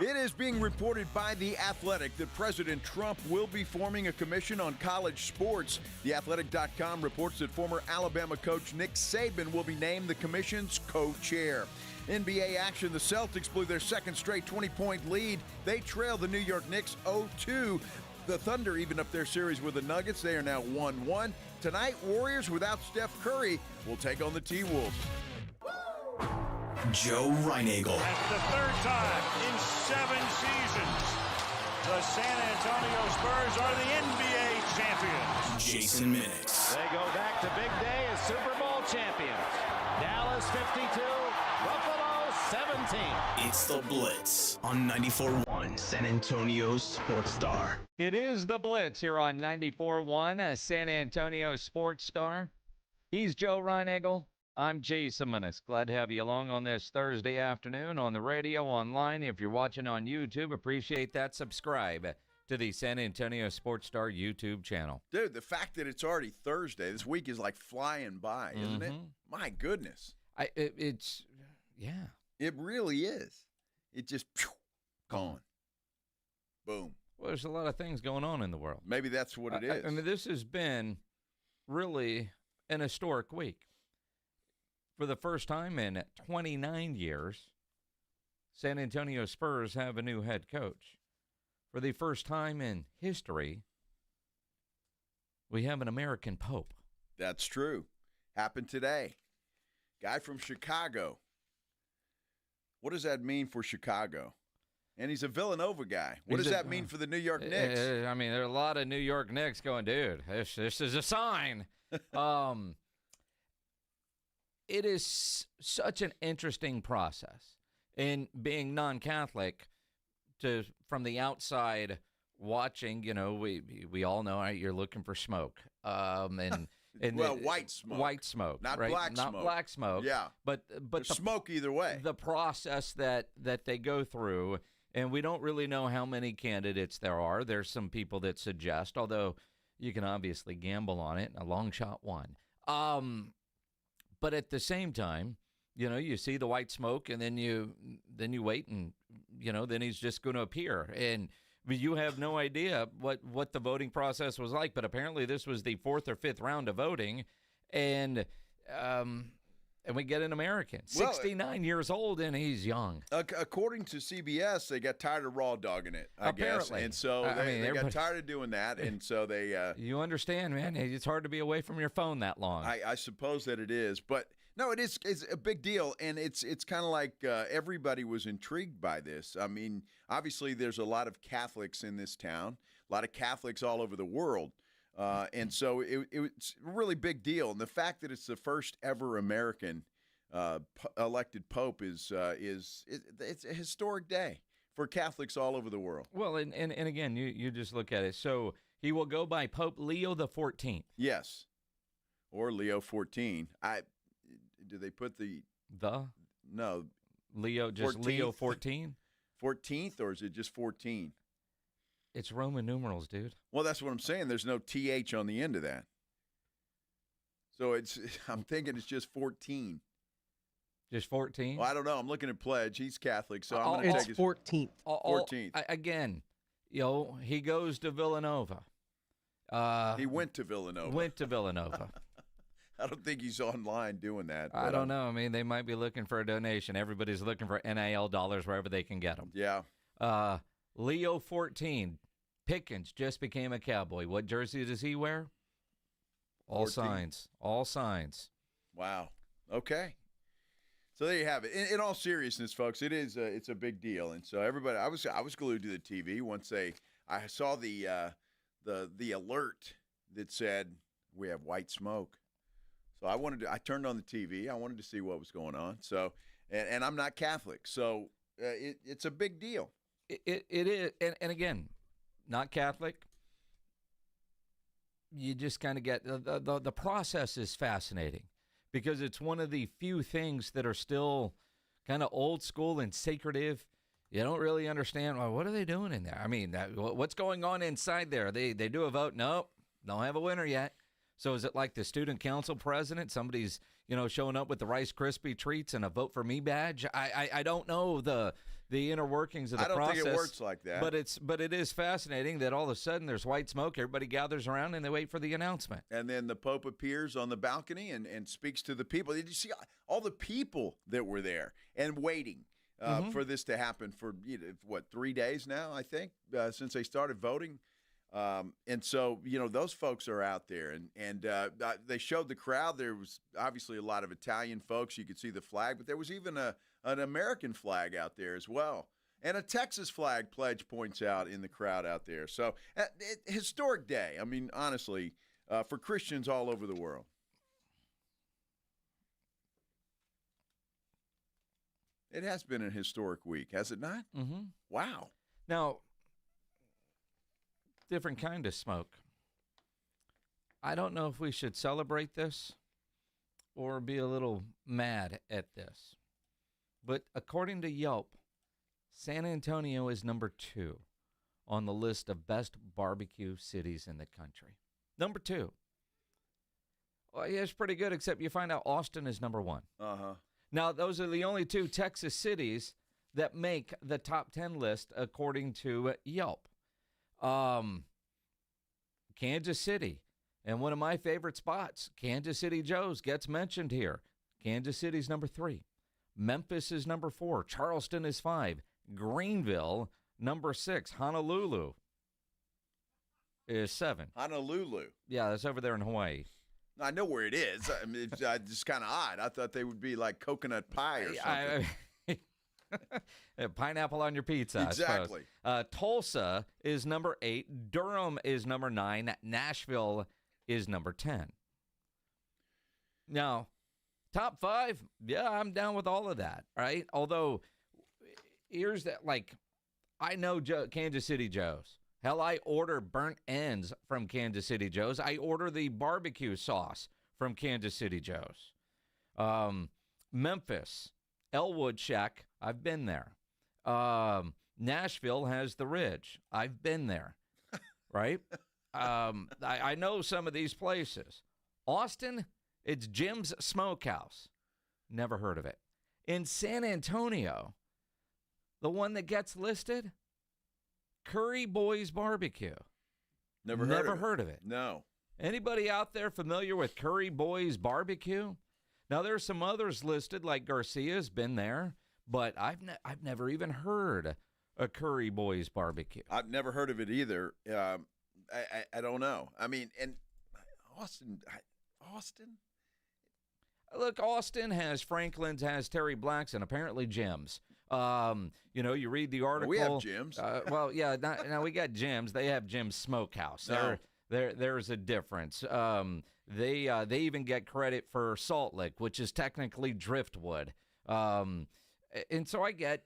It is being reported by The Athletic that President Trump will be forming a commission on college sports. TheAthletic.com reports that former Alabama coach Nick Saban will be named the commission's co-chair. NBA action, the Celtics blew their second straight 20-point lead. They trailed the New York Knicks 0-2. The Thunder evened up their series with the Nuggets. They are now 1-1. Tonight, Warriors without Steph Curry will take on the T-Wolves. Joe Reinagel. That's the third time in 7 seasons the San Antonio Spurs are the NBA champions. Jason Minix. They go back to big day as Super Bowl champions. Dallas 52, Buffalo 17. It's the Blitz on 94.1 San Antonio Sports Star. It is the Blitz here on 94.1 San Antonio Sports Star. He's Joe Reinagel. I'm Jason Minix. Glad to have you along on this Thursday afternoon on the radio, online. If you're watching on YouTube, appreciate that. Subscribe to the San Antonio Sports Star YouTube channel. Dude, the fact that it's already Thursday, this week is like flying by, isn't it? My goodness. Yeah. It really is. It just, gone. Boom. Well, there's a lot of things going on in the world. Maybe that's what it is. I mean, this has been really an historic week. For the first time in 29 years, San Antonio Spurs have a new head coach. For the first time in history, we have an American Pope. That's true. Happened today. Guy from Chicago. What does that mean for Chicago? And he's a Villanova guy. What does that mean for the New York Knicks? I mean, there are a lot of New York Knicks going, dude, this is a sign. It is such an interesting process. And being non-Catholic, from the outside watching, you know, we all know, right, you're looking for smoke. And well, white smoke. White smoke. Not right? black smoke. Not black smoke. Yeah. But there's smoke either way. The process that they go through, and we don't really know how many candidates there are. There's some people that suggest, although you can obviously gamble on it, a long shot one. But at the same time, you know, you see the white smoke, and then you wait, and you know, then he's just going to appear, and you have no idea what the voting process was like. But apparently, this was the 4th or 5th round of voting, and we get an American, 69 years old, and he's young. According to CBS, they got tired of raw dogging it, I guess. And so they got tired of doing that, and so they... you understand, man. It's hard to be away from your phone that long. I suppose that it is. But, no, it's a big deal, and it's kind of like everybody was intrigued by this. I mean, obviously, there's a lot of Catholics in this town, a lot of Catholics all over the world. And so it's a really big deal. And the fact that it's the first ever American elected pope it's a historic day for Catholics all over the world. Well, and again, you just look at it. So he will go by Pope Leo the 14th. Yes. Or Leo 14. Do they put the? No. Leo, just 14th? Leo 14? 14th, or is it just 14? It's Roman numerals, dude. Well, that's what I'm saying. There's no TH on the end of that. So I'm thinking it's just 14. Just 14? Well, I don't know. I'm looking at Pledge. He's Catholic, so I'm going to take his 14th. 14th. Again, he goes to Villanova. He went to Villanova. I don't think he's online doing that. I don't know. I mean, they might be looking for a donation. Everybody's looking for NIL dollars wherever they can get them. Yeah. Leo 14. Pickens just became a Cowboy. What jersey does he wear? All 14. All signs. Wow. Okay. So there you have it. In all seriousness, folks, it's a big deal, and so everybody, I was glued to the TV once I saw the alert that said we have white smoke. So I turned on the TV. I wanted to see what was going on. So, and I'm not Catholic, so it's a big deal. It is, and again, not Catholic. You just kind of get the process is fascinating because it's one of the few things that are still kind of old school and secretive. You don't really understand, well, what are they doing in there? I mean, what's going on inside there? They do a vote? Nope, don't have a winner yet. So is it like the student council president? Somebody's, showing up with the Rice Krispie treats and a vote for me badge? I don't know the the inner workings of the I don't process. think it works like that. But it is fascinating that all of a sudden there's white smoke. Everybody gathers around and they wait for the announcement. And then the Pope appears on the balcony and speaks to the people. Did you see all the people that were there and waiting for this to happen for, 3 days now, I think, since they started voting? And so, those folks are out there. And they showed the crowd. There was obviously a lot of Italian folks. You could see the flag. But there was even an American flag out there as well. And a Texas flag pledge points out in the crowd out there. So, historic day. I mean, honestly, for Christians all over the world. It has been a historic week, has it not? Mm-hmm. Wow. Now, different kind of smoke. I don't know if we should celebrate this or be a little mad at this. But according to Yelp, San Antonio is number 2 on the list of best barbecue cities in the country. Number 2. Well, yeah, it's pretty good, except you find out Austin is number 1. Uh-huh. Now, those are the only 2 Texas cities that make the top 10 list according to Yelp. Kansas City, and one of my favorite spots, Kansas City Joe's, gets mentioned here. Kansas City's number 3. Memphis is number 4. Charleston is 5. Greenville, number 6. Honolulu is 7. Honolulu. Yeah, that's over there in Hawaii. I know where it is. I mean, it's just kind of odd. I thought they would be like coconut pie or something. Pineapple on your pizza, Exactly. I suppose. Tulsa is number 8. Durham is number 9. Nashville is number 10. Now, top 5, yeah, I'm down with all of that, right? Although, here's that, I know Kansas City Joe's. Hell, I order burnt ends from Kansas City Joe's. I order the barbecue sauce from Kansas City Joe's. Memphis, Elwood Shack, I've been there. Nashville has the Ridge. I've been there, right? I know some of these places. Austin, it's Jim's Smokehouse. Never heard of it. In San Antonio, the one that gets listed, Curry Boys Barbecue. Never heard of it. No. Anybody out there familiar with Curry Boys Barbecue? Now, there's some others listed, like Garcia's been there, but I've never even heard of Curry Boys Barbecue. I've never heard of it either. I don't know. I mean, and Austin. Look, Austin has Franklin's, has Terry Black's, and apparently Jim's. You read the article. We have Jim's. Well, yeah. Now we got Jim's. They have Jim's Smokehouse. No. There's a difference. They even get credit for Salt Lick, which is technically driftwood. And so I get,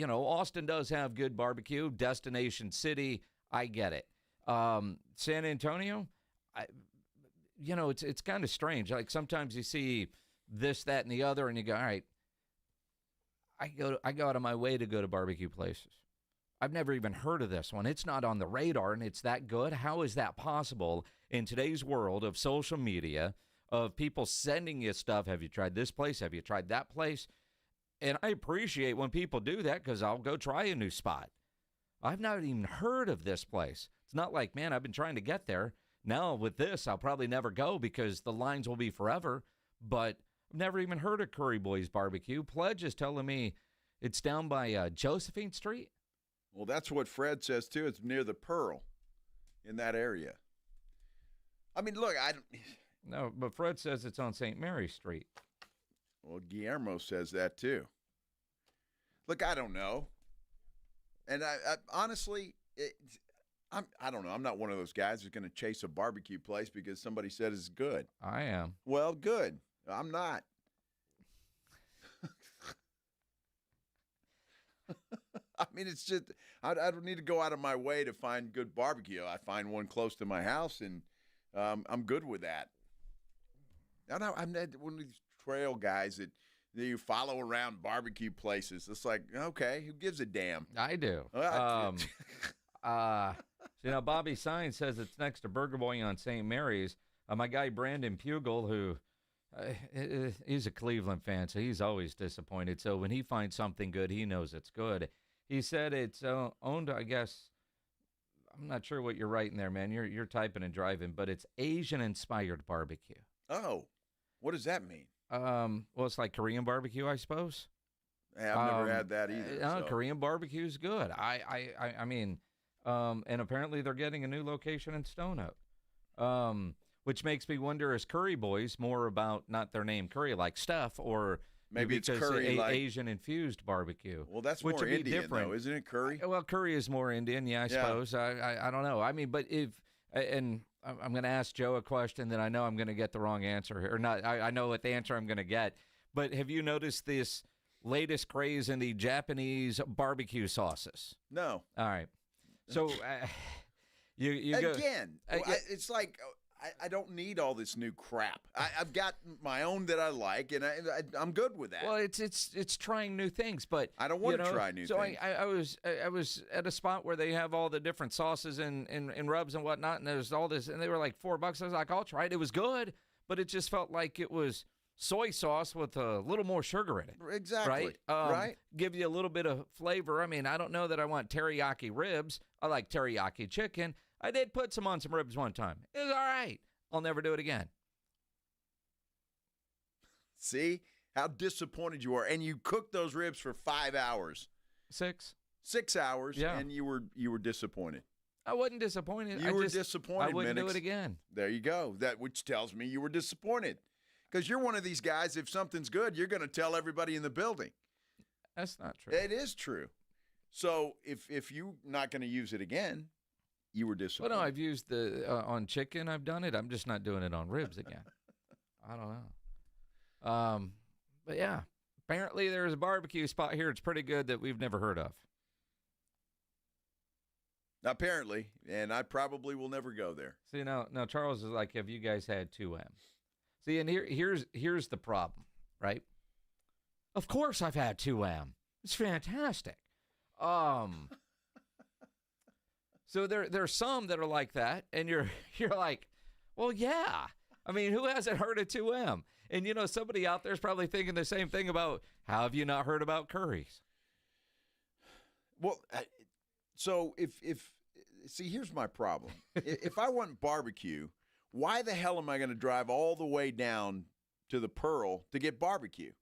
Austin does have good barbecue. Destination city, I get it. San Antonio, it's kind of strange. Like sometimes you see this, that, and the other, and you go, all right. I go out of my way to go to barbecue places. I've never even heard of this one. It's not on the radar, and it's that good. How is that possible in today's world of social media, of people sending you stuff? Have you tried this place? Have you tried that place? And I appreciate when people do that because I'll go try a new spot. I've not even heard of this place. It's not like, man, I've been trying to get there. Now with this, I'll probably never go because the lines will be forever. But I've never even heard of Curry Boys Barbecue. Pledge is telling me it's down by Josephine Street. Well, that's what Fred says, too. It's near the Pearl in that area. I mean, look, No, but Fred says it's on St. Mary Street. Well, Guillermo says that, too. Look, I don't know. And I honestly, I don't know. I'm not one of those guys who's going to chase a barbecue place because somebody said it's good. I am. Well, good. I'm not. I mean, it's just, I don't need to go out of my way to find good barbecue. I find one close to my house, and I'm good with that. I'm not one of these trail guys that you follow around barbecue places. It's like, okay, who gives a damn? I do. Bobby Sign says it's next to Burger Boy on St. Mary's. My guy Brandon Pugel, who He's a Cleveland fan, so he's always disappointed. So when he finds something good, he knows it's good. He said it's owned, I guess. I'm not sure what you're writing there, man. You're typing and driving, but it's Asian-inspired barbecue. Oh, what does that mean? Well, it's like Korean barbecue, I suppose. Yeah, I've never had that either. So. Korean barbecue is good. I mean, and apparently they're getting a new location in Stone Oak, which makes me wonder: is Curry Boys more about not their name Curry like stuff, or maybe it's because curry like Asian infused barbecue? Well, that's which more would be Indian, different. though, isn't it? Curry. Well, curry is more Indian, yeah, I suppose. I don't know. I mean, but and I'm going to ask Joe a question that I know I'm going to get the wrong answer here, or not. I know what the answer I'm going to get. But have you noticed this latest craze in the Japanese barbecue sauces? No. All right. So you again. It's like I don't need all this new crap. I've got my own that I like, and I'm good with that. Well, it's trying new things, but I don't want to try new things. So I was at a spot where they have all the different sauces and rubs and whatnot, and there's all this, and they were like $4. I was like, I'll try it. It was good, but it just felt like it was soy sauce with a little more sugar in it. Exactly. Right? Right. Give you a little bit of flavor. I mean, I don't know that I want teriyaki ribs. I like teriyaki chicken. I did put some on some ribs one time. It was all right. I'll never do it again. See how disappointed you are, and you cooked those ribs for 5 hours. 6 hours, yeah. And you were disappointed. I wasn't disappointed. You were disappointed. I wouldn't Minix. do it again. There you go. That which tells me you were disappointed, because you're one of these guys. If something's good, you're going to tell everybody in the building. That's not true. It is true. So if you're not going to use it again, you were disappointed. Well, no, I've used the on chicken. I've done it. I'm just not doing it on ribs again. I don't know. But yeah, apparently there's a barbecue spot here. It's pretty good that we've never heard of. Apparently, and I probably will never go there. See, now Charles is like, have you guys had 2M? See, and here's the problem, right? Of course I've had 2M. It's fantastic. So there's some that are like that, and you're like, well, yeah. I mean, who hasn't heard of 2M? And, somebody out there is probably thinking the same thing about, how have you not heard about Curry's? Well, so see, here's my problem. If I want barbecue, why the hell am I going to drive all the way down to the Pearl to get barbecue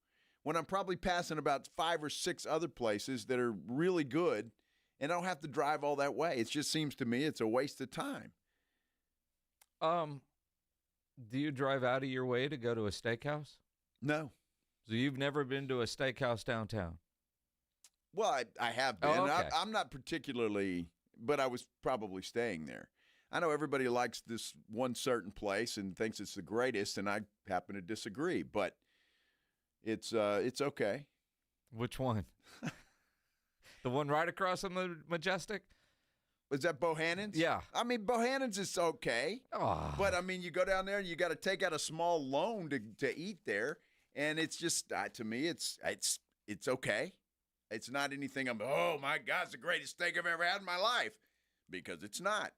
when I'm probably passing about 5 or 6 other places that are really good, and I don't have to drive all that way? It just seems to me it's a waste of time. Do you drive out of your way to go to a steakhouse? No. So you've never been to a steakhouse downtown? Well, I have been. Oh, okay. I'm not particularly, but I was probably staying there. I know everybody likes this one certain place and thinks it's the greatest, and I happen to disagree. But it's okay. Which one? The one right across from the Majestic? Is that Bohannon's? Yeah. I mean, Bohannon's is okay. Oh. But, I mean, you go down there and you got to take out a small loan to eat there. And it's just, to me, it's okay. It's not anything oh, my God, it's the greatest steak I've ever had in my life. Because it's not.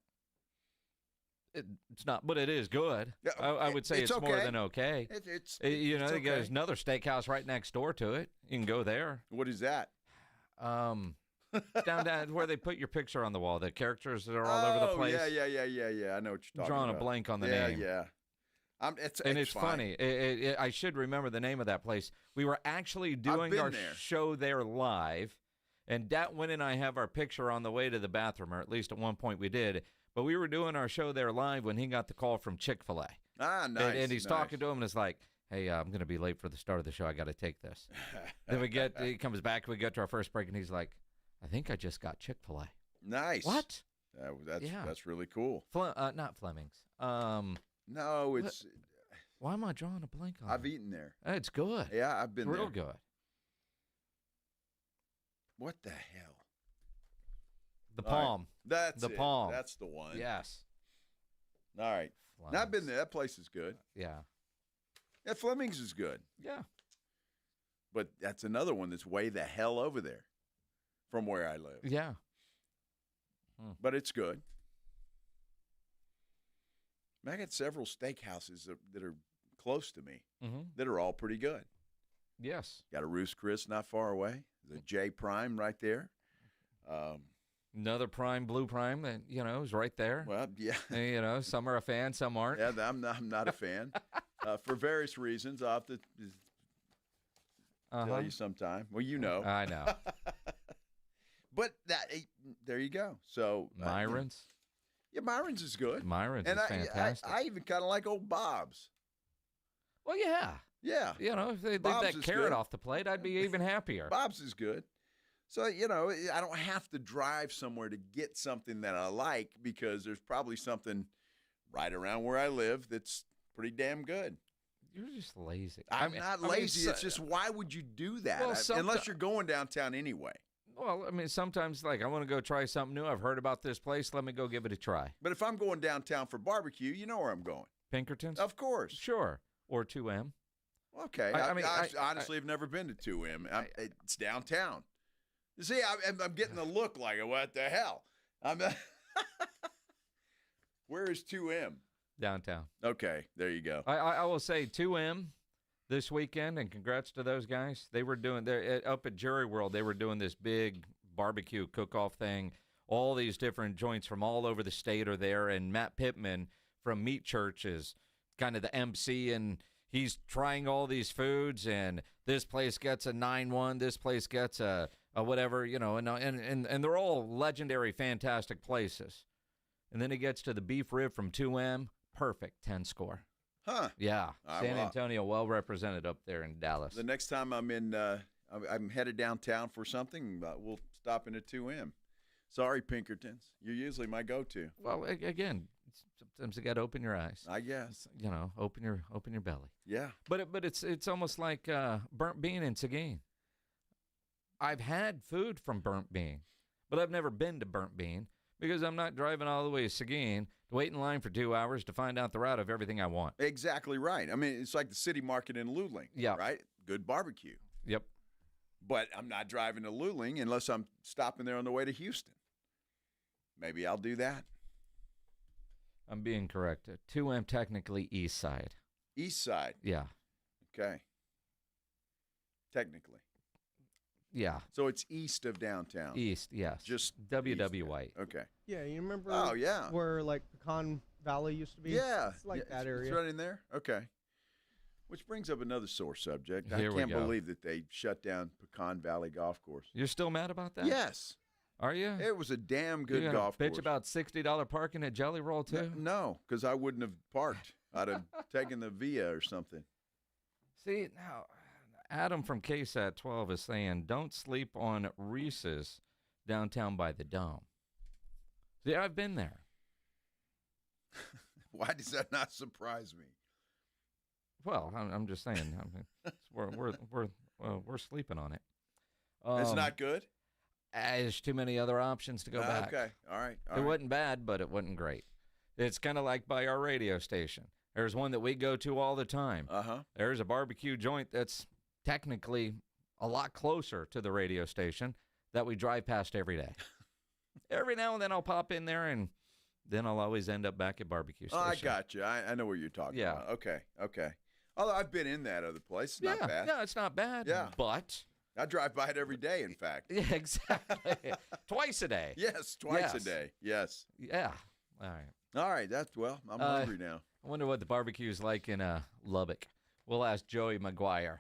It's not, but it is good. Yeah, I would say it's okay. More than okay. It's okay. There's another steakhouse right next door to it. You can go there. What is that? Down where they put your picture on the wall. The characters that are all over the place. Yeah. I know what you're talking about. Drawing a blank on the name. Yeah. It's funny. I should remember the name of that place. We were actually doing our show there live, and Dat and I have our picture on the way to the bathroom, or at least at one point we did. But we were doing our show there live when he got the call from Chick-fil-A. Ah, nice. And he's talking to him, and it's like, hey, I'm going to be late for the start of the show. I got to take this. Then he comes back, we get to our first break, and he's like, I think I just got Chick-fil-A. Nice. What? That's really cool. Not Fleming's. No, it's. Why am I drawing a blank on I've it? eaten there. It's good. Yeah, I've been Real there. good. What the hell? The Palm. Right. That's the it. Palm. That's the one. Yes. All right. Now, I've been there. That place is good. Yeah. Yeah, Fleming's is good. Yeah. But that's another one that's way the hell over there from where I live. Yeah. But it's good. I got several steakhouses that are close to me Mm-hmm. that are all pretty good. Yes. Got a Roost Chris not far away. The J Prime right there. Another Prime, Blue Prime, that, is right there. Well, yeah. And, some are a fan, some aren't. Yeah, I'm not a fan for various reasons. I'll have to tell you sometime. Well, you know. I know. But there you go. So Myron's? Yeah, Myron's is good. Myron's and is fantastic. I even kind of like old Bob's. Well, yeah. Yeah. If they leave Bob's that carrot off the plate, I'd be even happier. Bob's is good. So, I don't have to drive somewhere to get something that I like because there's probably something right around where I live that's pretty damn good. You're just lazy. I'm not lazy. It's just, why would you do that? Well, unless you're going downtown anyway. Well, sometimes, I want to go try something new. I've heard about this place. Let me go give it a try. But if I'm going downtown for barbecue, you know where I'm going. Pinkerton's? Of course. Sure. Or 2M. Okay. I honestly have never been to 2M. It's downtown. You see, I'm getting the look like, what the hell? Where is 2M? Downtown. Okay, there you go. I will say 2M this weekend, and congrats to those guys. They were doing, up at Jerry World, they were doing this big barbecue cook-off thing. All these different joints from all over the state are there, and Matt Pittman from Meat Church is kind of the MC, and he's trying all these foods, and this place gets a 9-1, this place gets a whatever, and they're all legendary, fantastic places. And then he gets to the beef rib from 2M, perfect, 10 score. Huh. Yeah. San Antonio well represented up there in Dallas. The next time I'm I'm headed downtown for something, we'll stop in at 2M. Sorry, Pinkertons. You're usually my go-to. Well, again, sometimes you got to open your eyes. I guess. Open your belly. Yeah. But it's almost like Burnt Bean in Seguin. I've had food from Burnt Bean, but I've never been to Burnt Bean because I'm not driving all the way to Seguin to wait in line for 2 hours to find out the route of everything I want. Exactly right. It's like the city market in Luling. Yeah. Right? Good barbecue. Yep. But I'm not driving to Luling unless I'm stopping there on the way to Houston. Maybe I'll do that. I'm being corrected. 2M technically east side. East side. Yeah. Okay. Technically. Yeah. So it's east of downtown. East, yes. Just W.W. White. Okay. Yeah, you remember where Pecan Valley used to be? Yeah. It's like that area. It's right in there? Okay. Which brings up another sore subject. Here I we can't go. believe that they shut down Pecan Valley Golf Course. You're still mad about that? Yes. Are you? It was a damn good you golf bitch course. about $60 parking at Jelly Roll, too? No, because I wouldn't have parked. I'd have taken the Via or something. See, now, Adam from KSAT 12 is saying, don't sleep on Reese's downtown by the Dome. See, I've been there. Why does that not surprise me? Well, I'm just saying, we're sleeping on it. It's not good? There's too many other options to go back. Okay, all right. It wasn't bad, but it wasn't great. It's kind of like by our radio station. There's one that we go to all the time. Uh-huh. There's a barbecue joint that's technically a lot closer to the radio station that we drive past every day. Every now and then I'll pop in there, and then I'll always end up back at barbecue station. Oh, I got you. I know what you're talking about. Okay. Although I've been in that other place. It's not bad. No, it's not bad. Yeah. But I drive by it every day, in fact. yeah, exactly. Twice a day. Yes, twice a day. Yes. Yeah. All right. All right. I'm hungry now. I wonder what the barbecue is like in Lubbock. We'll ask Joey McGuire,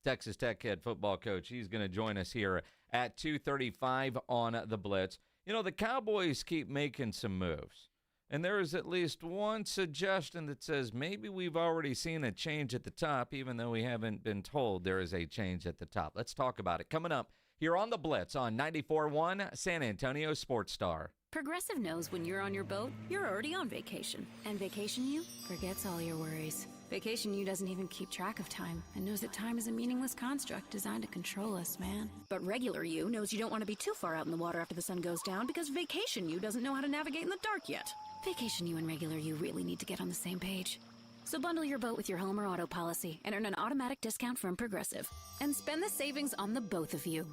Texas Tech head football coach. He's going to join us here at 2:35 on the Blitz. The Cowboys keep making some moves. And there is at least one suggestion that says maybe we've already seen a change at the top, even though we haven't been told there is a change at the top. Let's talk about it. Coming up here on the Blitz on 94.1 San Antonio Sports Star. Progressive knows when you're on your boat, you're already on vacation. And Vacation You forgets all your worries. Vacation You doesn't even keep track of time and knows that time is a meaningless construct designed to control us, man. But Regular You knows you don't want to be too far out in the water after the sun goes down because Vacation You doesn't know how to navigate in the dark yet. Vacation You and Regular You really need to get on the same page. So bundle your boat with your home or auto policy and earn an automatic discount from Progressive. And spend the savings on the both of you.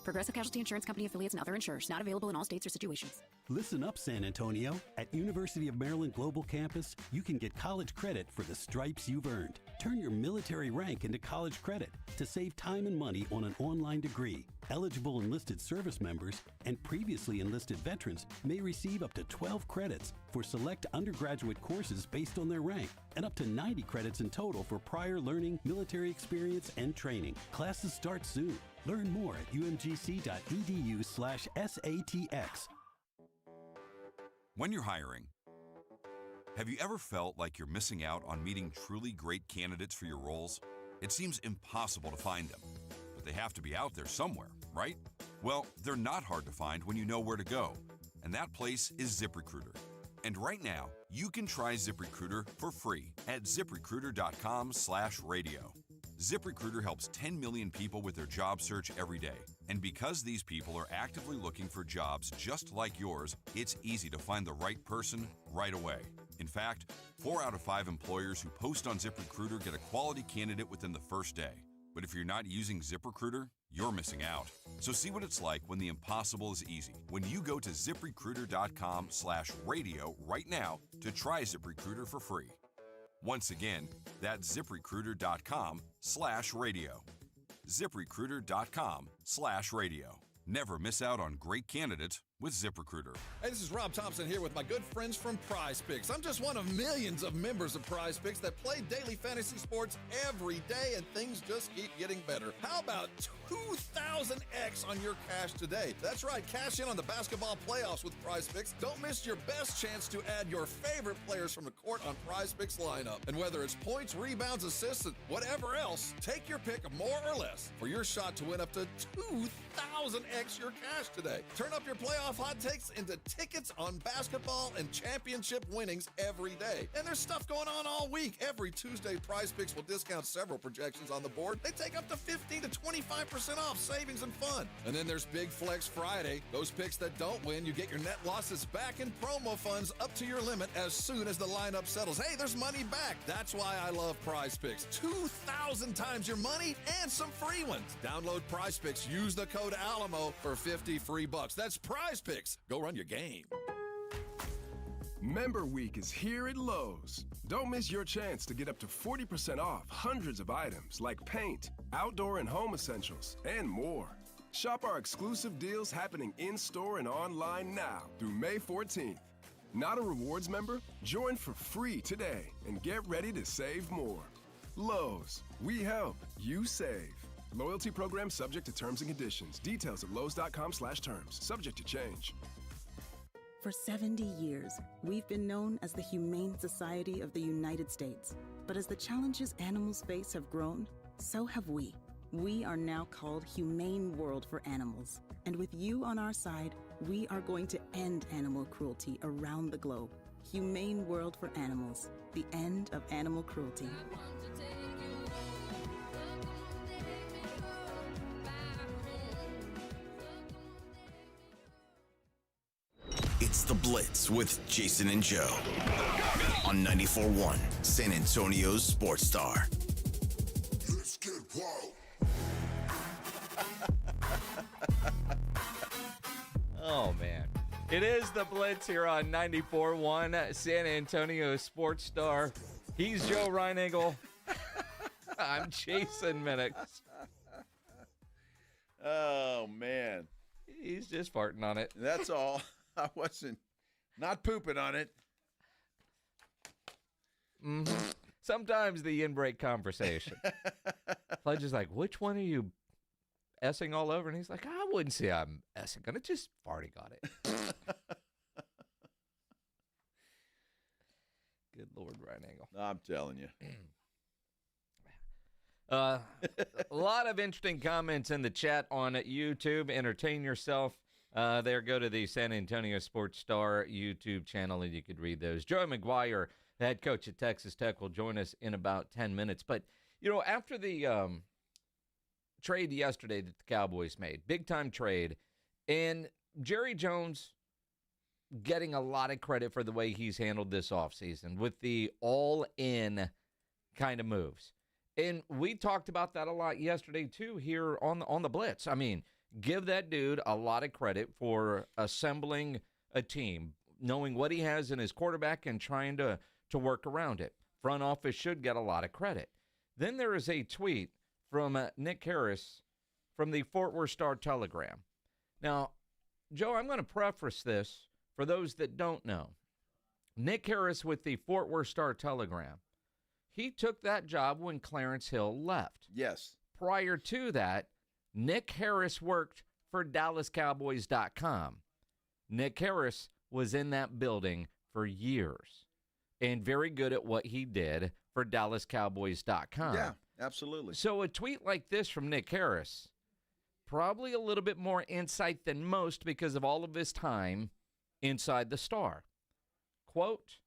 Progressive Casualty Insurance Company affiliates and other insurers. Not available in all states or situations. Listen up, San Antonio. At University of Maryland Global Campus, you can get college credit for the stripes you've earned. Turn your military rank into college credit to save time and money on an online degree. Eligible enlisted service members and previously enlisted veterans may receive up to 12 credits for select undergraduate courses based on their rank, and up to 90 credits in total for prior learning, military experience, and training. Classes start soon. Learn more at umgc.edu/SATX. When you're hiring, have you ever felt like you're missing out on meeting truly great candidates for your roles? It seems impossible to find them, but they have to be out there somewhere, right? Well, they're not hard to find when you know where to go, and that place is ZipRecruiter. And right now, you can try ZipRecruiter for free at ZipRecruiter.com/radio. ZipRecruiter helps 10 million people with their job search every day. And because these people are actively looking for jobs just like yours, it's easy to find the right person right away. In fact, 4 out of 5 employers who post on ZipRecruiter get a quality candidate within the first day. But if you're not using ZipRecruiter, you're missing out. So see what it's like when the impossible is easy. When you go to ZipRecruiter.com/radio right now to try ZipRecruiter for free. Once again, that's ZipRecruiter.com/radio. ZipRecruiter.com/radio. Never miss out on great candidates with ZipRecruiter. Hey, this is Rob Thompson here with my good friends from Prize Picks. I'm just one of millions of members of Prize Picks that play daily fantasy sports every day, and things just keep getting better. How about 2,000x on your cash today? That's right, cash in on the basketball playoffs with Prize Picks. Don't miss your best chance to add your favorite players from the court on Prize Picks lineup. And whether it's points, rebounds, assists, and whatever else, take your pick of more or less for your shot to win up to 2,000x your cash today. Turn up your playoff hot takes into tickets on basketball and championship winnings every day. And there's stuff going on all week. Every Tuesday, Prize Picks will discount several projections on the board. They take up to 15 to 25% off savings and fun. And then there's Big Flex Friday. Those picks that don't win, you get your net losses back in promo funds up to your limit as soon as the lineup settles. Hey, there's money back. That's why I love Prize Picks. 2,000 times your money and some free ones. Download Prize Picks. Use the code ALAMO for 50 free bucks. That's Prize Picks. Go run your game. Member Week is here at Lowe's. Don't miss your chance to get up to 40% off hundreds of items like paint, outdoor and home essentials, and more. Shop our exclusive deals happening in-store and online now through May 14th. Not a rewards member? Join for free today and get ready to save more. Lowe's, we help, you save. Loyalty program subject to terms and conditions. Details at lowes.com/terms. Subject to change. For 70 years, we've been known as the Humane Society of the United States. But as the challenges animals face have grown, so have we. We are now called Humane World for Animals. And with you on our side, we are going to end animal cruelty around the globe. Humane World for Animals. The end of animal cruelty. It's The Blitz with Jason and Joe on 94.1 San Antonio's Sports Star. Let's get wild. Oh, man. It is The Blitz here on 94.1 San Antonio Sports Star. He's Joe Reinagle. I'm Jason Minix. Oh, man. He's just farting on it. That's all. I wasn't not pooping on it. Mm-hmm. Sometimes the in-break conversation. Pledge is like, which one are you essing all over? And he's like, I wouldn't say I'm essing on it, just farting on it. Good Lord, Reinagle. I'm telling you. A lot of interesting comments in the chat on YouTube. Entertain yourself. There, go to the San Antonio Sports Star YouTube channel, and you could read those. Joey McGuire, the head coach at Texas Tech, will join us in about 10 minutes. But, you know, after the trade yesterday that the Cowboys made, big-time trade, and Jerry Jones getting a lot of credit for the way he's handled this offseason with the all-in kind of moves. And we talked about that a lot yesterday, too, here on the Blitz. I mean, Give that dude a lot of credit for assembling a team, knowing what he has in his quarterback and trying to work around it. Front office should get a lot of credit. Then there is a tweet from Nick Harris from the Fort Worth Star-Telegram. Now, Joe, I'm going to preface this for those that don't know. Nick Harris with the Fort Worth Star-Telegram, he took that job when Clarence Hill left. Yes. Prior to that, Nick Harris worked for DallasCowboys.com. Nick Harris was in that building for years and very good at what he did for DallasCowboys.com. Yeah, absolutely. So a tweet like this from Nick Harris, probably a little bit more insight than most because of all of his time inside the Star. Quote,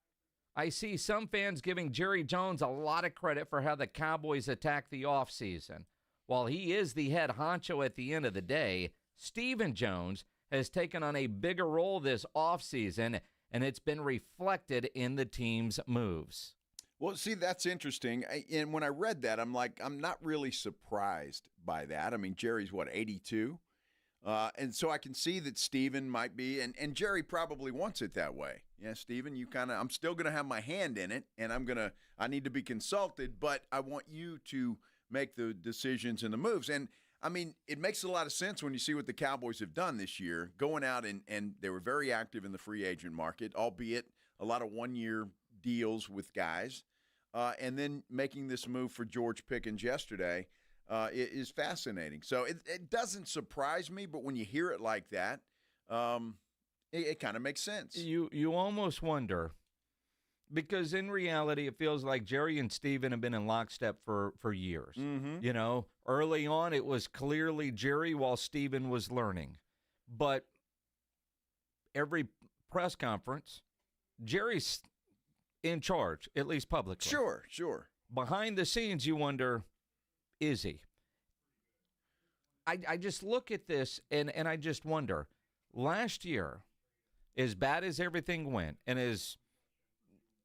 I see some fans giving Jerry Jones a lot of credit for how the Cowboys attacked the offseason. While he is the head honcho at the end of the day, Stephen Jones has taken on a bigger role this offseason, and it's been reflected in the team's moves. Well, see, that's interesting. And when I read that, I'm like, I'm not really surprised by that. I mean, Jerry's, 82? And so I can see that Stephen might be, and Jerry probably wants it that way. Yeah, Stephen, I'm still going to have my hand in it, and I need to be consulted, but I want you to make the decisions and the moves. And, I mean, it makes a lot of sense when you see what the Cowboys have done this year, going out and they were very active in the free agent market, albeit a lot of one-year deals with guys, and then making this move for George Pickens yesterday is fascinating. So it doesn't surprise me, but when you hear it like that, it kind of makes sense. You almost wonder, because in reality, it feels like Jerry and Steven have been in lockstep for years. Mm-hmm. You know, early on, it was clearly Jerry while Steven was learning. But every press conference, Jerry's in charge, at least publicly. Sure. Behind the scenes, you wonder, is he? I just look at this, and I just wonder, last year, as bad as everything went, and as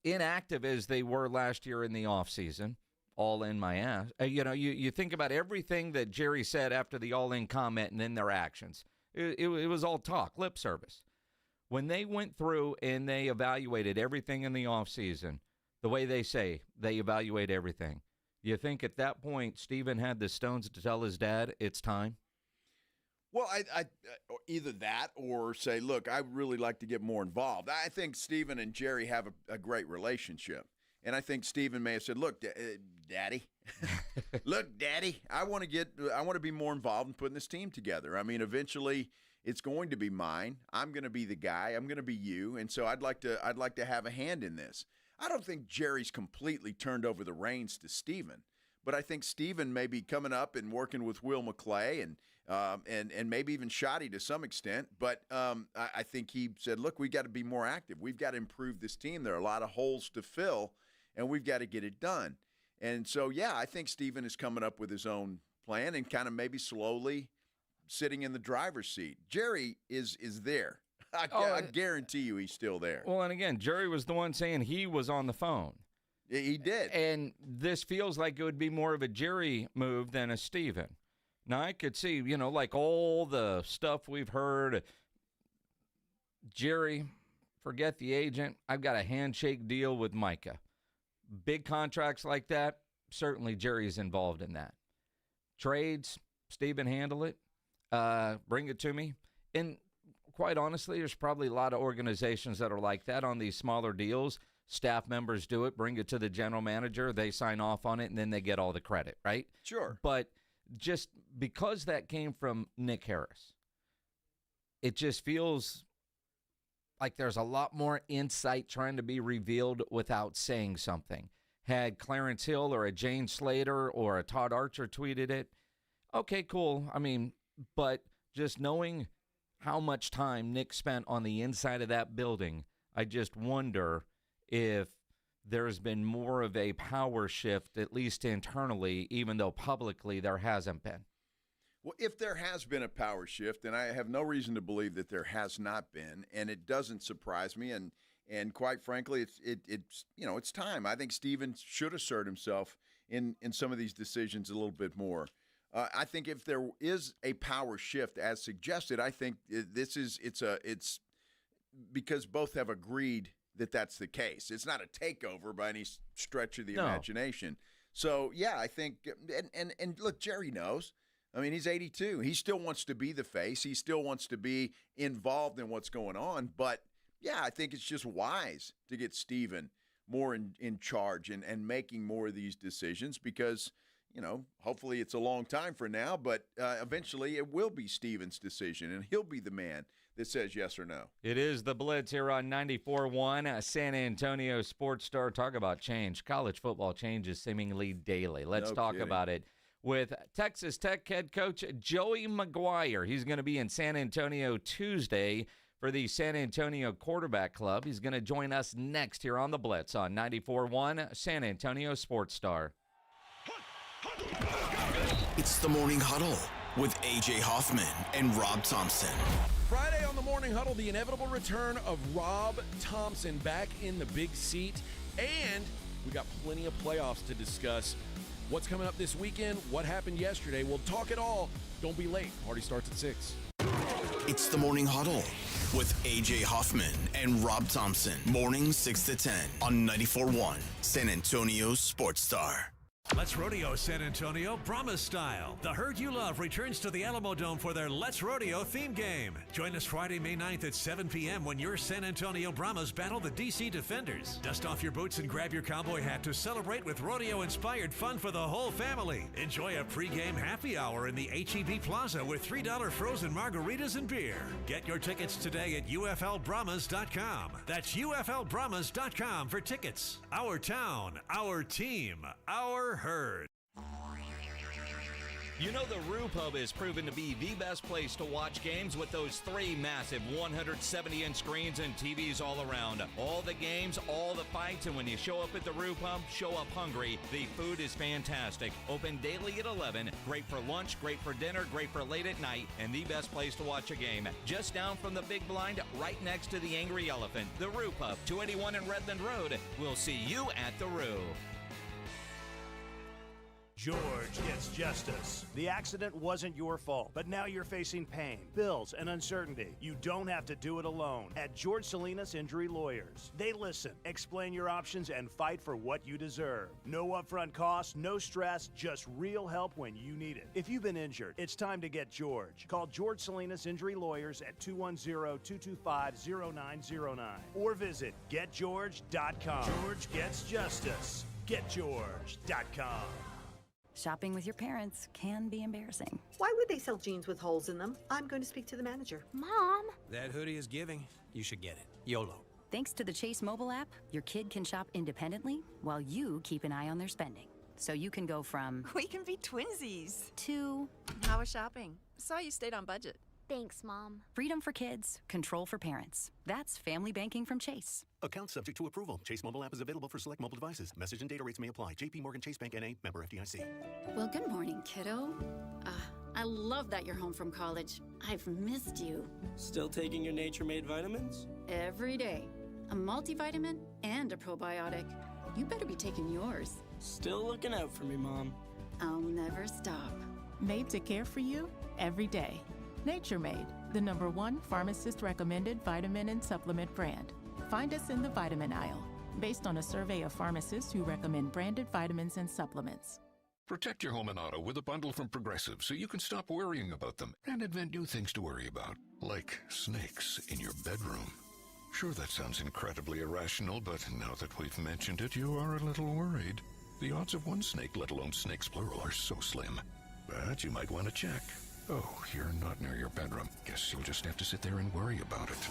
inactive as they were last year in the offseason, all in my ass. You think about everything that Jerry said after the all-in comment and then their actions. It was all talk, lip service. When they went through and they evaluated everything in the offseason, the way they say they evaluate everything, you think at that point Steven had the stones to tell his dad it's time? Well, I either that or say, look, I really like to get more involved. I think Steven and Jerry have a great relationship. And I think Steven may have said, look, Daddy, I want to be more involved in putting this team together. I mean, eventually it's going to be mine. I'm going to be the guy. I'm going to be you. And so I'd like to have a hand in this. I don't think Jerry's completely turned over the reins to Steven, but I think Steven may be coming up and working with Will McClain and maybe even Shoddy to some extent. But I think he said, look, we've got to be more active. We've got to improve this team. There are a lot of holes to fill, and we've got to get it done. And so, yeah, I think Steven is coming up with his own plan and kind of maybe slowly sitting in the driver's seat. Jerry is there. I guarantee you he's still there. Well, and again, Jerry was the one saying he was on the phone. He did. And this feels like it would be more of a Jerry move than a Steven. Now, I could see, like all the stuff we've heard, Jerry, forget the agent. I've got a handshake deal with Micah. Big contracts like that, certainly Jerry's involved in that. Trades, Steven handle it. Bring it to me. And quite honestly, there's probably a lot of organizations that are like that on these smaller deals. Staff members do it, bring it to the general manager, they sign off on it, and then they get all the credit, right? Sure. But just because that came from Nick Harris, it just feels like there's a lot more insight trying to be revealed without saying something. Had Clarence Hill or a Jane Slater or a Todd Archer tweeted it, okay, cool. I mean, but just knowing how much time Nick spent on the inside of that building, I just wonder if there's been more of a power shift, at least internally, even though publicly there hasn't been. Well, if there has been a power shift, and I have no reason to believe that there has not been, and it doesn't surprise me, and quite frankly, it's time. I think Steven should assert himself in some of these decisions a little bit more. I think if there is a power shift as suggested, I think it's because both have agreed that that's the case. It's not a takeover by any stretch of the imagination. So, yeah, I think and look, Jerry knows. I mean, he's 82. He still wants to be the face. He still wants to be involved in what's going on. But, yeah, I think it's just wise to get Steven more in charge and making more of these decisions because, hopefully it's a long time for now, but eventually it will be Steven's decision, and he'll be the man that says yes or no. It is the Blitz here on 94.1, San Antonio Sports Star. Talk about change. College football changes seemingly daily. Let's talk about it with Texas Tech head coach Joey McGuire. He's going to be in San Antonio Tuesday for the San Antonio Quarterback Club. He's going to join us next here on the Blitz on 94.1, San Antonio Sports Star. It's the Morning Huddle with A.J. Hoffman and Rob Thompson. Friday on the Morning Huddle, the inevitable return of Rob Thompson back in the big seat. And we got plenty of playoffs to discuss. What's coming up this weekend? What happened yesterday? We'll talk it all. Don't be late. Party starts at 6. It's the Morning Huddle with A.J. Hoffman and Rob Thompson. Mornings 6 to 10 on 94.1 San Antonio Sports Star. Let's Rodeo San Antonio Brahma style. The herd you love returns to the Alamo Dome for their Let's Rodeo theme game. Join us Friday, May 9th at 7 p.m. when your San Antonio Brahmas battle the DC Defenders. Dust off your boots and grab your cowboy hat to celebrate with rodeo-inspired fun for the whole family. Enjoy a pregame happy hour in the H-E-B Plaza with $3 frozen margaritas and beer. Get your tickets today at UFLBrahmas.com. That's UFLBrahmas.com for tickets. Our town, our team, our herd. You know the Roo Pub is proven to be the best place to watch games with those 3 massive 170-inch screens and TVs all around. All the games, all the fights, and when you show up at the Roo Pub, show up hungry. The food is fantastic. Open daily at 11. Great for lunch, great for dinner, great for late at night, and the best place to watch a game. Just down from the big blind, right next to the Angry Elephant. The Roo Pub, 281 in Redland Road. We'll see you at the Roo. George gets justice. The accident wasn't your fault, but now you're facing pain, bills, and uncertainty. You don't have to do it alone at George Salinas Injury Lawyers. They listen, explain your options, and fight for what you deserve. No upfront costs, no stress, just real help when you need it. If you've been injured, it's time to get George. Call George Salinas Injury Lawyers at 210-225-0909 or visit GetGeorge.com. George gets justice. GetGeorge.com. Shopping with your parents can be embarrassing. Why would they sell jeans with holes in them? I'm going to speak to the manager. Mom! That hoodie is giving. You should get it. YOLO. Thanks to the Chase mobile app, your kid can shop independently while you keep an eye on their spending. So you can go from... We can be twinsies. ...to... How was shopping? Saw you stayed on budget. Thanks, Mom. Freedom for kids, control for parents. That's family banking from Chase. Account subject to approval. Chase mobile app is available for select mobile devices. Message and data rates may apply. JP Morgan Chase Bank N.A. member FDIC. Well, good morning, kiddo. I love that you're home from college. I've missed you. Still taking your nature-made vitamins? Every day. A multivitamin and a probiotic. You better be taking yours. Still looking out for me, Mom. I'll never stop. Made to care for you every day. Nature Made, the #1 pharmacist-recommended vitamin and supplement brand. Find us in the vitamin aisle, based on a survey of pharmacists who recommend branded vitamins and supplements. Protect your home and auto with a bundle from Progressive so you can stop worrying about them and invent new things to worry about, like snakes in your bedroom. Sure, that sounds incredibly irrational, but now that we've mentioned it, you are a little worried. The odds of one snake, let alone snakes plural, are so slim. But you might want to check. Oh, you're not near your bedroom. Guess you'll just have to sit there and worry about it.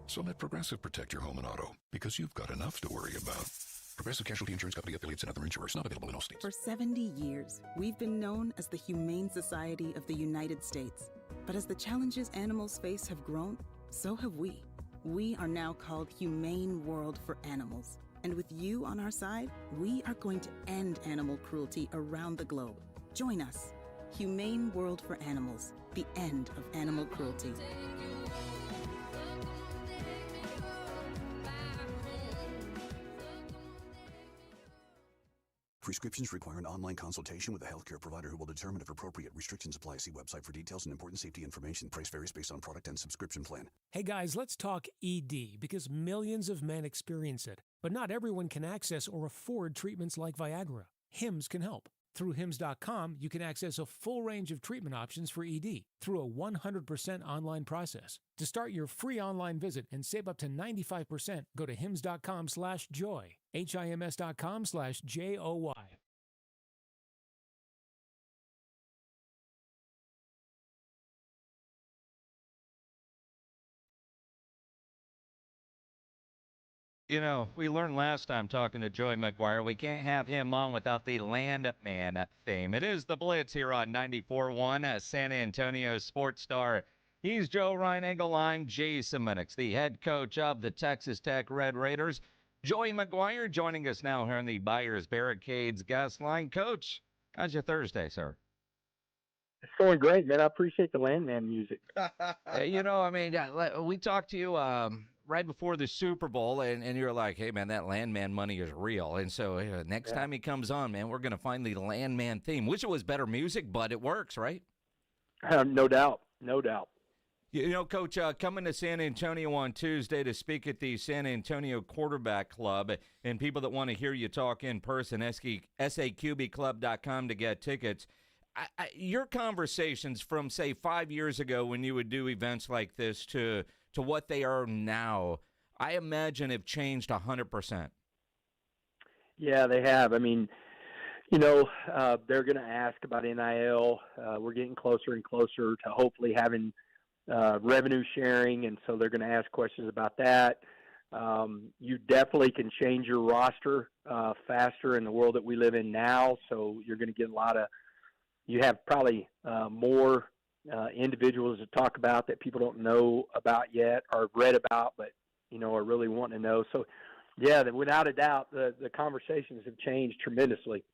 So let Progressive protect your home and auto, because you've got enough to worry about. Progressive Casualty Insurance Company, affiliates, and other insurers. Not available in all states. For 70 years, we've been known as the Humane Society of the United States. But as the challenges animals face have grown, so have we. We are now called Humane World for Animals. And with you on our side, we are going to end animal cruelty around the globe. Join us. Humane World for Animals, the end of animal cruelty. Prescriptions require an online consultation with a healthcare provider who will determine if appropriate. Restrictions apply. See website for details and important safety information. Price varies based on product and subscription plan. Hey guys, let's talk ED because millions of men experience it, but not everyone can access or afford treatments like Viagra. Hims can help. Through Hims.com, you can access a full range of treatment options for ED through a 100% online process. To start your free online visit and save up to 95%, go to Hims.com/joy. HIMS.com/JOY. You know, we learned last time talking to Joey McGuire, we can't have him on without the Landman theme. It is the Blitz here on 94.1, San Antonio Sports Star. He's Joe Reinagle. I'm Jason Minix, the head coach of the Texas Tech Red Raiders. Joey McGuire joining us now here on the Buyers Barricades guest line. Coach, how's your Thursday, sir? It's going great, man. I appreciate the Landman music. You know, I mean, we talked to you right before the Super Bowl, and you're like, hey, man, that Landman money is real. And so next time he comes on, man, we're going to find the Landman theme. Wish it was better music, but it works, right? No doubt. No doubt. You know, Coach, coming to San Antonio on Tuesday to speak at the San Antonio Quarterback Club, and people that want to hear you talk in person, SAQBclub.com to get tickets. Your conversations from, say, 5 years ago when you would do events like this to what they are now, I imagine have changed 100%. Yeah, they have. I mean, you know, they're going to ask about NIL. We're getting closer and closer to hopefully having revenue sharing, and so they're going to ask questions about that. You definitely can change your roster faster in the world that we live in now, so you're going to get you have probably more individuals to talk about that people don't know about yet or read about, but, you know, are really wanting to know. So, yeah, without a doubt, the conversations have changed tremendously.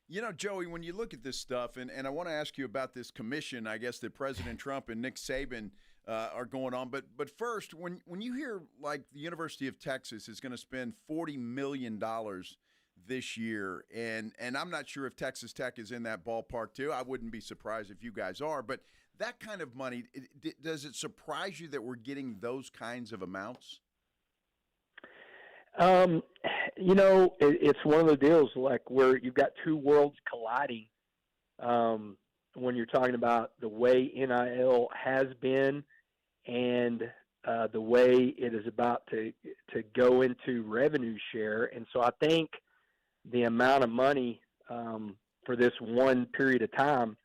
You know, Joey, when you look at this stuff, and I want to ask you about this commission, I guess, that President Trump and Nick Saban are going on. But first, when you hear, like, the University of Texas is going to spend $40 million this year, and I'm not sure if Texas Tech is in that ballpark too. I wouldn't be surprised if you guys are. But that kind of money, does it surprise you that we're getting those kinds of amounts? You know, it's one of the deals like where you've got two worlds colliding when you're talking about the way NIL has been and the way it is about to go into revenue share. And so I think the amount of money for this one period of time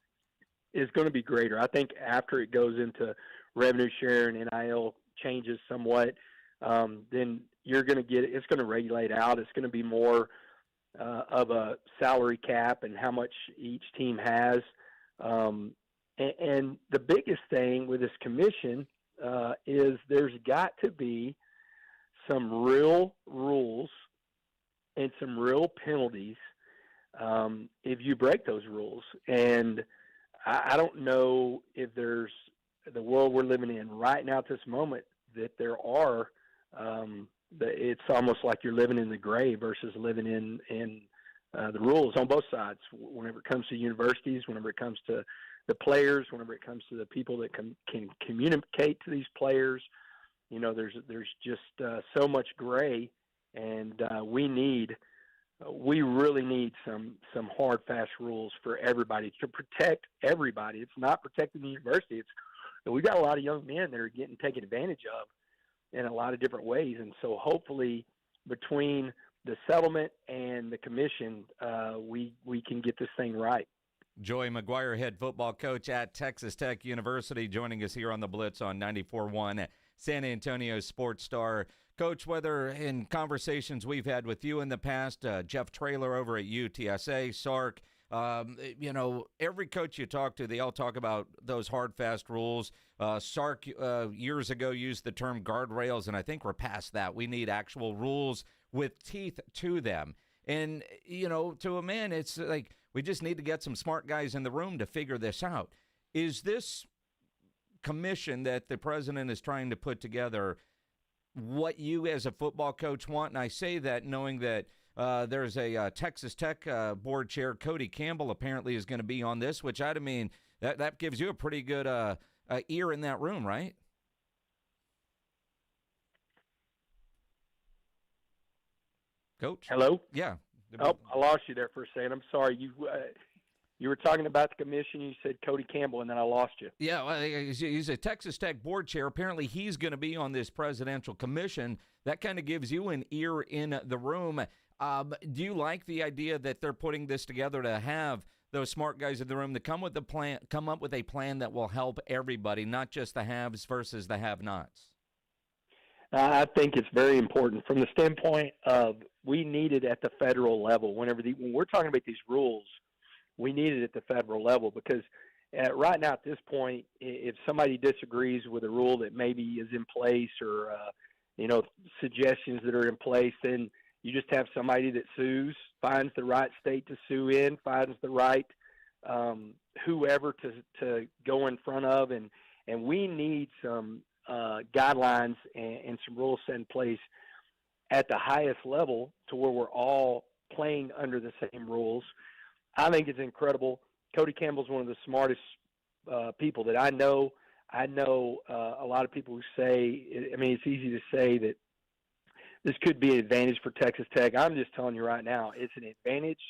is going to be greater. I think after it goes into revenue share and NIL changes somewhat, then you're going to it's going to regulate out. It's going to be more of a salary cap and how much each team has. And the biggest thing with this commission is there's got to be some real rules and some real penalties if you break those rules. And I don't know if there's the world we're living in right now at this moment that there are. It's almost like you're living in the grave versus living in the rules on both sides. Whenever it comes to universities, whenever it comes to the players, whenever it comes to the people that can communicate to these players, you know, there's just so much gray, and we really need some hard, fast rules for everybody to protect everybody. It's not protecting the university. We've got a lot of young men that are getting taken advantage of in a lot of different ways. And so hopefully between the settlement and the commission, we can get this thing right. Joey McGuire, head football coach at Texas Tech University, joining us here on the Blitz on 94.1 San Antonio Sports Star. Coach, whether in conversations we've had with you in the past, Jeff Traylor over at UTSA, Sark, you know, every coach you talk to, they all talk about those hard, fast rules. Sark years ago used the term guardrails, and I think we're past that. We need actual rules with teeth to them. And, you know, to a man, it's like we just need to get some smart guys in the room to figure this out. Is this commission that the president is trying to put together what you as a football coach want? And I say that knowing that There's a Texas Tech board chair, Cody Campbell, apparently is going to be on this, which I mean, that gives you a pretty good ear in that room, right? Coach? Hello? Yeah. Oh, I lost you there for a second. I'm sorry. You were talking about the commission. You said Cody Campbell, and then I lost you. Yeah, well, he's a Texas Tech board chair. Apparently, he's going to be on this presidential commission. That kind of gives you an ear in the room. Do you like the idea that they're putting this together to have those smart guys in the room to come up with a plan that will help everybody, not just the haves versus the have-nots? I think it's very important from the standpoint of we need it at the federal level. When we're talking about these rules, we need it at the federal level because right now at this point, if somebody disagrees with a rule that maybe is in place or suggestions that are in place, then you just have somebody that sues, finds the right state to sue in, finds the right whoever to go in front of, and we need some guidelines and some rules set in place at the highest level to where we're all playing under the same rules. I think it's incredible. Cody Campbell's one of the smartest people that I know. I know a lot of people who say, it's easy to say that this could be an advantage for Texas Tech. I'm just telling you right now, it's an advantage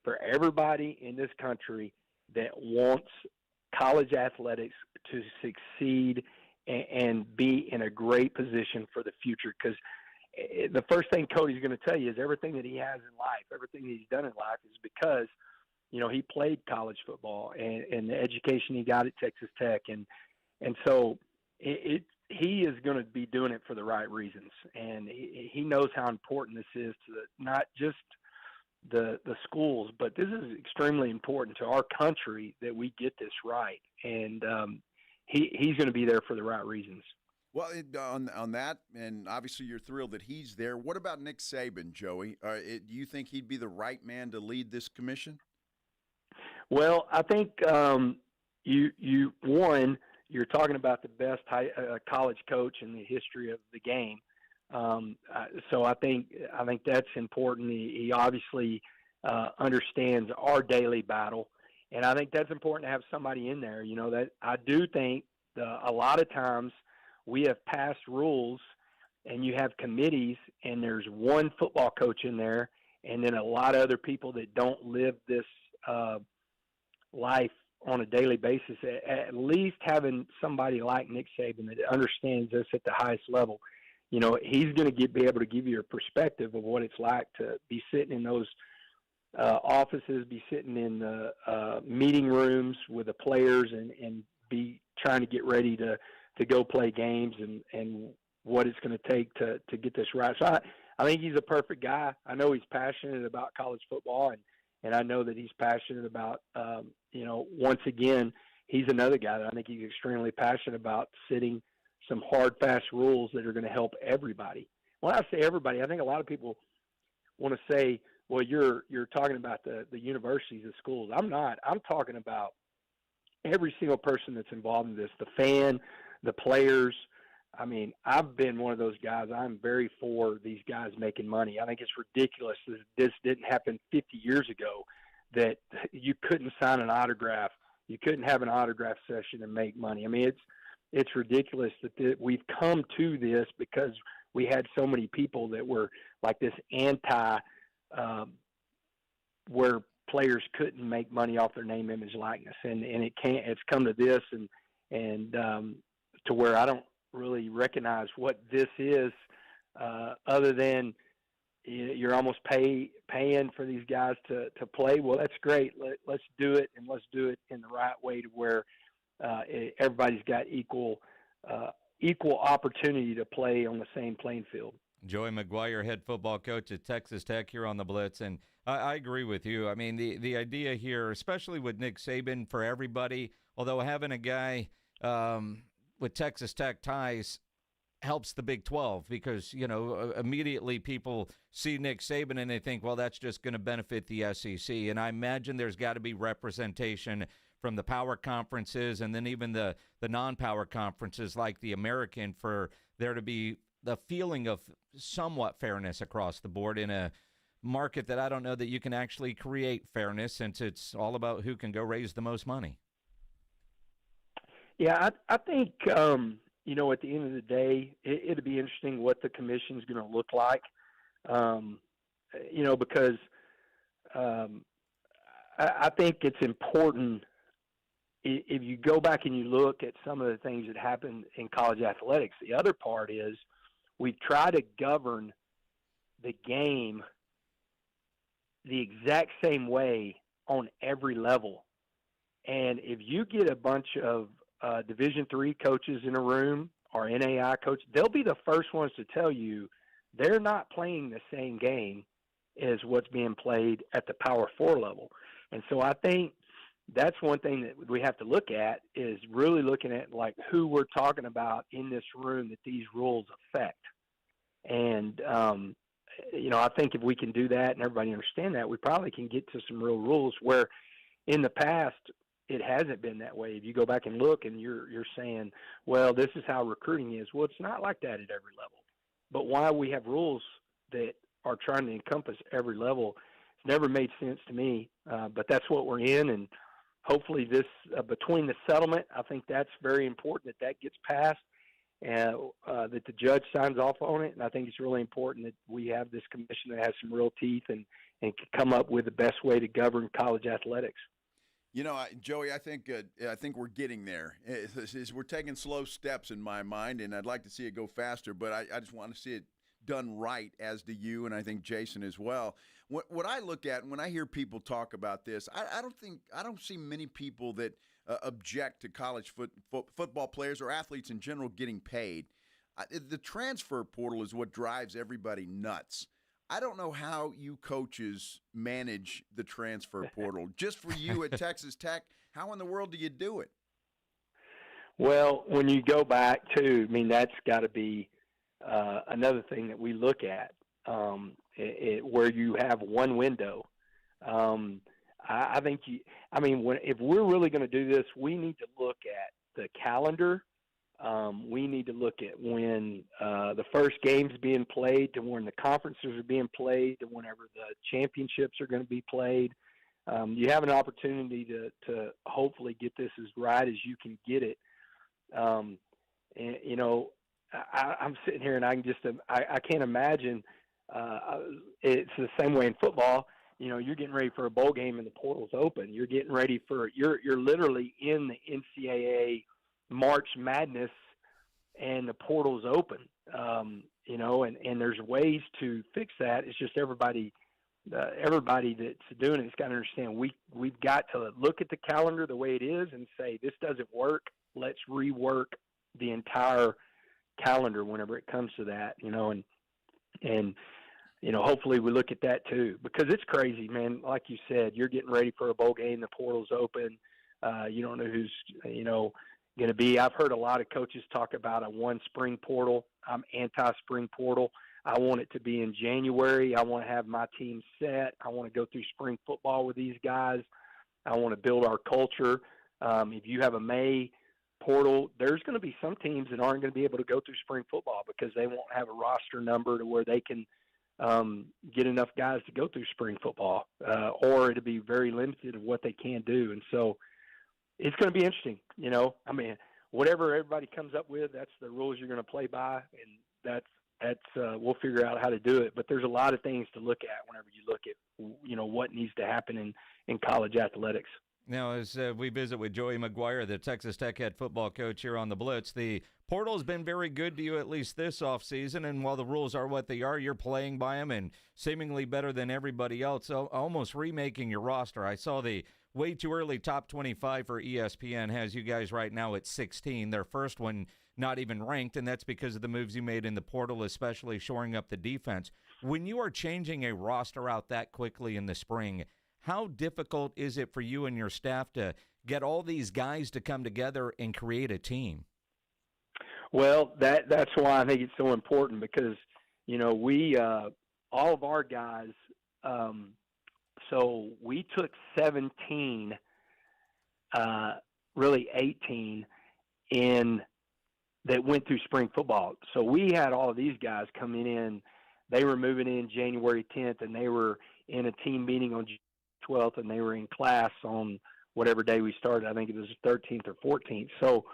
for everybody in this country that wants college athletics to succeed and be in a great position for the future. Because the first thing Cody's going to tell you is everything that he has in life, everything that he's done in life is because, he played college football and the education he got at Texas Tech. And so he is going to be doing it for the right reasons. And he knows how important this is to not just the schools, but this is extremely important to our country that we get this right. And he's going to be there for the right reasons. Well, on that, and obviously you're thrilled that he's there. What about Nick Saban, Joey? Do you think he'd be the right man to lead this commission? Well, I think you're talking about the best college coach in the history of the game. So I think that's important. He obviously understands our daily battle, and I think that's important to have somebody in there. That I do think a lot of times we have passed rules, and you have committees, and there's one football coach in there, and then a lot of other people that don't live this life on a daily basis. At least having somebody like Nick Saban that understands this at the highest level, he's going to be able to give you a perspective of what it's like to be sitting in those offices, be sitting in the meeting rooms with the players and be trying to get ready to go play games and what it's going to take to get this right. So I think he's a perfect guy. I know he's passionate about college football, and I know that he's passionate about, once again, he's another guy that I think he's extremely passionate about setting some hard, fast rules that are going to help everybody. When I say everybody, I think a lot of people want to say, well, you're talking about the universities, the schools. I'm not. I'm talking about every single person that's involved in this, the fan, the players. I've been one of those guys. I'm very for these guys making money. I think it's ridiculous that this didn't happen 50 years ago, that you couldn't sign an autograph. You couldn't have an autograph session and make money. It's ridiculous that we've come to this because we had so many people that were like this where players couldn't make money off their name, image, likeness. And it's come to this and to where I don't really recognize what this is, other than you're almost paying for these guys to play. Well, that's great. Let's do it, and let's do it in the right way to where everybody's got equal opportunity to play on the same playing field. Joey McGuire, head football coach at Texas Tech here on the Blitz, and I agree with you. The idea here, especially with Nick Saban, for everybody, although having a guy with Texas Tech ties helps the Big 12 because, immediately people see Nick Saban and they think, well, that's just going to benefit the SEC. And I imagine there's got to be representation from the power conferences and then even the non-power conferences like the American for there to be the feeling of somewhat fairness across the board in a market that I don't know that you can actually create fairness, since it's all about who can go raise the most money. Yeah, I think, at the end of the day, it'll be interesting what the commission's going to look like, because I think it's important. If you go back and you look at some of the things that happened in college athletics, the other part is we try to govern the game the exact same way on every level. And if you get a bunch of Division III coaches in a room or NAI coaches, they'll be the first ones to tell you they're not playing the same game as what's being played at the Power 4 level. And so I think that's one thing that we have to look at, is really looking at like who we're talking about in this room that these rules affect. And, I think if we can do that and everybody understand that, we probably can get to some real rules where in the past it hasn't been that way. If you go back and look and you're saying, well, this is how recruiting is. Well, it's not like that at every level. But why we have rules that are trying to encompass every level, it's never made sense to me. But that's what we're in, and hopefully this between the settlement, I think that's very important that gets passed, and that the judge signs off on it. And I think it's really important that we have this commission that has some real teeth and can come up with the best way to govern college athletics. Joey, I think we're getting there. We're taking slow steps in my mind, and I'd like to see it go faster, but I just want to see it done right, as do you, and I think Jason as well. What I look at when I hear people talk about this, I don't see many people that object to college football players or athletes in general getting paid. The transfer portal is what drives everybody nuts. I don't know how you coaches manage the transfer portal. Just for you at Texas Tech, how in the world do you do it? Well, when you go back to, that's got to be another thing that we look at, where you have one window. I think if we're really going to do this, we need to look at the calendar. We need to look at when the first game's being played, to when the conferences are being played, to whenever the championships are going to be played. You have an opportunity to hopefully get this as right as you can get it. I'm sitting here and I can't imagine. It's the same way in football. You're getting ready for a bowl game and the portal's open. You're getting ready for you're literally in the NCAA March Madness and the portal's open. And there's ways to fix that. It's just everybody that's doing it's got to understand we've got to look at the calendar the way it is and say, this doesn't work. Let's rework the entire calendar whenever it comes to that, and hopefully we look at that too, because it's crazy, man. Like you said, you're getting ready for a bowl game, the portal's open. You don't know who's, going to be. I've heard a lot of coaches talk about a one spring portal. I'm anti-spring portal. I want it to be in January. I want to have my team set. I want to go through spring football with these guys. I want to build our culture. If you have a May portal, there's going to be some teams that aren't going to be able to go through spring football because they won't have a roster number to where they can get enough guys to go through spring football, or it'll be very limited of what they can do. And so it's going to be interesting. Whatever everybody comes up with, that's the rules you're going to play by, and that's we'll figure out how to do it. But there's a lot of things to look at whenever you look at what needs to happen in college athletics. Now, as we visit with Joey McGuire, the Texas Tech head football coach here on the Blitz, the portal has been very good to you, at least this offseason, and while the rules are what they are, you're playing by them and seemingly better than everybody else, so almost remaking your roster. I saw the way too early top 25 for ESPN has you guys right now at 16, their first one not even ranked, and that's because of the moves you made in the portal, especially shoring up the defense. When you are changing a roster out that quickly in the spring, how difficult is it for you and your staff to get all these guys to come together and create a team? Well, that's why I think it's so important, because, we all of our guys, so we took 17, really 18 that went through spring football. So we had all of these guys coming in they were moving in January 10th, and they were in a team meeting on June 12th, and they were in class on whatever day we started. I think it was the 13th or 14th. So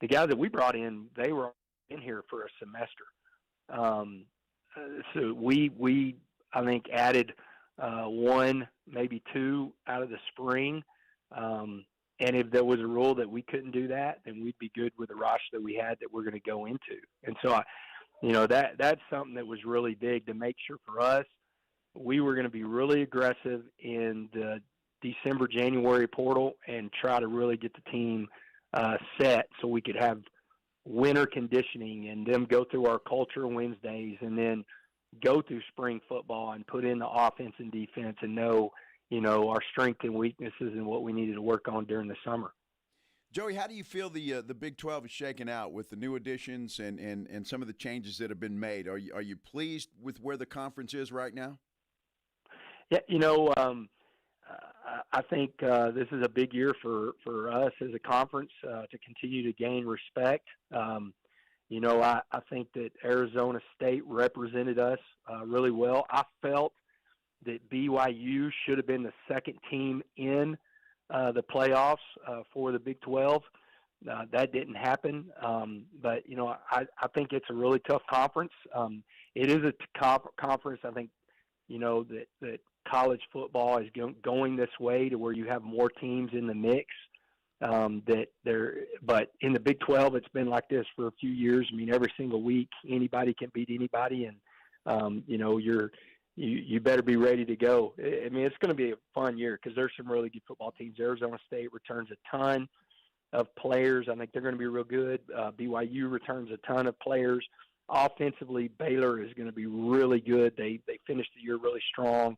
the guys that we brought in, they were in here for a semester. So we I think added one, maybe two out of the spring. And if there was a rule that we couldn't do that, then we'd be good with the roster that we had that we're going to go into. And so, that's something that was really big to make sure for us. We were going to be really aggressive in the December, January portal and try to really get the team set so we could have winter conditioning and them go through our culture Wednesdays and then go through spring football and put in the offense and defense and know our strengths and weaknesses and what we needed to work on during the summer. Joey, how do you feel the Big 12 is shaking out with the new additions and some of the changes that have been made? Are you pleased with where the conference is right now? Yeah, I think this is a big year for us as a conference to continue to gain respect. I think that Arizona State represented us really well. I felt that BYU should have been the second team in the playoffs for the Big 12. That didn't happen. But, I think it's a really tough conference. It is a conference, I think, that college football is going this way to where you have more teams in the mix. But in the Big 12, it's been like this for a few years. I mean, every single week, anybody can beat anybody, and you better be ready to go. I mean, it's going to be a fun year because there's some really good football teams. Arizona State returns a ton of players. I think they're going to be real good. BYU returns a ton of players. Offensively, Baylor is going to be really good. They finished the year really strong.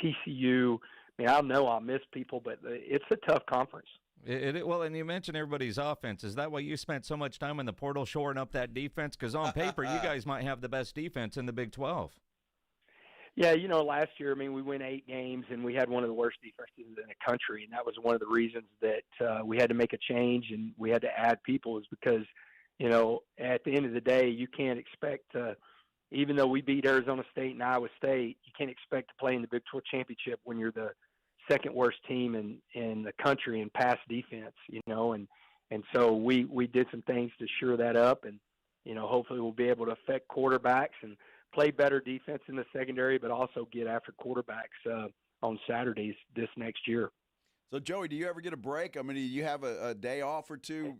TCU, I mean, I know I'll miss people, but it's a tough conference. Well, and you mentioned everybody's offense. Is that why you spent so much time in the portal shoring up that defense? Because on paper, you guys might have the best defense in the Big 12. Yeah, last year, I mean, we went 8 games, and we had one of the worst defenses in the country, and that was one of the reasons that we had to make a change and we had to add people is because, at the end of the day, you can't expect to, even though we beat Arizona State and Iowa State, you can't expect to play in the Big 12 championship when you're the second worst team in the country in pass defense, and so we did some things to shore that up, and, hopefully we'll be able to affect quarterbacks and play better defense in the secondary, but also get after quarterbacks on Saturdays this next year. So, Joey, do you ever get a break? I mean, do you have a day off or two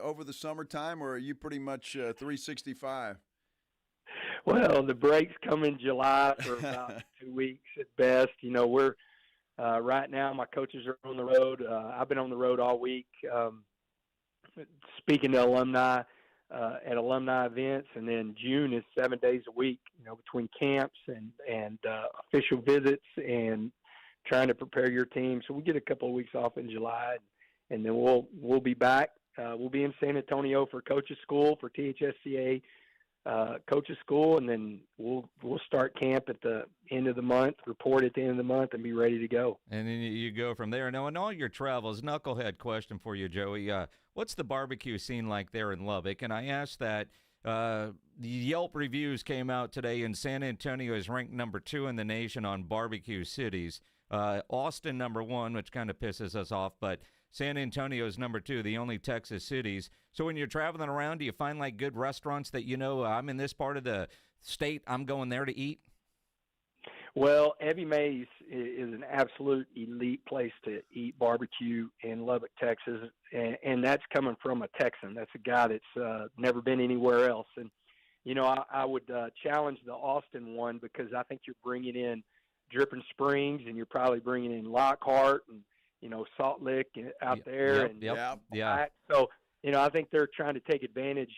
over the summertime, or are you pretty much 365? Well, the breaks come in July for about 2 weeks at best. We're right now my coaches are on the road. I've been on the road all week speaking to alumni at alumni events, and then June is 7 days a week, between camps and official visits and trying to prepare your team. So we get a couple of weeks off in July, and then we'll be back. We'll be in San Antonio for coaches school for THSCA coaches school, and then we'll start camp at the end of the month, report at the end of the month, and be ready to go. And then you go from there. Now, in all your travels, knucklehead question for you, Joey. What's the barbecue scene like there in Lubbock? And I asked that. The Yelp reviews came out today, and San Antonio is ranked number 2 in the nation on barbecue cities. Austin number 1, which kind of pisses us off, but San Antonio is number 2, the only Texas cities. So when you're traveling around, do you find like good restaurants that I'm in this part of the state, I'm going there to eat? Well, Evie Mae's is an absolute elite place to eat barbecue in Lubbock, Texas, and that's coming from a Texan. That's a guy that's never been anywhere else. And, I would challenge the Austin one because I think you're bringing in Dripping Springs, and you're probably bringing in Lockhart and, Salt Lick out there. Yep. So, I think they're trying to take advantage.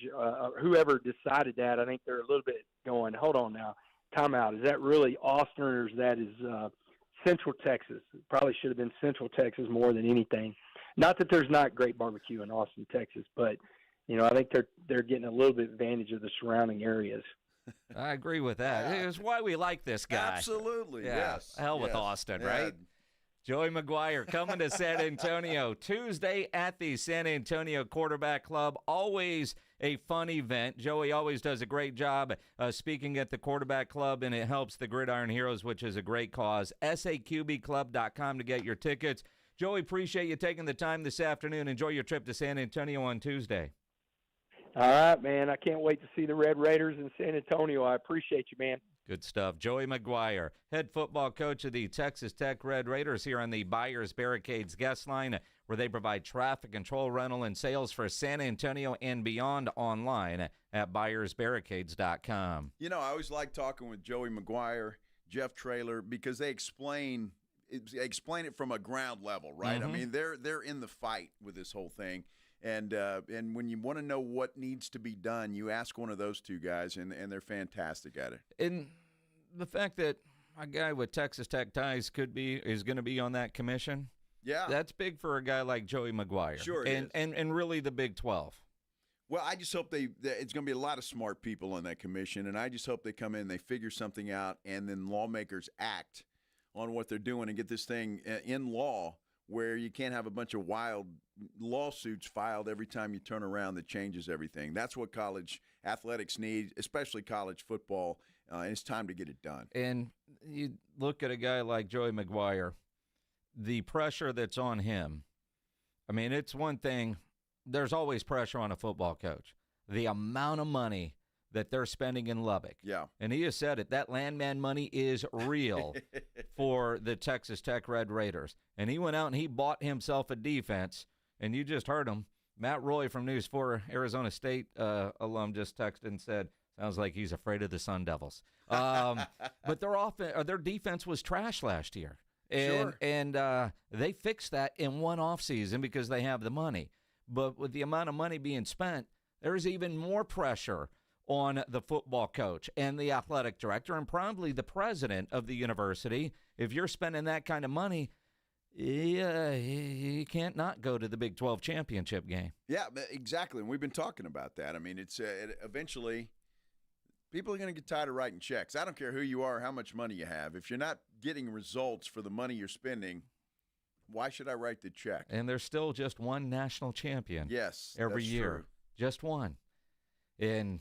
Whoever decided that, I think they're a little bit going, hold on now, time out. Is that really Austin, or is that Central Texas? It probably should have been Central Texas more than anything. Not that there's not great barbecue in Austin, Texas, but, I think they're getting a little bit advantage of the surrounding areas. I agree with that. It's why we like this guy. Absolutely, yeah. yes. Hell with Austin, right? Joey McGuire coming to San Antonio Tuesday at the San Antonio Quarterback Club. Always a fun event. Joey always does a great job speaking at the Quarterback Club, and it helps the Gridiron Heroes, which is a great cause. SAQBclub.com to get your tickets. Joey, appreciate you taking the time this afternoon. Enjoy your trip to San Antonio on Tuesday. All right, man. I can't wait to see the Red Raiders in San Antonio. I appreciate you, man. Good stuff. Joey McGuire, head football coach of the Texas Tech Red Raiders, here on the Buyers Barricades guest line, where they provide traffic control, rental, and sales for San Antonio and beyond, online at buyersbarricades.com. You know, I always like talking with Joey McGuire, Jeff Traylor, because they explain it from a ground level, right? Mm-hmm. I mean, they're in the fight with this whole thing. And when you want to know what needs to be done, you ask one of those two guys, and they're fantastic at it. And the fact that a guy with Texas Tech ties is going to be on that commission, yeah, that's big for a guy like Joey McGuire. Sure it is. And really the Big 12. Well, I just hope it's going to be a lot of smart people on that commission, and I just hope they come in, they figure something out, and then lawmakers act on what they're doing and get this thing in law, where you can't have a bunch of wild lawsuits filed every time you turn around that changes everything. That's what college athletics need, especially college football, and it's time to get it done. And you look at a guy like Joey McGuire, the pressure that's on him. I mean, it's one thing. There's always pressure on a football coach. The amount of money that they're spending in Lubbock. Yeah. And he has said it. That landman money is real for the Texas Tech Red Raiders. And he went out and he bought himself a defense. And you just heard him. Matt Roy from News 4 Arizona State alum just texted and said, sounds like he's afraid of the Sun Devils. But their defense was trash last year. And they fixed that in one offseason because they have the money. But with the amount of money being spent, there's even more pressure on the football coach and the athletic director and probably the president of the university. If you're spending that kind of money, you can't not go to the Big 12 championship game. Yeah, exactly. And we've been talking about that. I mean, it's eventually people are going to get tired of writing checks. I don't care who you are or how much money you have. If you're not getting results for the money you're spending, why should I write the check? And there's still just one national champion. Yes, every that's year. True. Just one. And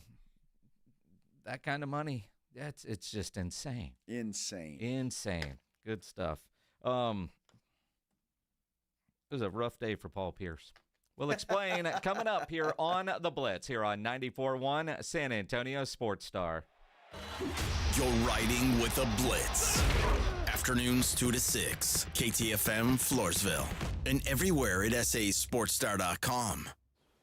that kind of money, it's just insane. Insane. Good stuff. It was a rough day for Paul Pierce. We'll explain coming up here on The Blitz, here on 94.1 San Antonio Sports Star. You're riding with The Blitz. Afternoons 2 to 6, KTFM Floresville, and everywhere at sasportstar.com.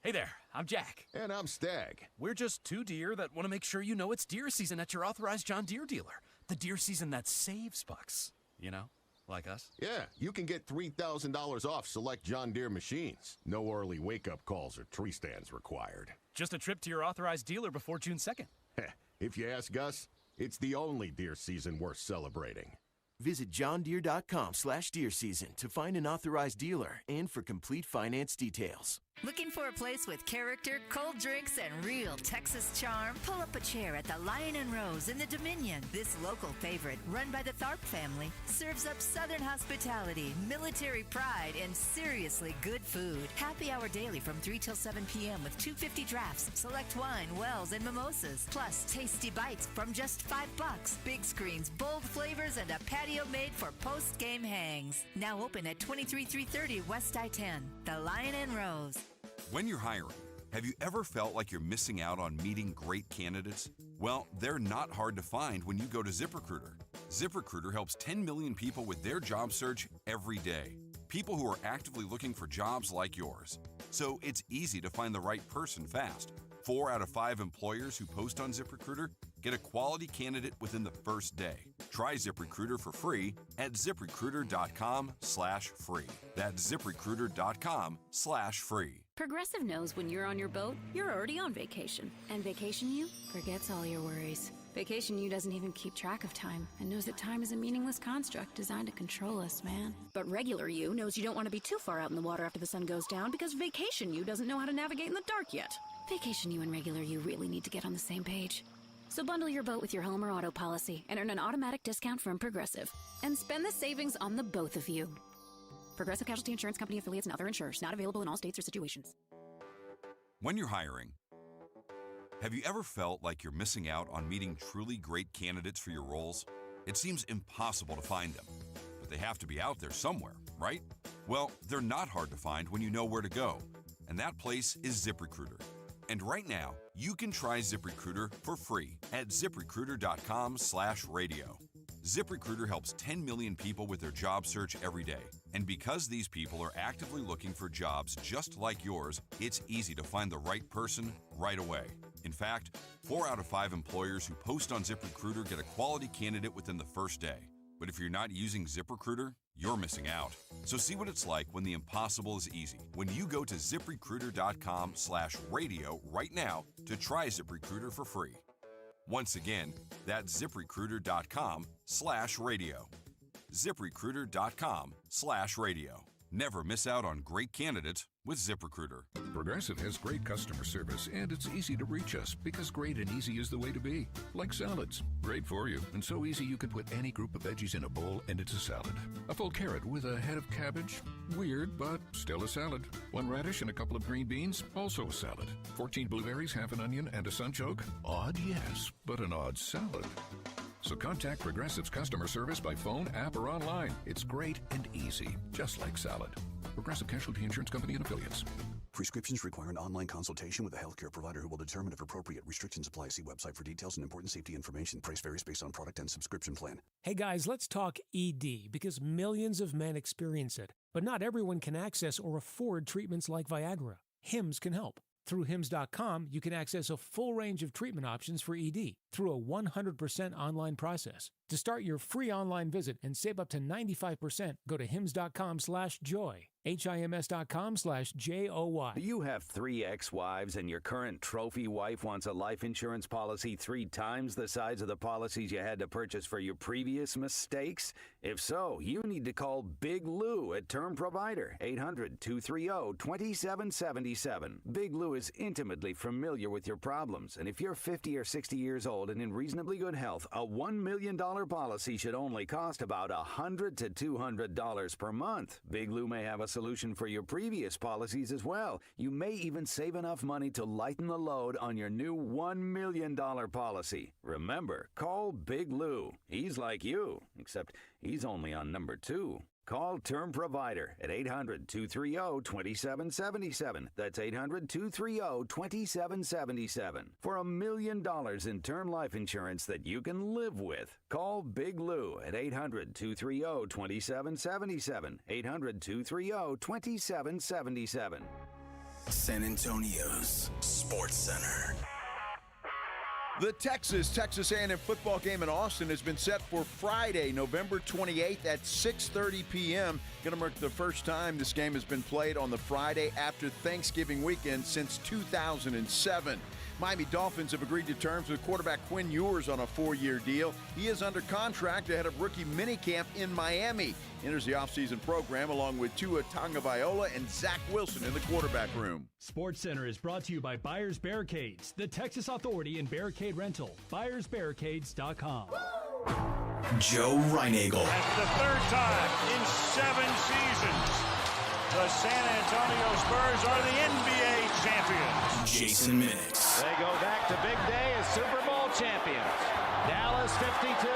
Hey there, I'm Jack. And I'm Stag. We're just two deer that want to make sure you know it's deer season at your authorized John Deere dealer. The deer season that saves bucks, you know, like us. Yeah, you can get $3,000 off select John Deere machines. No early wake-up calls or tree stands required. Just a trip to your authorized dealer before June 2nd. If you ask us, it's the only deer season worth celebrating. Visit johndeere.com/deer season to find an authorized dealer and for complete finance details. Looking for a place with character, cold drinks, and real Texas charm? Pull up a chair at the Lion and Rose in the Dominion. This local favorite, run by the Tharp family, serves up Southern hospitality, military pride, and seriously good food. Happy hour daily from 3 till 7 p.m. with $2.50 drafts, select wine, wells, and mimosas. Plus, tasty bites from just $5. Big screens, bold flavors, and a patio made for post-game hangs. Now open at 23330 West I-10. The Lion and Rose. When you're hiring, have you ever felt like you're missing out on meeting great candidates? Well, they're not hard to find when you go to ZipRecruiter. ZipRecruiter helps 10 million people with their job search every day. People who are actively looking for jobs like yours. So it's easy to find the right person fast. 4 out of 5 employers who post on ZipRecruiter get a quality candidate within the first day. Try ZipRecruiter for free at ZipRecruiter.com/free. That's ZipRecruiter.com/free. Progressive knows when you're on your boat, you're already on vacation. And Vacation You forgets all your worries. Vacation You doesn't even keep track of time and knows that time is a meaningless construct designed to control us, man. But Regular You knows you don't want to be too far out in the water after the sun goes down because Vacation You doesn't know how to navigate in the dark yet. Vacation You and Regular You really need to get on the same page. So bundle your boat with your home or auto policy and earn an automatic discount from Progressive. And spend the savings on the both of you. Progressive Casualty Insurance Company affiliates and other insurers. Not available in all states or situations. When you're hiring, Have you ever felt like you're missing out on meeting truly great candidates for your roles? It seems impossible to find them, but they have to be out there somewhere, right? Well, they're not hard to find when you know where to go, and that place is ZipRecruiter. And right now, you can try ZipRecruiter for free at ZipRecruiter.com/radio. ZipRecruiter helps 10 million people with their job search every day. And because these people are actively looking for jobs just like yours, it's easy to find the right person right away. In fact, 4 out of 5 employers who post on ZipRecruiter get a quality candidate within the first day. But if you're not using ZipRecruiter, you're missing out. So see what it's like when the impossible is easy. When you go to ZipRecruiter.com/radio right now to try ZipRecruiter for free. Once again, that's ZipRecruiter.com/radio. ZipRecruiter.com/radio. Never miss out on great candidates with ZipRecruiter. Progressive has great customer service, and it's easy to reach us because great and easy is the way to be. Like salads. Great for you, and so easy you can put any group of veggies in a bowl and it's a salad. A full carrot with a head of cabbage? Weird, but still a salad. 1 radish and a couple of green beans? Also a salad. 14 blueberries, half an onion, and a sunchoke? Odd, yes, but an odd salad. So contact Progressive's customer service by phone, app, or online. It's great and easy, just like salad. Progressive Casualty Insurance Company and Affiliates. Prescriptions require an online consultation with a healthcare provider who will determine if appropriate. Restrictions apply. See website for details and important safety information. Price varies based on product and subscription plan. Hey guys, let's talk ED because millions of men experience it, but not everyone can access or afford treatments like Viagra. Hims can help. Through Hims.com, you can access a full range of treatment options for ED through a 100% online process. To start your free online visit and save up to 95%, go to Hims.com/joy. HIMS.com/JOY. You have 3 ex-wives and your current trophy wife wants a life insurance policy 3 times the size of the policies you had to purchase for your previous mistakes? If so, you need to call Big Lou at Term Provider, 800-230-2777. Big Lou is intimately familiar with your problems, and if you're 50 or 60 years old and in reasonably good health, a $1 million policy should only cost about $100 to $200 per month. Big Lou may have a solution for your previous policies as well. You may even save enough money to lighten the load on your new $1 million policy. Remember, call Big Lou. He's like you, except he's only on number 2. Call Term Provider at 800-230-2777. That's 800-230-2777. For $1 million in term life insurance that you can live with. Call Big Lou at 800-230-2777. 800-230-2777. San Antonio's Sports Center. The Texas A&M football game in Austin has been set for Friday, November 28th at 6:30 p.m. Going to mark the first time this game has been played on the Friday after Thanksgiving weekend since 2007. Miami Dolphins have agreed to terms with quarterback Quinn Ewers on a 4-year deal. He is under contract ahead of rookie minicamp in Miami. Enters the offseason program along with Tua Tagovailoa and Zach Wilson in the quarterback room. Sports Center is brought to you by Buyers Barricades, the Texas authority in barricade rental. BuyersBarricades.com. Joe Reinagel. That's the 3rd time in 7 seasons. The San Antonio Spurs are the NBA champions. Jason Minix. They go back to big day as Super Bowl champions. Dallas 52,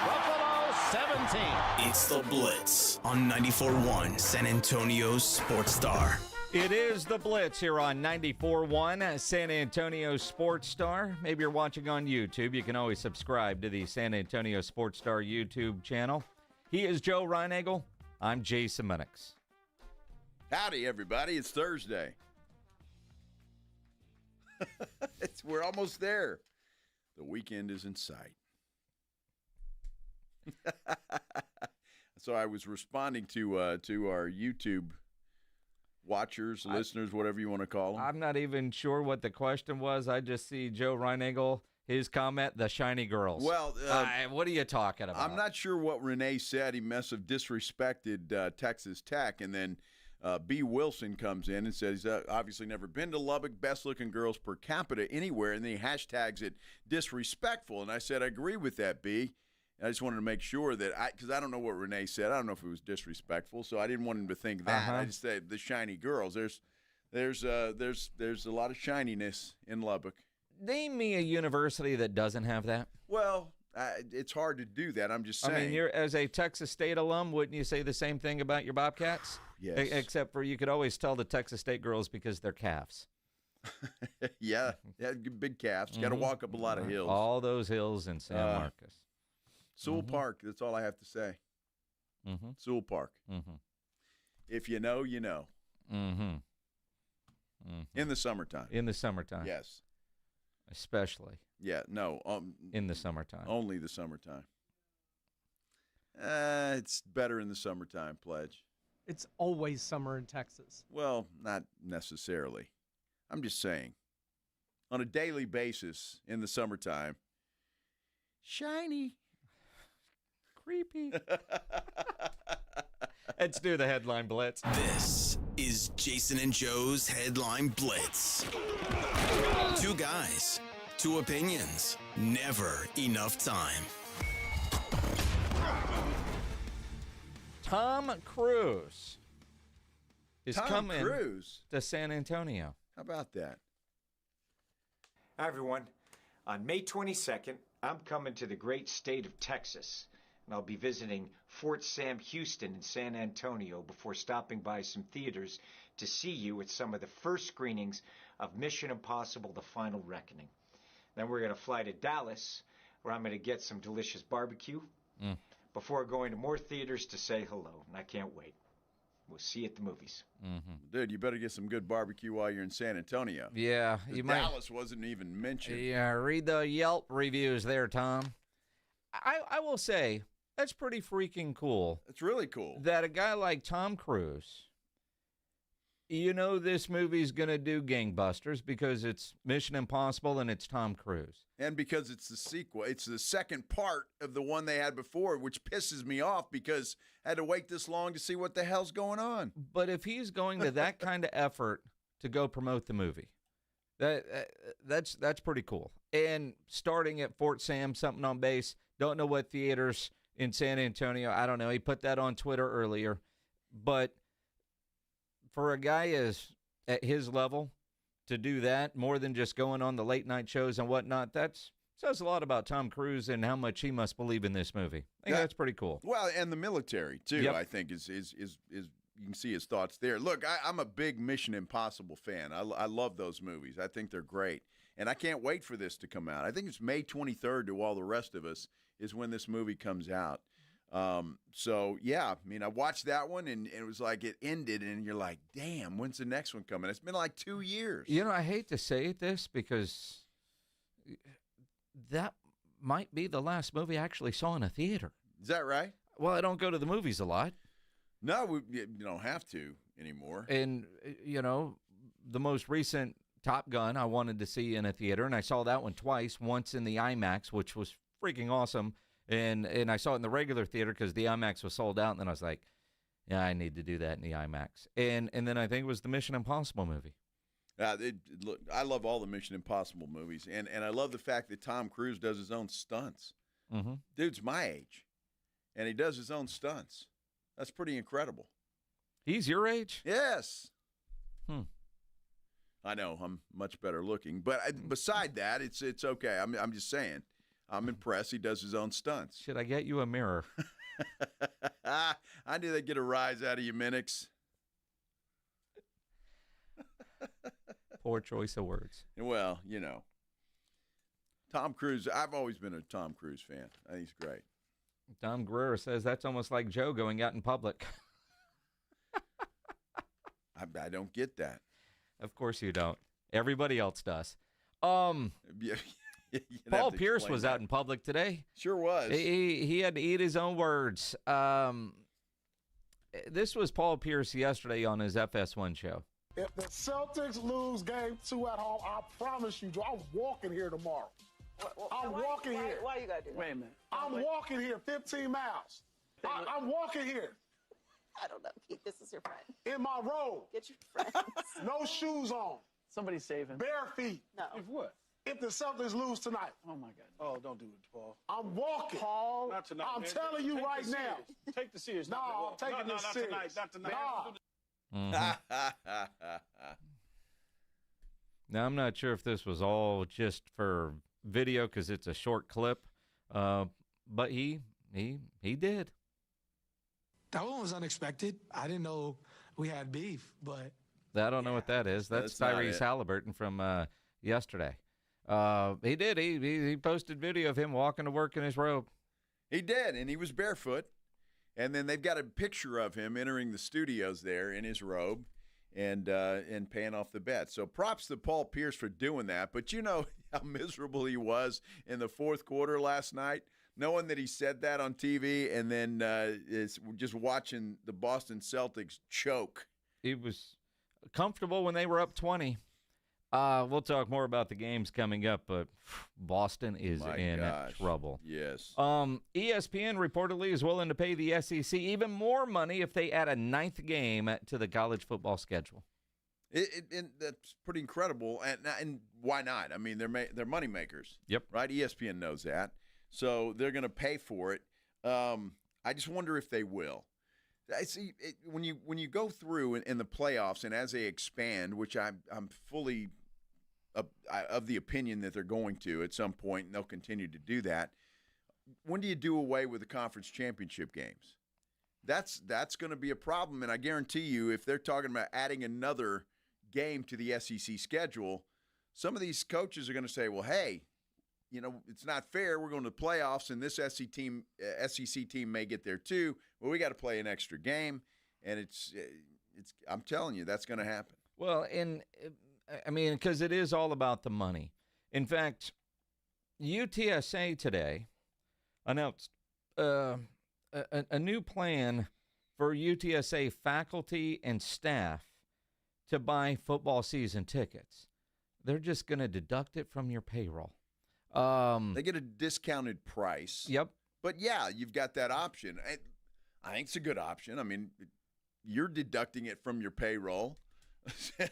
Buffalo 17. It's the Blitz on 94.1 San Antonio's Sports Star. It is the Blitz here on 94.1 San Antonio Sports Star. Maybe you're watching on YouTube. You can always subscribe to the San Antonio Sports Star YouTube channel. He is Joe Reinagel. I'm Jason Minix. Howdy, everybody. It's Thursday. We're almost there. The weekend is in sight. So I was responding to our YouTube watchers, listeners, whatever you want to call them. I'm not even sure what the question was. I just see Joe Reinagel, his comment, the shiny girls. Well, what are you talking about? I'm not sure what Renee said. He must have disrespected Texas Tech, and then B. Wilson comes in and says he's obviously never been to Lubbock, best-looking girls per capita anywhere, and then he hashtags it disrespectful. And I said, I agree with that, B. And I just wanted to make sure that because I don't know what Renee said. I don't know if it was disrespectful, so I didn't want him to think that. I just said the shiny girls. There's a lot of shininess in Lubbock. Name me a university that doesn't have that. Well, it's hard to do that. I'm just saying. I mean, you're as a Texas State alum, wouldn't you say the same thing about your Bobcats? Yes. Except for you could always tell the Texas State girls because they're calves. yeah, big calves. Got to walk up a lot of hills. All those hills in San Marcos. Sewell Park, that's all I have to say. Sewell Park. If you know, you know. In the summertime. In the summertime. Yes. Especially. Yeah, no. In the summertime. Only the summertime. It's better in the summertime, Pledge. It's always summer in Texas. Well, not necessarily. I'm just saying. On a daily basis in the summertime, shiny. Creepy. Let's do the headline blitz. This is Jason and Joe's Headline Blitz. Two guys, two opinions, never enough time. Tom Cruise is coming Cruise to San Antonio. How about that? Hi, everyone. On May 22nd, I'm coming to the great state of Texas, and I'll be visiting Fort Sam Houston in San Antonio before stopping by some theaters to see you at some of the first screenings of Mission Impossible: The Final Reckoning. Then we're going to fly to Dallas, where I'm going to get some delicious barbecue before going to more theaters to say hello, and I can't wait. We'll see you at the movies. Dude, you better get some good barbecue while you're in San Antonio. Yeah, you might. Dallas wasn't even mentioned. Yeah, read the Yelp reviews there, Tom. I will say, that's pretty freaking cool. It's really cool. That a guy like Tom Cruise, you know this movie's going to do gangbusters because it's Mission Impossible and it's Tom Cruise. And because it's the sequel. It's the second part of the one they had before, which pisses me off because I had to wait this long to see what the hell's going on. But if he's going to that kind of effort to go promote the movie, that's pretty cool. And starting at Fort Sam, something on base, don't know what theaters in San Antonio, I don't know. He put that on Twitter earlier. But for a guy at his level to do that, more than just going on the late night shows and whatnot, that says a lot about Tom Cruise and how much he must believe in this movie. I think that's pretty cool. Well, and the military too. I think is you can see his thoughts there. Look, I'm a big Mission Impossible fan. I love those movies. I think they're great, and I can't wait for this to come out. I think it's May 23rd to all the rest of us is when this movie comes out. So yeah, I mean, I watched that one and it was like it ended and you're like, damn, when's the next one coming? It's been like 2 years. You know, I hate to say this because that might be the last movie I actually saw in a theater. Is that right? Well, I don't go to the movies a lot. No, you don't have to anymore. And, you know, the most recent Top Gun I wanted to see in a theater, and I saw that one twice, once in the IMAX, which was freaking awesome. And I saw it in the regular theater because the IMAX was sold out. And then I was like, yeah, I need to do that in the IMAX. And then I think it was the Mission Impossible movie. Look, I love all the Mission Impossible movies. And I love the fact that Tom Cruise does his own stunts. Dude's my age. And he does his own stunts. That's pretty incredible. He's your age? Yes. I know. I'm much better looking. But beside that, it's okay. I'm just saying. I'm impressed. He does his own stunts. Should I get you a mirror? I knew they'd get a rise out of you, Minix. Poor choice of words. Well, you know. Tom Cruise, I've always been a Tom Cruise fan. I think he's great. Tom Guerrero says that's almost like Joe going out in public. I don't get that. Of course you don't. Everybody else does. Paul Pierce was out in public today. Sure was. He had to eat his own words. This was Paul Pierce yesterday on his FS1 show. If the Celtics lose game 2 at home, I promise you, Joe, I'm walking here tomorrow. I'm walking here. Why you got to do that? Wait a minute. I'm walking here 15 miles. I'm walking here. I don't know, Keith. This is your friend. In my robe. Get your friends. No shoes on. Somebody save him. Bare feet. No. If what? If the Celtics lose tonight. Oh, my God. Oh, don't do it, Paul. I'm walking. Paul. Not tonight. I'm telling you right now. Take the serious. No, I'm taking this serious. Not tonight. Mm-hmm. Now, I'm not sure if this was all just for video because it's a short clip, but he did. That one was unexpected. I didn't know we had beef, but I don't know what that is. That's Tyrese Halliburton from yesterday. He did. He posted video of him walking to work in his robe. He did, and he was barefoot. And then they've got a picture of him entering the studios there in his robe and paying off the bet. So props to Paul Pierce for doing that. But you know how miserable he was in the fourth quarter last night, knowing that he said that on TV and then is just watching the Boston Celtics choke. He was comfortable when they were up 20. We'll talk more about the games coming up, but Boston is in trouble. Yes. ESPN reportedly is willing to pay the SEC even more money if they add a 9th game to the college football schedule. That's pretty incredible, and why not? I mean, they're money makers. Yep. Right. ESPN knows that, so they're going to pay for it. I just wonder if they will. I see when you go through in the playoffs and as they expand, which I'm fully of the opinion that they're going to at some point, and they'll continue to do that. When do you do away with the conference championship games? That's going to be a problem, and I guarantee you, if they're talking about adding another game to the SEC schedule, some of these coaches are going to say, "Well, hey, you know, it's not fair. We're going to the playoffs, and this SEC team may get there too. Well, we got to play an extra game," and it's. I'm telling you, that's going to happen. Well, I mean, because it is all about the money. In fact, UTSA today announced a new plan for UTSA faculty and staff to buy football season tickets. They're just going to deduct it from your payroll. They get a discounted price. Yep. But, yeah, you've got that option. I think it's a good option. I mean, you're deducting it from your payroll.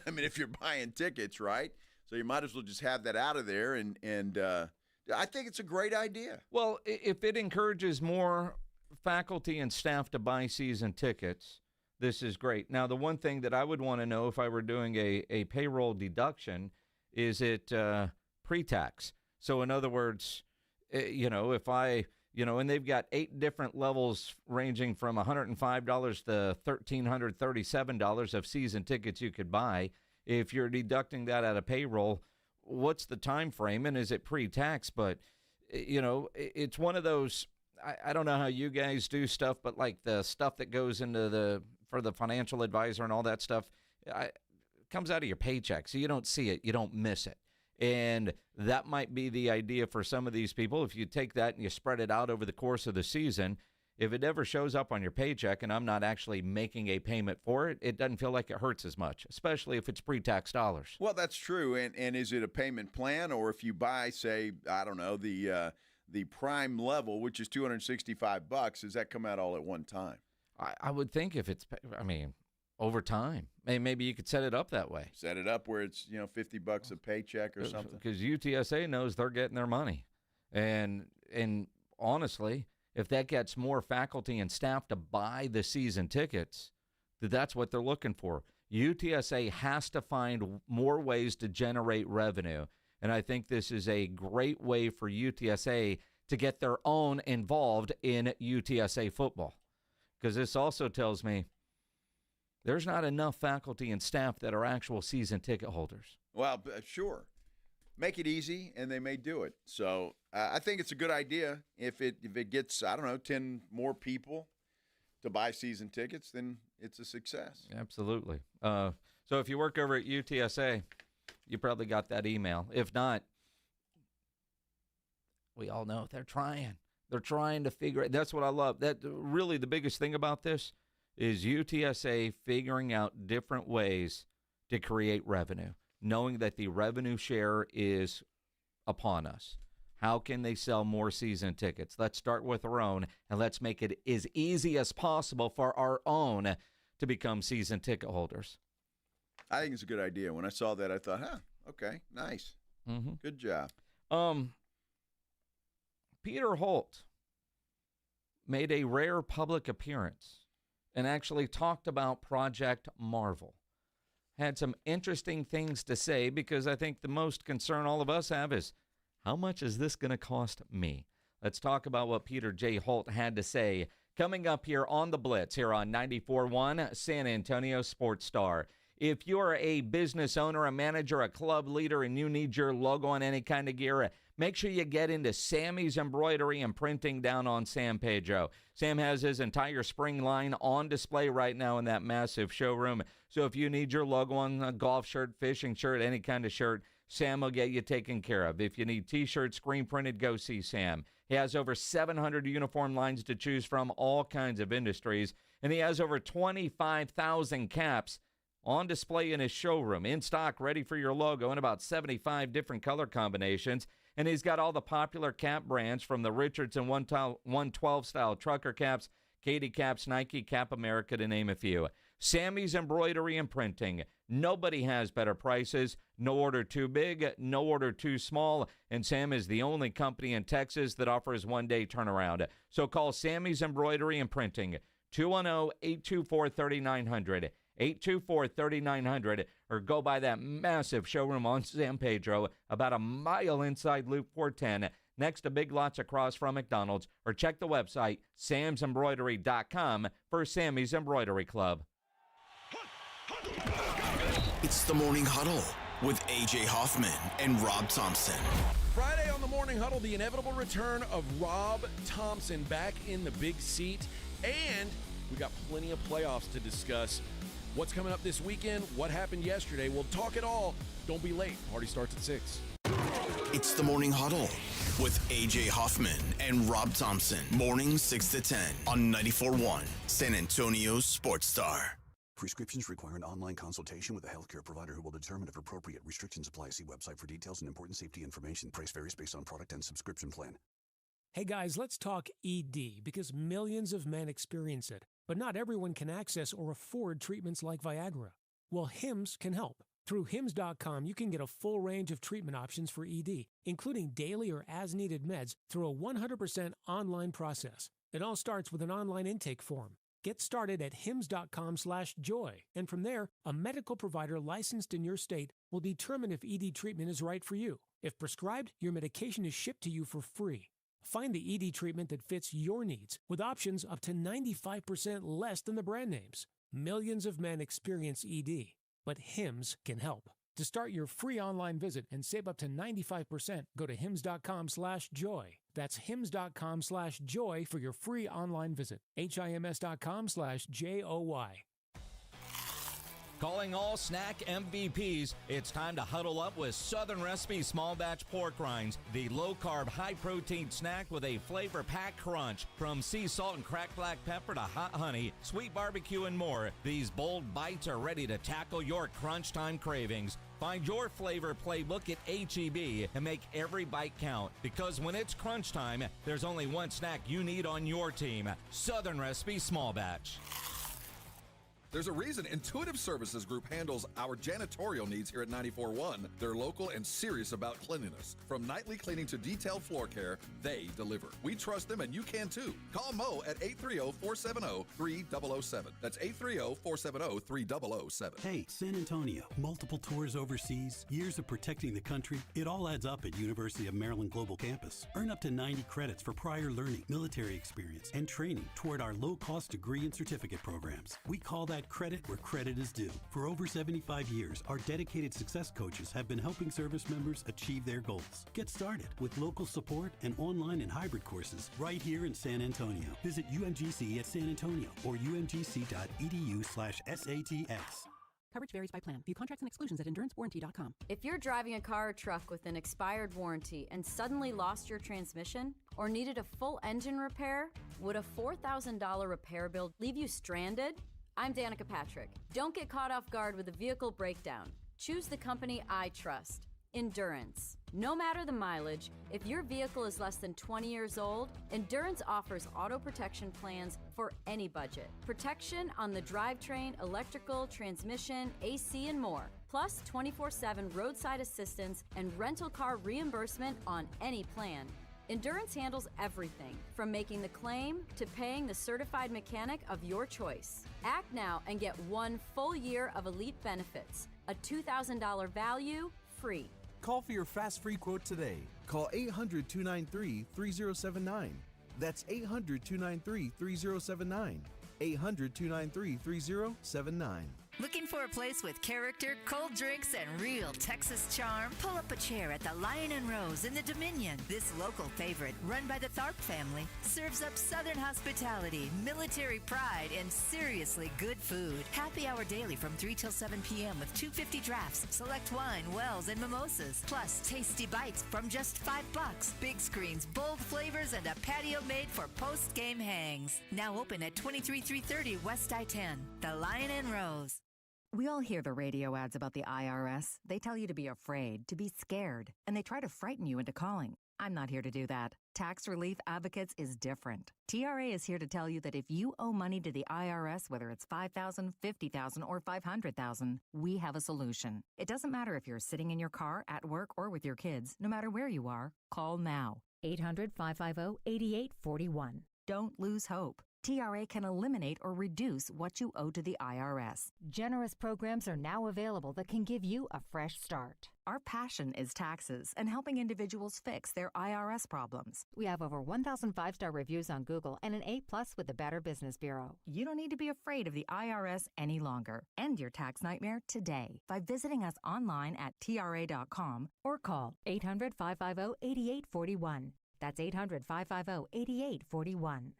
I mean, if you're buying tickets, right? So you might as well just have that out of there. And I think it's a great idea. Well, if it encourages more faculty and staff to buy season tickets, this is great. Now, the one thing that I would want to know if I were doing a payroll deduction, is it pre-tax? So, in other words, if I, and they've got 8 different levels ranging from $105 to $1,337 of season tickets you could buy. If you're deducting that out of payroll, what's the time frame, and is it pre-tax? But, it's one of those, I don't know how you guys do stuff, but like the stuff that goes into for the financial advisor and all that stuff, it comes out of your paycheck. So you don't see it, you don't miss it. And that might be the idea for some of these people. If you take that and you spread it out over the course of the season, if it ever shows up on your paycheck and I'm not actually making a payment for it, it doesn't feel like it hurts as much, especially if it's pre-tax dollars. Well, that's true. And is it a payment plan, or if you buy, say, I don't know, the prime level, which is $265, does that come out all at one time? I would think if it's, over time. Maybe you could set it up that way. Set it up where it's, $50 a paycheck or something. Because UTSA knows they're getting their money. And honestly, if that gets more faculty and staff to buy the season tickets, that's what they're looking for. UTSA has to find more ways to generate revenue. And I think this is a great way for UTSA to get their own involved in UTSA football. Because this also tells me there's not enough faculty and staff that are actual season ticket holders. Well, sure. Make it easy, and they may do it. So I think it's a good idea. If it gets, 10 more people to buy season tickets, then it's a success. Absolutely. So if you work over at UTSA, you probably got that email. If not, we all know they're trying. They're trying to figure it. That's what I love. That really the biggest thing about this is UTSA figuring out different ways to create revenue, knowing that the revenue share is upon us. How can they sell more season tickets? Let's start with our own, and let's make it as easy as possible for our own to become season ticket holders. I think it's a good idea. When I saw that, I thought, okay, nice. Mm-hmm. Good job. Peter Holt made a rare public appearance and actually talked about Project Marvel. had some interesting things to say, because I think the most concern all of us have is, how much is this going to cost me? Let's talk about what Peter J. Holt had to say coming up here on The Blitz here on 94.1 San Antonio Sports Star. If you're a business owner, a manager, a club leader, and you need your logo on any kind of gear, make sure you get into Sammy's Embroidery and Printing down on San Pedro. Sam has his entire spring line on display right now in that massive showroom. So if you need your logo on a golf shirt, fishing shirt, any kind of shirt, Sam will get you taken care of. If you need T-shirts, screen printed, go see Sam. He has over 700 uniform lines to choose from, all kinds of industries, and he has over 25,000 caps on display in his showroom, in stock, ready for your logo, in about 75 different color combinations. And he's got all the popular cap brands, from the Richardson 112 style trucker caps, Katie caps, Nike, Cap America, to name a few. Sammy's Embroidery and Printing. Nobody has better prices. No order too big, no order too small. And Sam is the only company in Texas that offers one-day turnaround. So call Sammy's Embroidery and Printing, 210-824-3900. 824-3900, or go by that massive showroom on San Pedro, about a mile inside Loop 410, next to Big Lots across from McDonald's, or check the website, samsembroidery.com, for Sammy's Embroidery Club. It's the Morning Huddle with A.J. Hoffman and Rob Thompson. Friday on the Morning Huddle, the inevitable return of Rob Thompson back in the big seat, and we got plenty of playoffs to discuss. What's coming up this weekend? What happened yesterday? We'll talk it all. Don't be late. Party starts at 6. It's the Morning Huddle with A.J. Hoffman and Rob Thompson. Mornings 6 to 10 on 94.1 San Antonio Sports Star. Prescriptions require an online consultation with a healthcare provider who will determine if appropriate. Restrictions apply. See website for details and important safety information. Price varies based on product and subscription plan. Hey guys, let's talk ED, because millions of men experience it, but not everyone can access or afford treatments like Viagra. Well, Hims can help. Through Hims.com, you can get a full range of treatment options for ED, including daily or as-needed meds, through a 100% online process. It all starts with an online intake form. Get started at hims.com/joy, and from there, a medical provider licensed in your state will determine if ED treatment is right for you. If prescribed, your medication is shipped to you for free. Find the ED treatment that fits your needs, with options up to 95% less than the brand names. Millions of men experience ED, but Hims can help. To start your free online visit and save up to 95%, go to hims.com/joy. That's hims.com/joy for your free online visit. HIMS.com/JOY. Calling all snack MVPs, it's time to huddle up with Southern Recipe Small Batch Pork Rinds, the low-carb, high-protein snack with a flavor-packed crunch. From sea salt and cracked black pepper to hot honey, sweet barbecue, and more, these bold bites are ready to tackle your crunch time cravings. Find your flavor playbook at H-E-B and make every bite count, because when it's crunch time, there's only one snack you need on your team: Southern Recipe Small Batch. There's a reason Intuitive Services Group handles our janitorial needs here at 94.1. They're local and serious about cleanliness. From nightly cleaning to detailed floor care, they deliver. We trust them, and you can too. Call Mo at 830-470-3007. That's 830-470-3007. Hey, San Antonio. Multiple tours overseas, years of protecting the country. It all adds up at University of Maryland Global Campus. Earn up to 90 credits for prior learning, military experience, and training toward our low-cost degree and certificate programs. We call that credit where credit is due. For over 75 years, our dedicated success coaches have been helping service members achieve their goals. Get started with local support and online and hybrid courses right here in San Antonio. Visit UMGC at San Antonio or umgc.edu/SATX. Coverage varies by plan. View contracts and exclusions at endurancewarranty.com. If you're driving a car or truck with an expired warranty and suddenly lost your transmission or needed a full engine repair, would a $4,000 repair bill leave you stranded? I'm Danica Patrick. Don't get caught off guard with a vehicle breakdown. Choose the company I trust, Endurance. No matter the mileage, if your vehicle is less than 20 years old, Endurance offers auto protection plans for any budget. Protection on the drivetrain, electrical, transmission, AC, and more. Plus 24/7 roadside assistance and rental car reimbursement on any plan. Endurance handles everything, from making the claim to paying the certified mechanic of your choice. Act now and get 1 full year of elite benefits, a $2,000 value, free. Call for your fast free quote today. Call 800-293-3079. That's 800-293-3079. 800-293-3079. Looking for a place with character, cold drinks, and real Texas charm? Pull up a chair at the Lion and Rose in the Dominion. This local favorite, run by the Tharp family, serves up Southern hospitality, military pride, and seriously good food. Happy hour daily from 3 till 7 p.m. with $2.50 drafts, select wine, wells, and mimosas. Plus, tasty bites from just $5. Big screens, bold flavors, and a patio made for post-game hangs. Now open at 23330 West I-10. The Lion and Rose. We all hear the radio ads about the IRS. They tell you to be afraid, to be scared, and they try to frighten you into calling. I'm not here to do that. Tax Relief Advocates is different. TRA is here to tell you that if you owe money to the IRS, whether it's $5,000, $50,000, or $500,000, we have a solution. It doesn't matter if you're sitting in your car, at work, or with your kids. No matter where you are, call now. 800-550-8841. Don't lose hope. TRA can eliminate or reduce what you owe to the IRS. Generous programs are now available that can give you a fresh start. Our passion is taxes and helping individuals fix their IRS problems. We have over 1,000 5-star reviews on Google and an A+ with the Better Business Bureau. You don't need to be afraid of the IRS any longer. End your tax nightmare today by visiting us online at TRA.com or call 800-550-8841. That's 800-550-8841.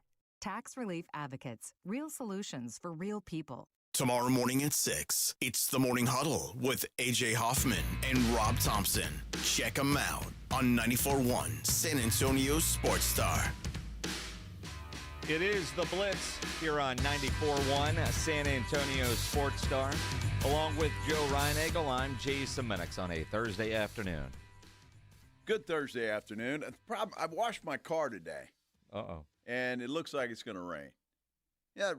Tax Relief Advocates. Real solutions for real people. Tomorrow morning at 6, it's the Morning Huddle with A.J. Hoffman and Rob Thompson. Check them out on 94.1 San Antonio Sports Star. It is the Blitz here on 94.1 San Antonio Sports Star. Along with Joe Reinagel, I'm Jason Minix on a Thursday afternoon. Good Thursday afternoon. The problem, I washed my car today. Uh-oh. And it looks like it's going to rain. Yeah,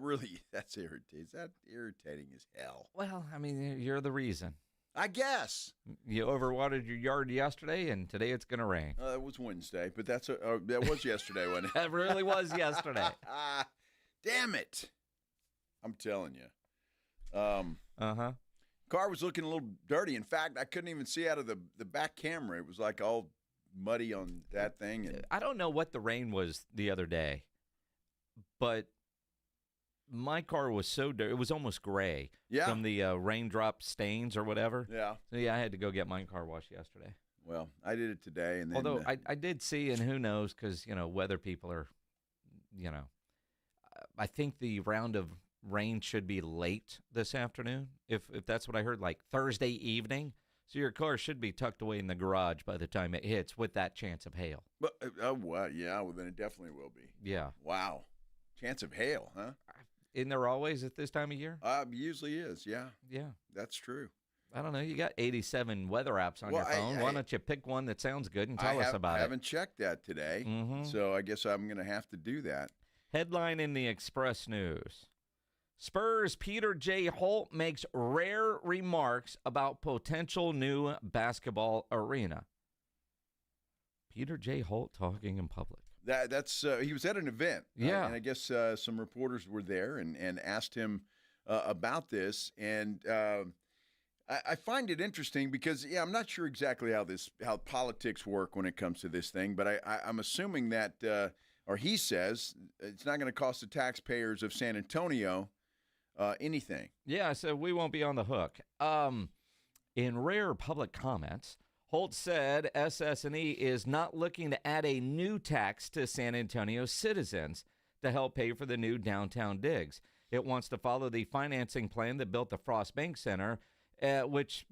that's irritating. That's irritating as hell. Well, I mean, you're the reason. I guess. You overwatered your yard yesterday, and today it's going to rain. It was Wednesday, but that was yesterday, wasn't it? That really was yesterday. Damn it. I'm telling you. Uh-huh. Car was looking a little dirty. In fact, I couldn't even see out of the back camera. It was like all muddy on that thing. And I don't know what the rain was the other day, but my car was so dirty. It was almost gray from the raindrop stains or whatever. Yeah. So, yeah, I had to go get my car washed yesterday. Well, I did it today. And then, although I did see, and who knows, because, weather people are, I think the round of rain should be late this afternoon, if that's what I heard, like Thursday evening. So your car should be tucked away in the garage by the time it hits with that chance of hail. But, well, then it definitely will be. Yeah. Wow. Chance of hail, huh? Isn't there always at this time of year? Usually is, yeah. Yeah. That's true. I don't know. You got 87 weather apps on your phone. Why don't you pick one that sounds good and tell us about it? I haven't checked that today, so I guess I'm going to have to do that. Headline in the Express News. Spurs' Peter J. Holt makes rare remarks about potential new basketball arena. Peter J. Holt talking in public. That's he was at an event. Yeah. And I guess some reporters were there and asked him about this. And I find it interesting because, I'm not sure exactly how politics work when it comes to this thing, but I'm assuming that, or he says, it's not going to cost the taxpayers of San Antonio anything. Yeah, so we won't be on the hook. In rare public comments, Holt said SS&E is not looking to add a new tax to San Antonio citizens to help pay for the new downtown digs. It wants to follow the financing plan that built the Frost Bank Center, which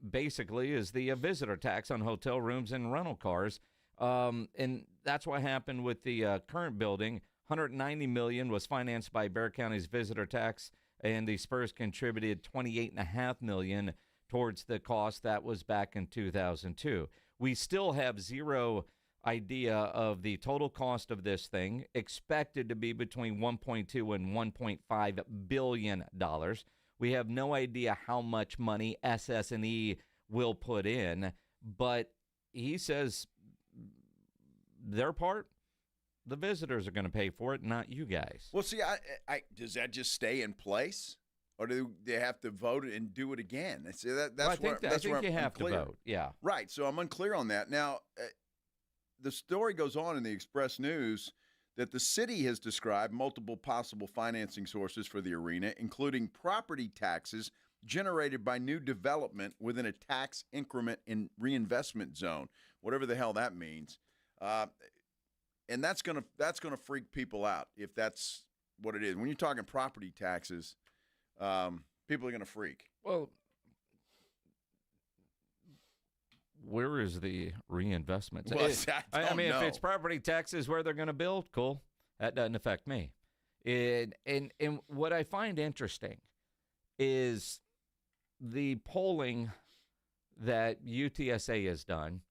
basically is the visitor tax on hotel rooms and rental cars. And that's what happened with the current building. $190 million was financed by Bexar County's visitor tax, and the Spurs contributed $28.5 million towards the cost. That was back in 2002. We still have zero idea of the total cost of this thing, expected to be between $1.2 and $1.5 billion. We have no idea how much money SS&E will put in, but he says their part, the visitors are going to pay for it, not you guys. Well, see, does that just stay in place? Or do they have to vote and do it again? See, I think you have to vote, yeah. Right, so I'm unclear on that. Now, the story goes on in the Express News that the city has described multiple possible financing sources for the arena, including property taxes generated by new development within a tax increment and reinvestment zone, whatever the hell that means. And that's gonna freak people out if that's what it is. When you're talking property taxes, people are gonna freak. Well, where is the reinvestment? Well, I mean, if it's property taxes where they're going to build, cool. That doesn't affect me. And what I find interesting is the polling that UTSA has done.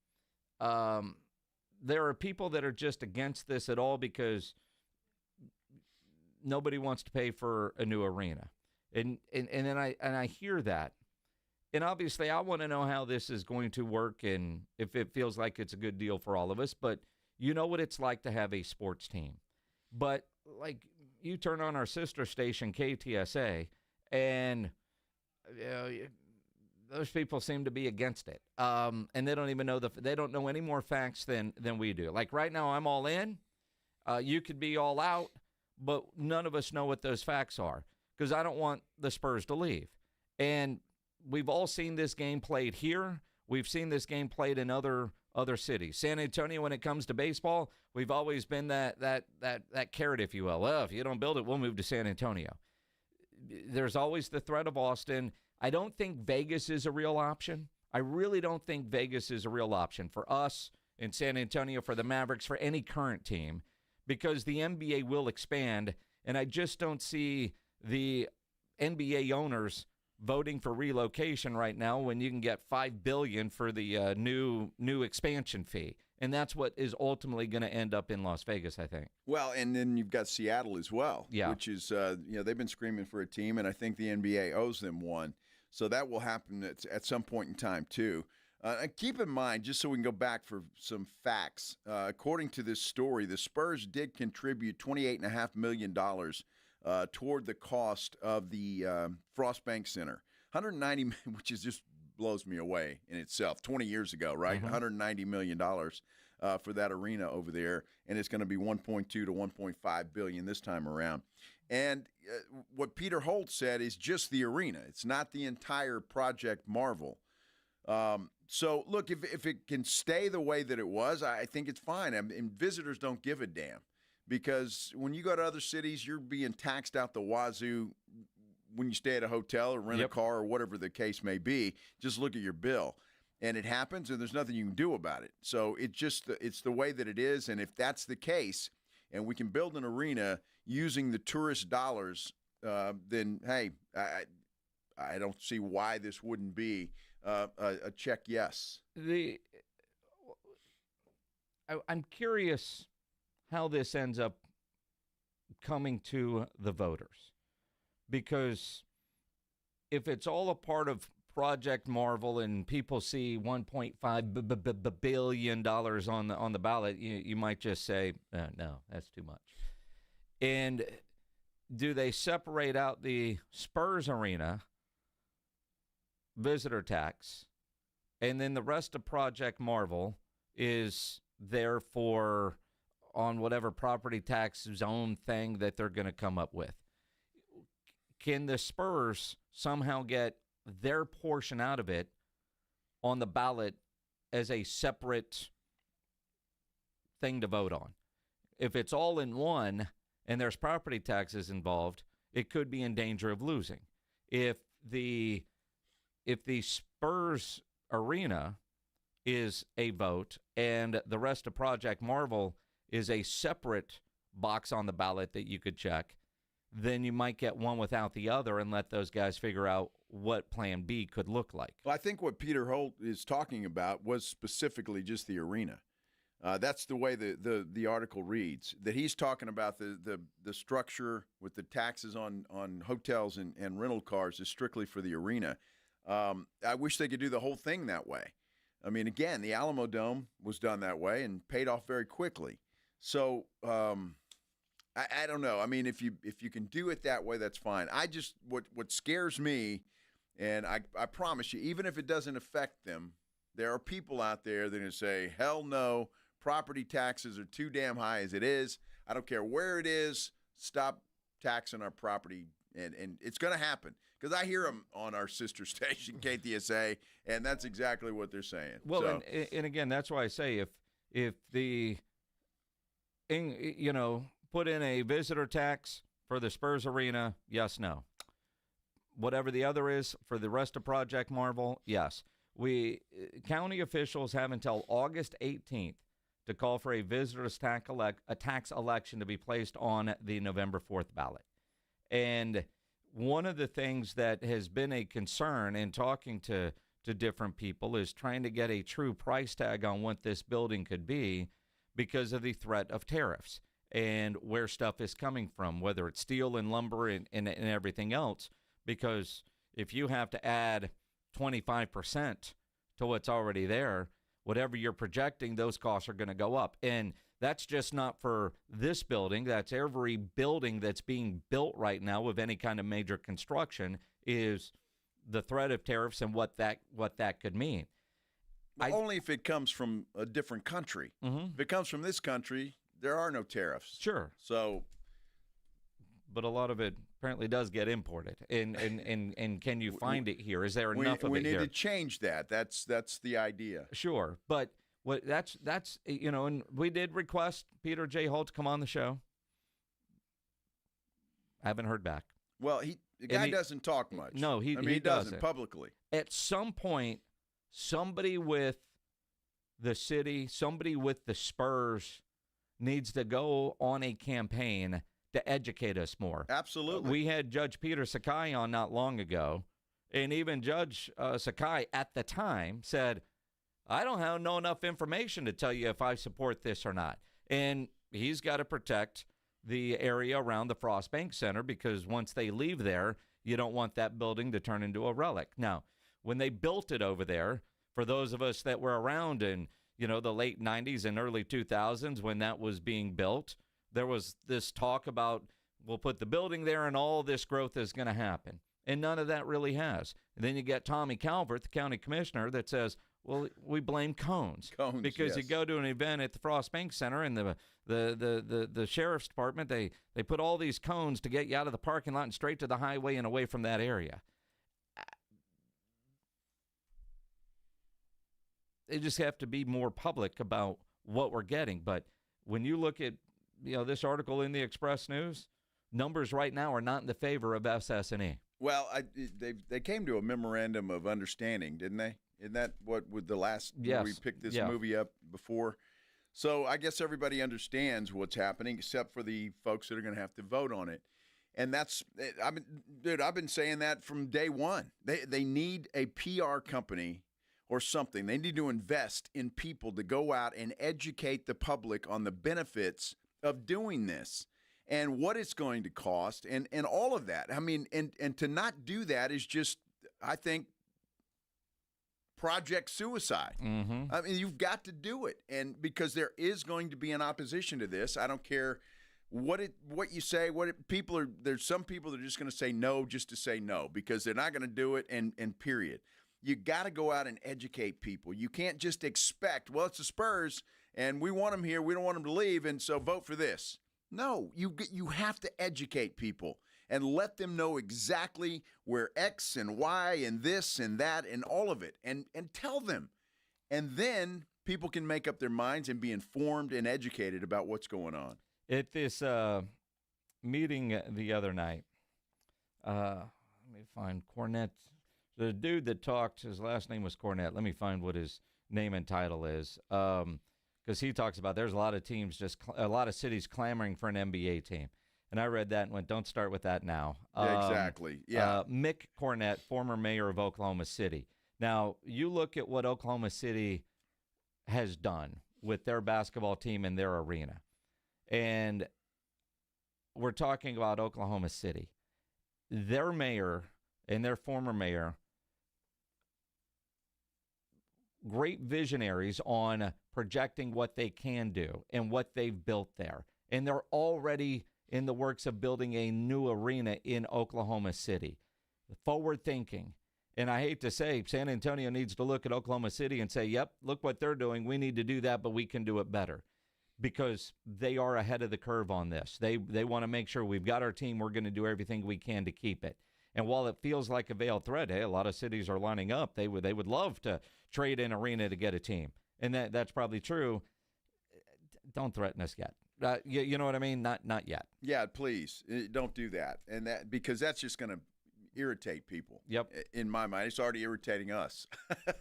There are people that are just against this at all because nobody wants to pay for a new arena. And then I hear that. And obviously, I want to know how this is going to work and if it feels like it's a good deal for all of us. But you know what it's like to have a sports team. But, like, you turn on our sister station, KTSA, and those people seem to be against it. And they don't even know they don't know any more facts than we do. Like, right now, I'm all in. You could be all out, but none of us know what those facts are because I don't want the Spurs to leave. And we've all seen this game played here. We've seen this game played in other cities. San Antonio, when it comes to baseball, we've always been that carrot, if you will. Well, if you don't build it, we'll move to San Antonio. There's always the threat of Austin. I don't think Vegas is a real option. I really don't think Vegas is a real option for us in San Antonio, for the Mavericks, for any current team, because the NBA will expand, and I just don't see the NBA owners voting for relocation right now when you can get $5 billion for the new expansion fee. And that's what is ultimately going to end up in Las Vegas, I think. Well, and then you've got Seattle as well, which is, they've been screaming for a team, and I think the NBA owes them one. So that will happen at some point in time, too. Keep in mind, just so we can go back for some facts, according to this story, the Spurs did contribute $28.5 million toward the cost of the Frost Bank Center. $190 million, which is just blows me away in itself. 20 years ago, right? Mm-hmm. $190 million for that arena over there, and it's going to be $1.2 to $1.5 billion this time around. And what Peter Holt said is just the arena. It's not the entire Project Marvel. So, look, if it can stay the way that it was, I think it's fine. And visitors don't give a damn. Because when you go to other cities, you're being taxed out the wazoo when you stay at a hotel or rent a car or whatever the case may be. Just look at your bill. And it happens, and there's nothing you can do about it. So it's the way that it is. And if that's the case, and we can build an arena using the tourist dollars, then, hey, I don't see why this wouldn't be a check yes. I'm curious how this ends up coming to the voters. Because if it's all a part of Project Marvel and people see $1.5 billion on the ballot, you might just say, no, that's too much. And do they separate out the Spurs arena visitor tax, and then the rest of Project Marvel is there for on whatever property tax zone thing that they're going to come up with? Can the Spurs somehow get their portion out of it on the ballot as a separate thing to vote on? If it's all in one and there's property taxes involved, it could be in danger of losing. If the Spurs arena is a vote and the rest of Project Marvel is a separate box on the ballot that you could check, then you might get one without the other and let those guys figure out what Plan B could look like. Well, I think what Peter Holt is talking about was specifically just the arena. That's the way the article reads, that he's talking about the structure with the taxes on hotels and rental cars is strictly for the arena. I wish they could do the whole thing that way. I mean, again, the Alamo Dome was done that way and paid off very quickly. So I don't know. I mean, if you can do it that way, that's fine. I just what scares me, and I promise you, even if it doesn't affect them, there are people out there that are going to say, hell no, property taxes are too damn high as it is. I don't care where it is. Stop taxing our property. And it's going to happen because I hear them on our sister station, KTSA, and that's exactly what they're saying. Well, so, and again, that's why I say if put in a visitor tax for the Spurs Arena, yes, no. Whatever the other is for the rest of Project Marvel, yes. County officials have until August 18th to call for a visitor's tax election to be placed on the November 4th ballot. And one of the things that has been a concern in talking to different people is trying to get a true price tag on what this building could be because of the threat of tariffs and where stuff is coming from, whether it's steel and lumber and everything else. Because if you have to add 25% to what's already there, whatever you're projecting, those costs are going to go up. And that's just not for this building. That's every building that's being built right now with any kind of major construction is the threat of tariffs and what that could mean. Well, only if it comes from a different country. Mm-hmm. If it comes from this country, there are no tariffs. Sure. So, but a lot of it apparently does get imported. And can you find it here? Is there enough of it here? We need to change that. That's the idea. Sure, but that's and we did request Peter J. Holt to come on the show. I haven't heard back. Well, the guy doesn't talk much. No, he doesn't publicly. At some point, somebody with the city, somebody with the Spurs needs to go on a campaign to educate us more. Absolutely. We had Judge Peter Sakai on not long ago, and even Judge Sakai at the time said, I don't know enough information to tell you if I support this or not. And he's got to protect the area around the Frost Bank Center because once they leave there, you don't want that building to turn into a relic. Now, when they built it over there, for those of us that were around in, the late 90s and early 2000s when that was being built, there was this talk about we'll put the building there and all this growth is going to happen. And none of that really has. And then you get Tommy Calvert, the county commissioner, that says, well, we blame cones. Because you go to an event at the Frost Bank Center and the sheriff's department, they put all these cones to get you out of the parking lot and straight to the highway and away from that area. They just have to be more public about what we're getting. But when you look at this article in the Express News, numbers right now are not in the favor of SS&E. Well, they came to a memorandum of understanding, didn't they? Isn't that what with the last yes. we picked this movie up before? So I guess everybody understands what's happening except for the folks that are going to have to vote on it. And I've been saying that from day one. They need a PR company or something. They need to invest in people to go out and educate the public on the benefits of doing this and what it's going to cost and all of that. I mean, and to not do that is just, I think, project suicide. Mm-hmm. I mean, you've got to do it. And because there is going to be an opposition to this, I don't care what you say, there's some people that are just going to say no just to say no because they're not going to do it and period. You got to go out and educate people. You can't just expect, well, it's the Spurs and we want them here. We don't want them to leave. And so vote for this. No, you have to educate people and let them know exactly where X and Y and this and that and all of it and tell them. And then people can make up their minds and be informed and educated about what's going on. At this meeting the other night, let me find Cornette. The dude that talked, his last name was Cornette. Let me find what his name and title is. Because he talks about there's a lot of teams, a lot of cities clamoring for an NBA team. And I read that and went, don't start with that now. Yeah, exactly. Yeah. Mick Cornette, former mayor of Oklahoma City. Now, you look at what Oklahoma City has done with their basketball team and their arena. And we're talking about Oklahoma City. Their mayor and their former mayor great visionaries on projecting what they can do and what they've built there. And they're already in the works of building a new arena in Oklahoma City. Forward thinking. And I hate to say, San Antonio needs to look at Oklahoma City and say, yep, look what they're doing. We need to do that, but we can do it better. Because they are ahead of the curve on this. They want to make sure we've got our team. We're going to do everything we can to keep it. And while it feels like a veiled threat, hey, a lot of cities are lining up. They would love to trade an arena to get a team. And that's probably true. Don't threaten us yet. You know what I mean? Not yet. Yeah, please don't do that. And because that's just going to irritate people. Yep. In my mind, it's already irritating us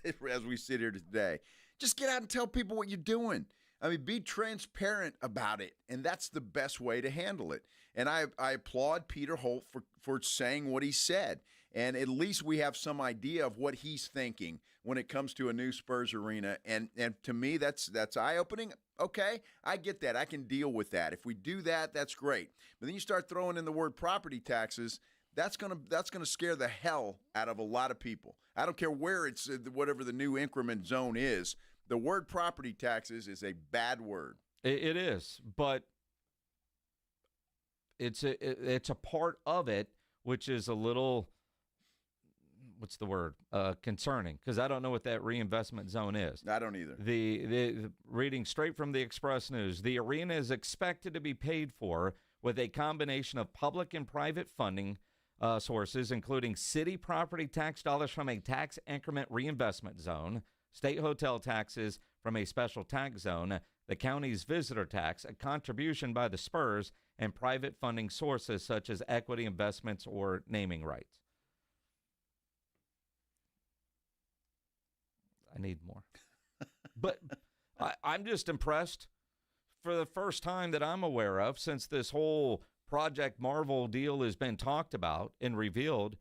as we sit here today. Just get out and tell people what you're doing. I mean, be transparent about it, and that's the best way to handle it. And I applaud Peter Holt for saying what he said. And at least we have some idea of what he's thinking when it comes to a new Spurs arena. And to me, that's eye-opening. Okay, I get that. I can deal with that. If we do that, that's great. But then you start throwing in the word property taxes, that's gonna scare the hell out of a lot of people. I don't care where it's whatever the new increment zone is. The word property taxes is a bad word. It is, but it's a part of it which is a little, what's the word, concerning, because I don't know what that reinvestment zone is. I don't either. The reading straight from the Express News, the arena is expected to be paid for with a combination of public and private funding sources, including city property tax dollars from a tax increment reinvestment zone, state hotel taxes from a special tax zone, the county's visitor tax, a contribution by the Spurs, and private funding sources such as equity investments or naming rights. I need more. But I'm just impressed for the first time that I'm aware of since this whole Project Marvel deal has been talked about and revealed.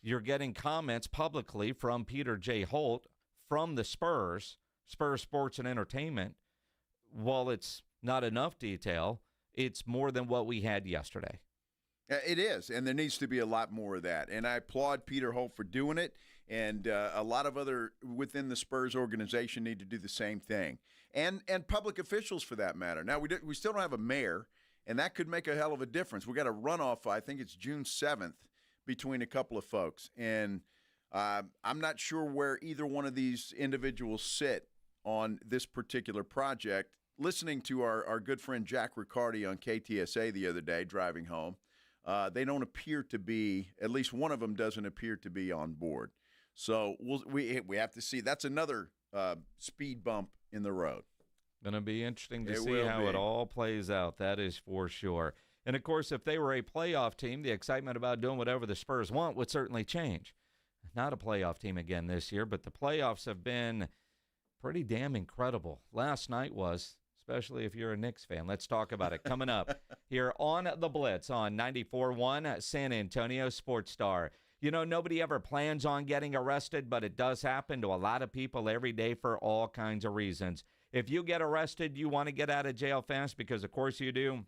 You're getting comments publicly from Peter J. Holt from the Spurs Sports and Entertainment. While it's not enough detail, it's more than what we had yesterday. It is, and there needs to be a lot more of that. And I applaud Peter Holt for doing it, and a lot of other within the Spurs organization need to do the same thing, and public officials for that matter. Now, we still don't have a mayor, and that could make a hell of a difference. We got a runoff, I think it's June 7th, between a couple of folks, and I'm not sure where either one of these individuals sit on this particular project. Listening to our good friend Jack Riccardi on KTSA the other day driving home, they don't appear to be, at least one of them doesn't appear to be on board. So we have to see. That's another speed bump in the road. Going to be interesting to see how it all plays out. That is for sure. And, of course, if they were a playoff team, the excitement about doing whatever the Spurs want would certainly change. Not a playoff team again this year, but the playoffs have been pretty damn incredible. Last night was, especially if you're a Knicks fan. Let's talk about it. Coming up here on The Blitz on 94.1 San Antonio Sports Star. You know, nobody ever plans on getting arrested, but it does happen to a lot of people every day for all kinds of reasons. If you get arrested, you want to get out of jail fast, because of course you do.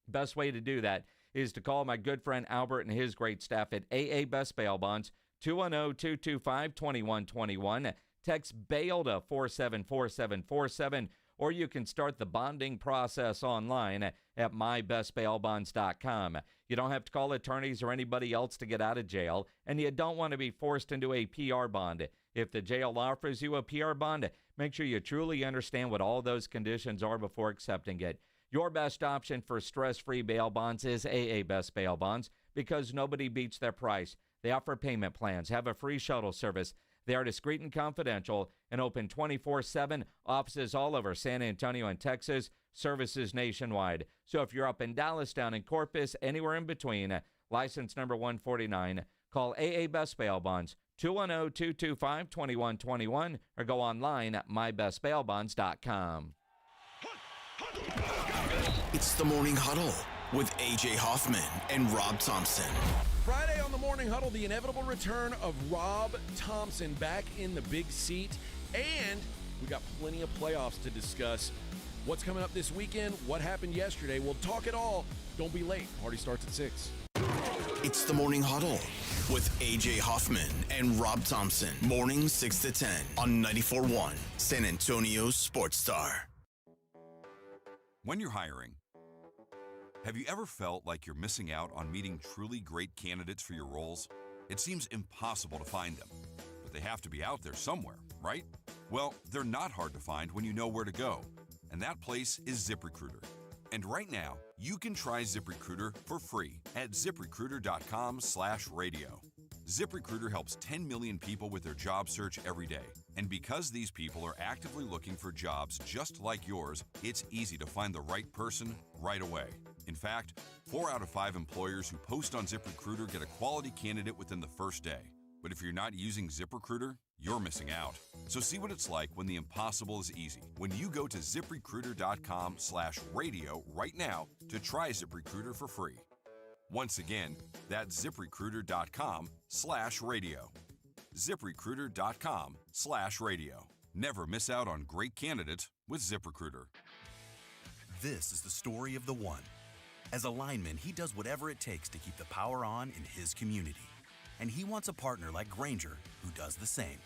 Best way to do that is to call my good friend Albert and his great staff at AA Best Bail Bonds, 210-225-2121. Text BAIL to 474747, or you can start the bonding process online at mybestbailbonds.com. You don't have to call attorneys or anybody else to get out of jail, and you don't want to be forced into a PR bond. If the jail offers you a PR bond, make sure you truly understand what all those conditions are before accepting it. Your best option for stress-free bail bonds is AA Best Bail Bonds, because nobody beats their price. They offer payment plans, have a free shuttle service. They are discreet and confidential and open 24/7, offices all over San Antonio and Texas, services nationwide. So if you're up in Dallas, down in Corpus, anywhere in between, license number 149, call AA Best Bail Bonds, 210-225-2121, or go online at mybestbailbonds.com. It's the Morning Huddle with A.J. Hoffman and Rob Thompson. Friday on the Morning Huddle, the inevitable return of Rob Thompson back in the big seat. And we got plenty of playoffs to discuss. What's coming up this weekend? What happened yesterday? We'll talk it all. Don't be late. Party starts at 6. It's the Morning Huddle with A.J. Hoffman and Rob Thompson. Morning 6 to 10 on 94.1 San Antonio's Sports Star. When you're hiring, have you ever felt like you're missing out on meeting truly great candidates for your roles? It seems impossible to find them, but they have to be out there somewhere, right? Well, they're not hard to find when you know where to go, and that place is ZipRecruiter. And right now, you can try ZipRecruiter for free at ZipRecruiter.com/radio. ZipRecruiter helps 10 million people with their job search every day. And because these people are actively looking for jobs just like yours, it's easy to find the right person right away. In fact, 4 out of 5 employers who post on ZipRecruiter get a quality candidate within the first day. But if you're not using ZipRecruiter, you're missing out. So see what it's like when the impossible is easy. When you go to ZipRecruiter.com/radio right now to try ZipRecruiter for free. Once again, that's ZipRecruiter.com/radio. ZipRecruiter.com/radio. Never miss out on great candidates with ZipRecruiter. This is the story of the one. As a lineman, he does whatever it takes to keep the power on in his community. And he wants a partner like Grainger who does the same.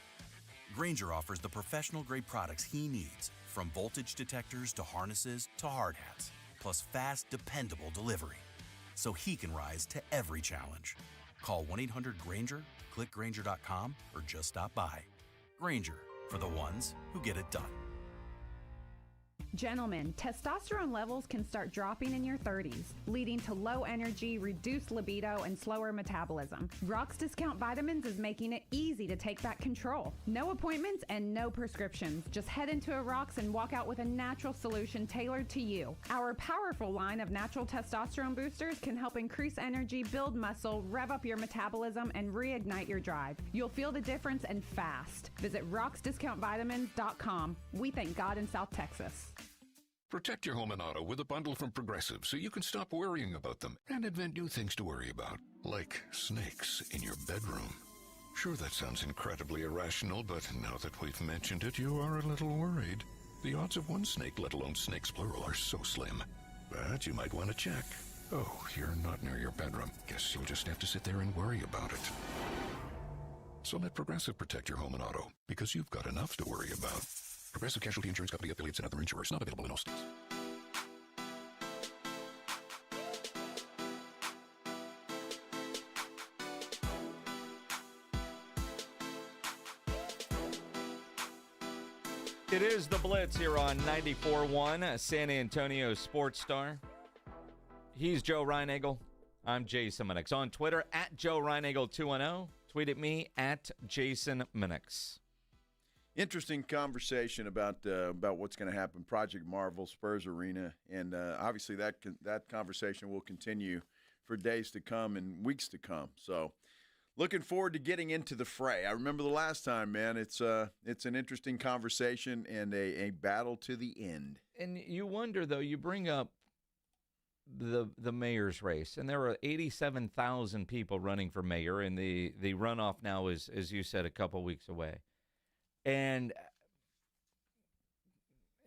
Grainger offers the professional-grade products he needs, from voltage detectors to harnesses to hard hats, plus fast, dependable delivery, so he can rise to every challenge. Call 1-800-GRAINGER, click Grainger.com, or just stop by. Grainger, for the ones who get it done. Gentlemen, testosterone levels can start dropping in your 30s, leading to low energy, reduced libido, and slower metabolism. Rock's Discount Vitamins is making it easy to take back control. No appointments and no prescriptions. Just head into a Rock's and walk out with a natural solution tailored to you. Our powerful line of natural testosterone boosters can help increase energy, build muscle, rev up your metabolism, and reignite your drive. You'll feel the difference and fast. Visit rocksdiscountvitamins.com. We thank God in South Texas. Protect your home and auto with a bundle from Progressive so you can stop worrying about them and invent new things to worry about, like snakes in your bedroom. Sure, that sounds incredibly irrational, but now that we've mentioned it, you are a little worried. The odds of one snake, let alone snakes plural, are so slim. But you might want to check. Oh, you're not near your bedroom. Guess you'll just have to sit there and worry about it. So let Progressive protect your home and auto, because you've got enough to worry about. Progressive Casualty Insurance Company, affiliates, and other insurers. Not available in all states. It is the Blitz here on 94.1 San Antonio Sports Star. He's Joe Reinagel. I'm Jason Minix. On Twitter, at Joe Reinagel210. Tweet at me, at Jason Minix. Interesting conversation about what's going to happen. Project Marvel, Spurs Arena, and obviously that conversation will continue for days to come and weeks to come. So, looking forward to getting into the fray. I remember the last time, man. It's an interesting conversation and a battle to the end. And you wonder, though, you bring up the mayor's race, and there are 87,000 people running for mayor, and the runoff now is, as you said, a couple weeks away. And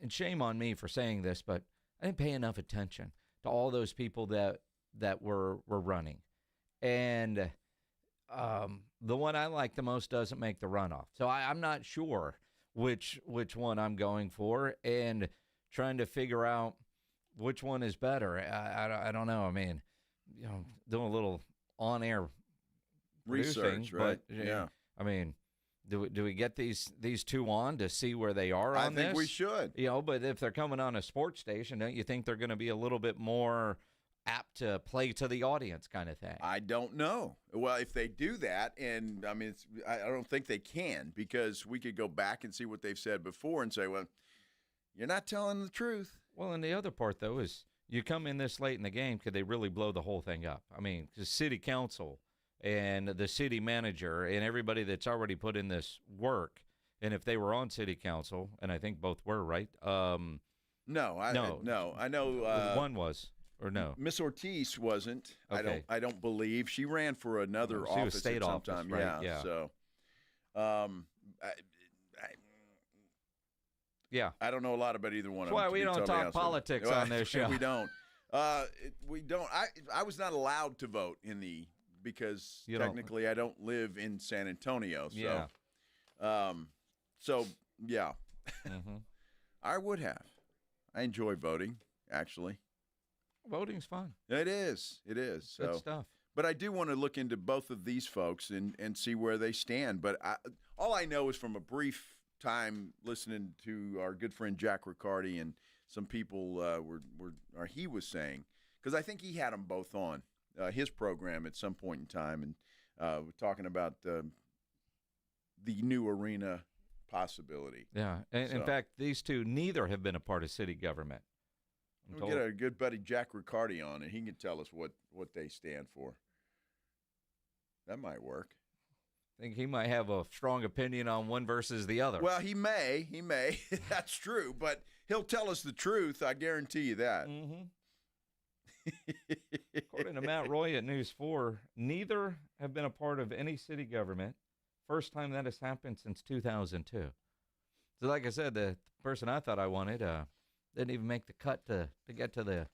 shame on me for saying this, but I didn't pay enough attention to all those people that were running. And the one I like the most doesn't make the runoff. So I'm not sure which one I'm going for, and trying to figure out which one is better. I don't know. I mean, doing a little on-air research, right? But, yeah. I mean, do we get these two on to see where they are on this? I think we should. But if they're coming on a sports station, don't you think they're going to be a little bit more apt to play to the audience kind of thing? I don't know. Well, if they do that, and I mean, I don't think they can, because we could go back and see what they've said before and say, well, you're not telling the truth. Well, and the other part, though, is you come in this late in the game, could they really blow the whole thing up? I mean, because city council and the city manager and everybody that's already put in this work, and if they were on city council, and I think both were, right? No. I know one was, or no? Miss Ortiz wasn't. Okay. I don't believe she ran for another She office was state at some office, time. right? Yeah. So, yeah, I don't know a lot about either one. That's why we don't talk politics on this show. We don't. We don't. I was not allowed to vote in the because You technically I don't live in San Antonio. So, Yeah. Yeah. Mm-hmm. I would have. I enjoy voting, actually. Voting's fun. It is. It is. Good So, stuff. But I do want to look into both of these folks and see where they stand. But all I know is from a brief time listening to our good friend Jack Riccardi and some people he was saying, because I think he had them both on his program at some point in time, and we're talking about the new arena possibility. Yeah. And in fact, these two, neither have been a part of city government. We'll get our good buddy Jack Riccardi on, and he can tell us what they stand for. That might work. I think he might have a strong opinion on one versus the other. Well, he may. That's true, but he'll tell us the truth. I guarantee you that. Mm-hmm. According to Matt Roy at News 4, neither have been a part of any city government. First time that has happened since 2002. So like I said, the person I thought I wanted didn't even make the cut to get to the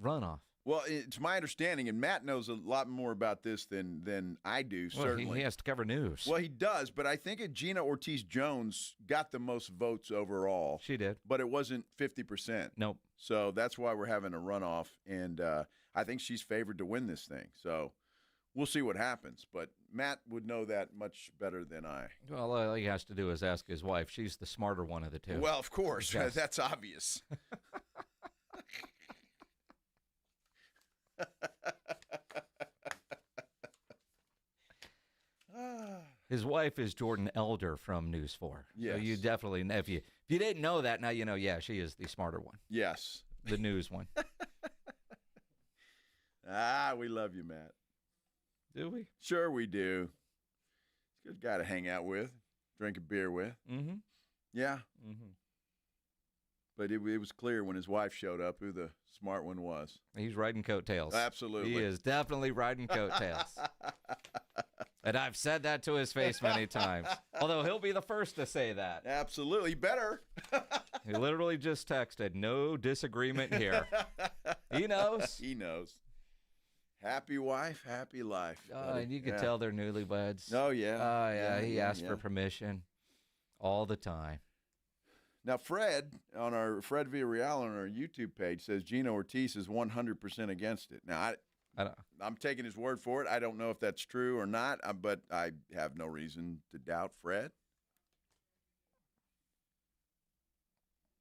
runoff. Well, it's my understanding, and Matt knows a lot more about this than I do, Well, certainly. he has to cover news. Well, he does, but I think Gina Ortiz-Jones got the most votes overall. She did. But it wasn't 50%. Nope. So that's why we're having a runoff, and I think she's favored to win this thing. So we'll see what happens, but Matt would know that much better than I. Well, all he has to do is ask his wife. She's the smarter one of the two. Well, of course. Yes. That's obvious. His wife is Jordan Elder from News 4. Yes. So you definitely know. If you didn't know that, now you know, yeah, she is the smarter one. Yes. The news one. We love you, Matt. Do we? Sure we do. He's a good guy to hang out with, drink a beer with. Mm-hmm. Yeah. Mm-hmm. But it was clear when his wife showed up who the smart one was. He's riding coattails. Absolutely. He is definitely riding coattails. And I've said that to his face many times. Although he'll be the first to say that. Absolutely. Better. He literally just texted, no disagreement here. He knows. He knows. Happy wife, happy life. And you can tell they're newlyweds. Oh, yeah. Oh, yeah. He asked for permission all the time. Now, Fred Villarreal on our YouTube page says Gina Ortiz is 100% against it. Now, I'm taking his word for it. I don't know if that's true or not, but I have no reason to doubt Fred.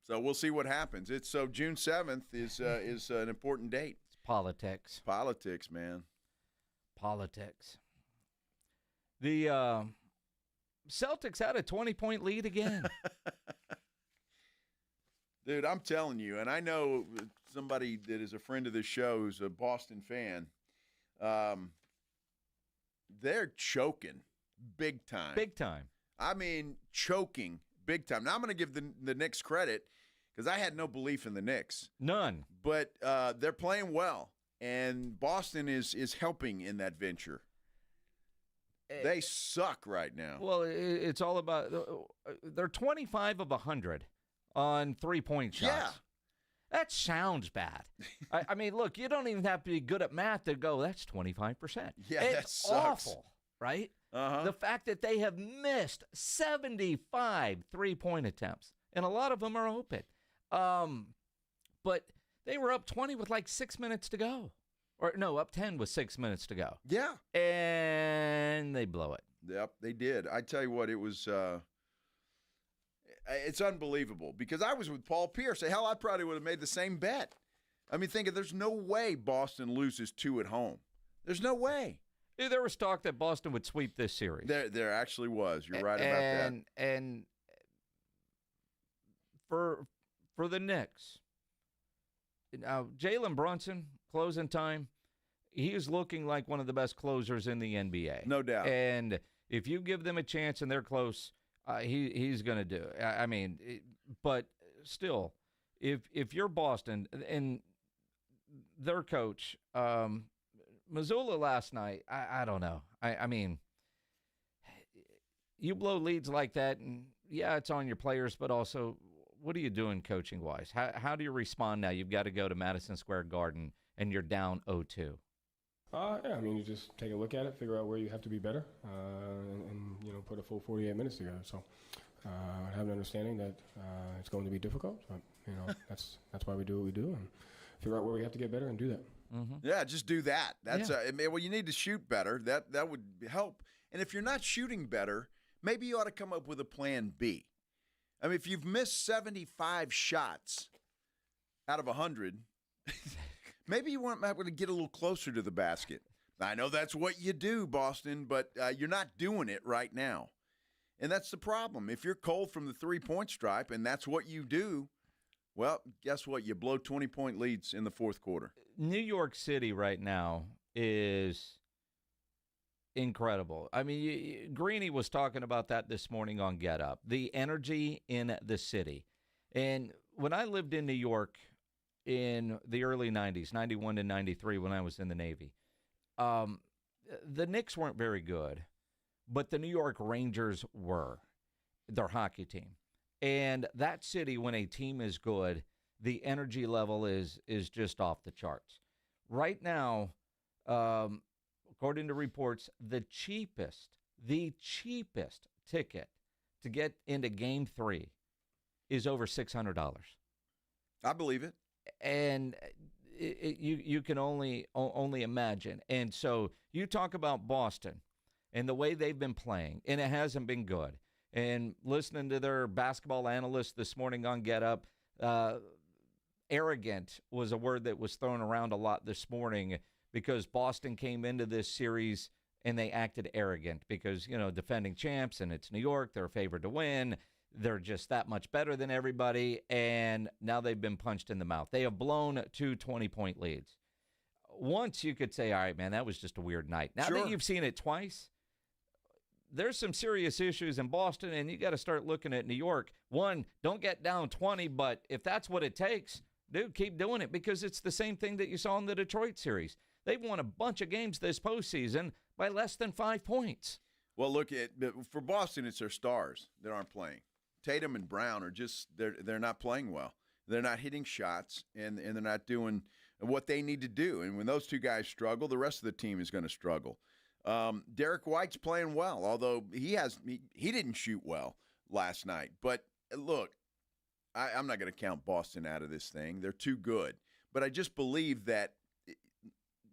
So we'll see what happens. June 7th is an important date. It's politics. Politics, man. Politics. The Celtics had a 20-point lead again. Dude, I'm telling you, and I know somebody that is a friend of the show who's a Boston fan, they're choking big time. Big time. I mean, choking big time. Now, I'm going to give the Knicks credit because I had no belief in the Knicks. None. But they're playing well, and Boston is helping in that venture. They suck right now. Well, it's all about they're 25 of 100 on three-point shots. Yeah. That sounds bad. I mean, look, you don't even have to be good at math to go, that's 25%. Yeah, it's that sucks. awful, right? Uh-huh. The fact that they have missed 75 three-point attempts, and a lot of them are open. But they were up 20 with like 6 minutes to go. Or, no, up 10 with 6 minutes to go. Yeah. And they blow it. Yep, they did. I tell you what, it was it's unbelievable because I was with Paul Pierce. Hell, I probably would have made the same bet. I mean, thinking there's no way Boston loses 2 at home. There's no way. Yeah, there was talk that Boston would sweep this series. There actually was. You're right about that. And for the Knicks, now Jalen Brunson, closing time, he is looking like one of the best closers in the NBA. No doubt. And if you give them a chance and they're close, he's going to do it. I mean, but still, if you're Boston and their coach, Missoula last night, I don't know. I mean, you blow leads like that, and yeah, it's on your players, but also, what are you doing coaching-wise? How do you respond now? You've got to go to Madison Square Garden, and you're down 0-2. Yeah, I mean, you just take a look at it, figure out where you have to be better, and put a full 48 minutes together. So have an understanding that it's going to be difficult, but that's why we do what we do, and figure out where we have to get better and do that. Mm-hmm. Yeah, just do that. That's well, you need to shoot better. That would help. And if you're not shooting better, maybe you ought to come up with a plan B. I mean, if you've missed 75 shots out of 100, maybe you might want to get a little closer to the basket. I know that's what you do, Boston, but you're not doing it right now. And that's the problem. If you're cold from the three-point stripe and that's what you do, well, guess what? You blow 20-point leads in the fourth quarter. New York City right now is incredible. I mean, Greeny was talking about that this morning on Get Up, the energy in the city. And when I lived in New York in the early 90s, 91 to 93 when I was in the Navy, the Knicks weren't very good, but the New York Rangers were, their hockey team. And that city, when a team is good, the energy level is just off the charts. Right now, according to reports, the cheapest ticket to get into Game 3 is over $600. I believe it. And you can only imagine. And so you talk about Boston and the way they've been playing, and it hasn't been good. And listening to their basketball analyst this morning on Get Up, arrogant was a word that was thrown around a lot this morning because Boston came into this series and they acted arrogant because, defending champs, and it's New York, they're favored to win. They're just that much better than everybody, and now they've been punched in the mouth. They have blown 2 20-point leads. Once you could say, all right, man, that was just a weird night. Now that you've seen it twice, there's some serious issues in Boston, and you got to start looking at New York. One, don't get down 20, but if that's what it takes, dude, keep doing it, because it's the same thing that you saw in the Detroit series. They've won a bunch of games this postseason by less than 5 points. Well, look, for Boston, it's their stars that aren't playing. Tatum and Brown are just they're not playing well. They're not hitting shots, and they're not doing what they need to do. And when those two guys struggle, the rest of the team is going to struggle. Derek White's playing well, although he didn't shoot well last night. But look, I'm not going to count Boston out of this thing. They're too good. But I just believe that,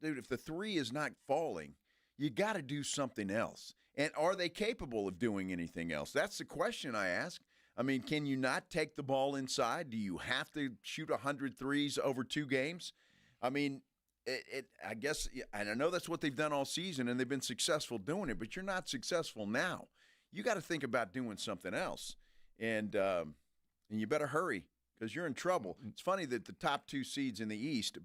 dude, if the three is not falling, you got to do something else. And are they capable of doing anything else? That's the question I ask. I mean, can you not take the ball inside? Do you have to shoot 100 threes over 2 games? I mean, I guess, and I know that's what they've done all season, and they've been successful doing it, but you're not successful now. You got to think about doing something else, and you better hurry because you're in trouble. It's funny that the top 2 seeds in the East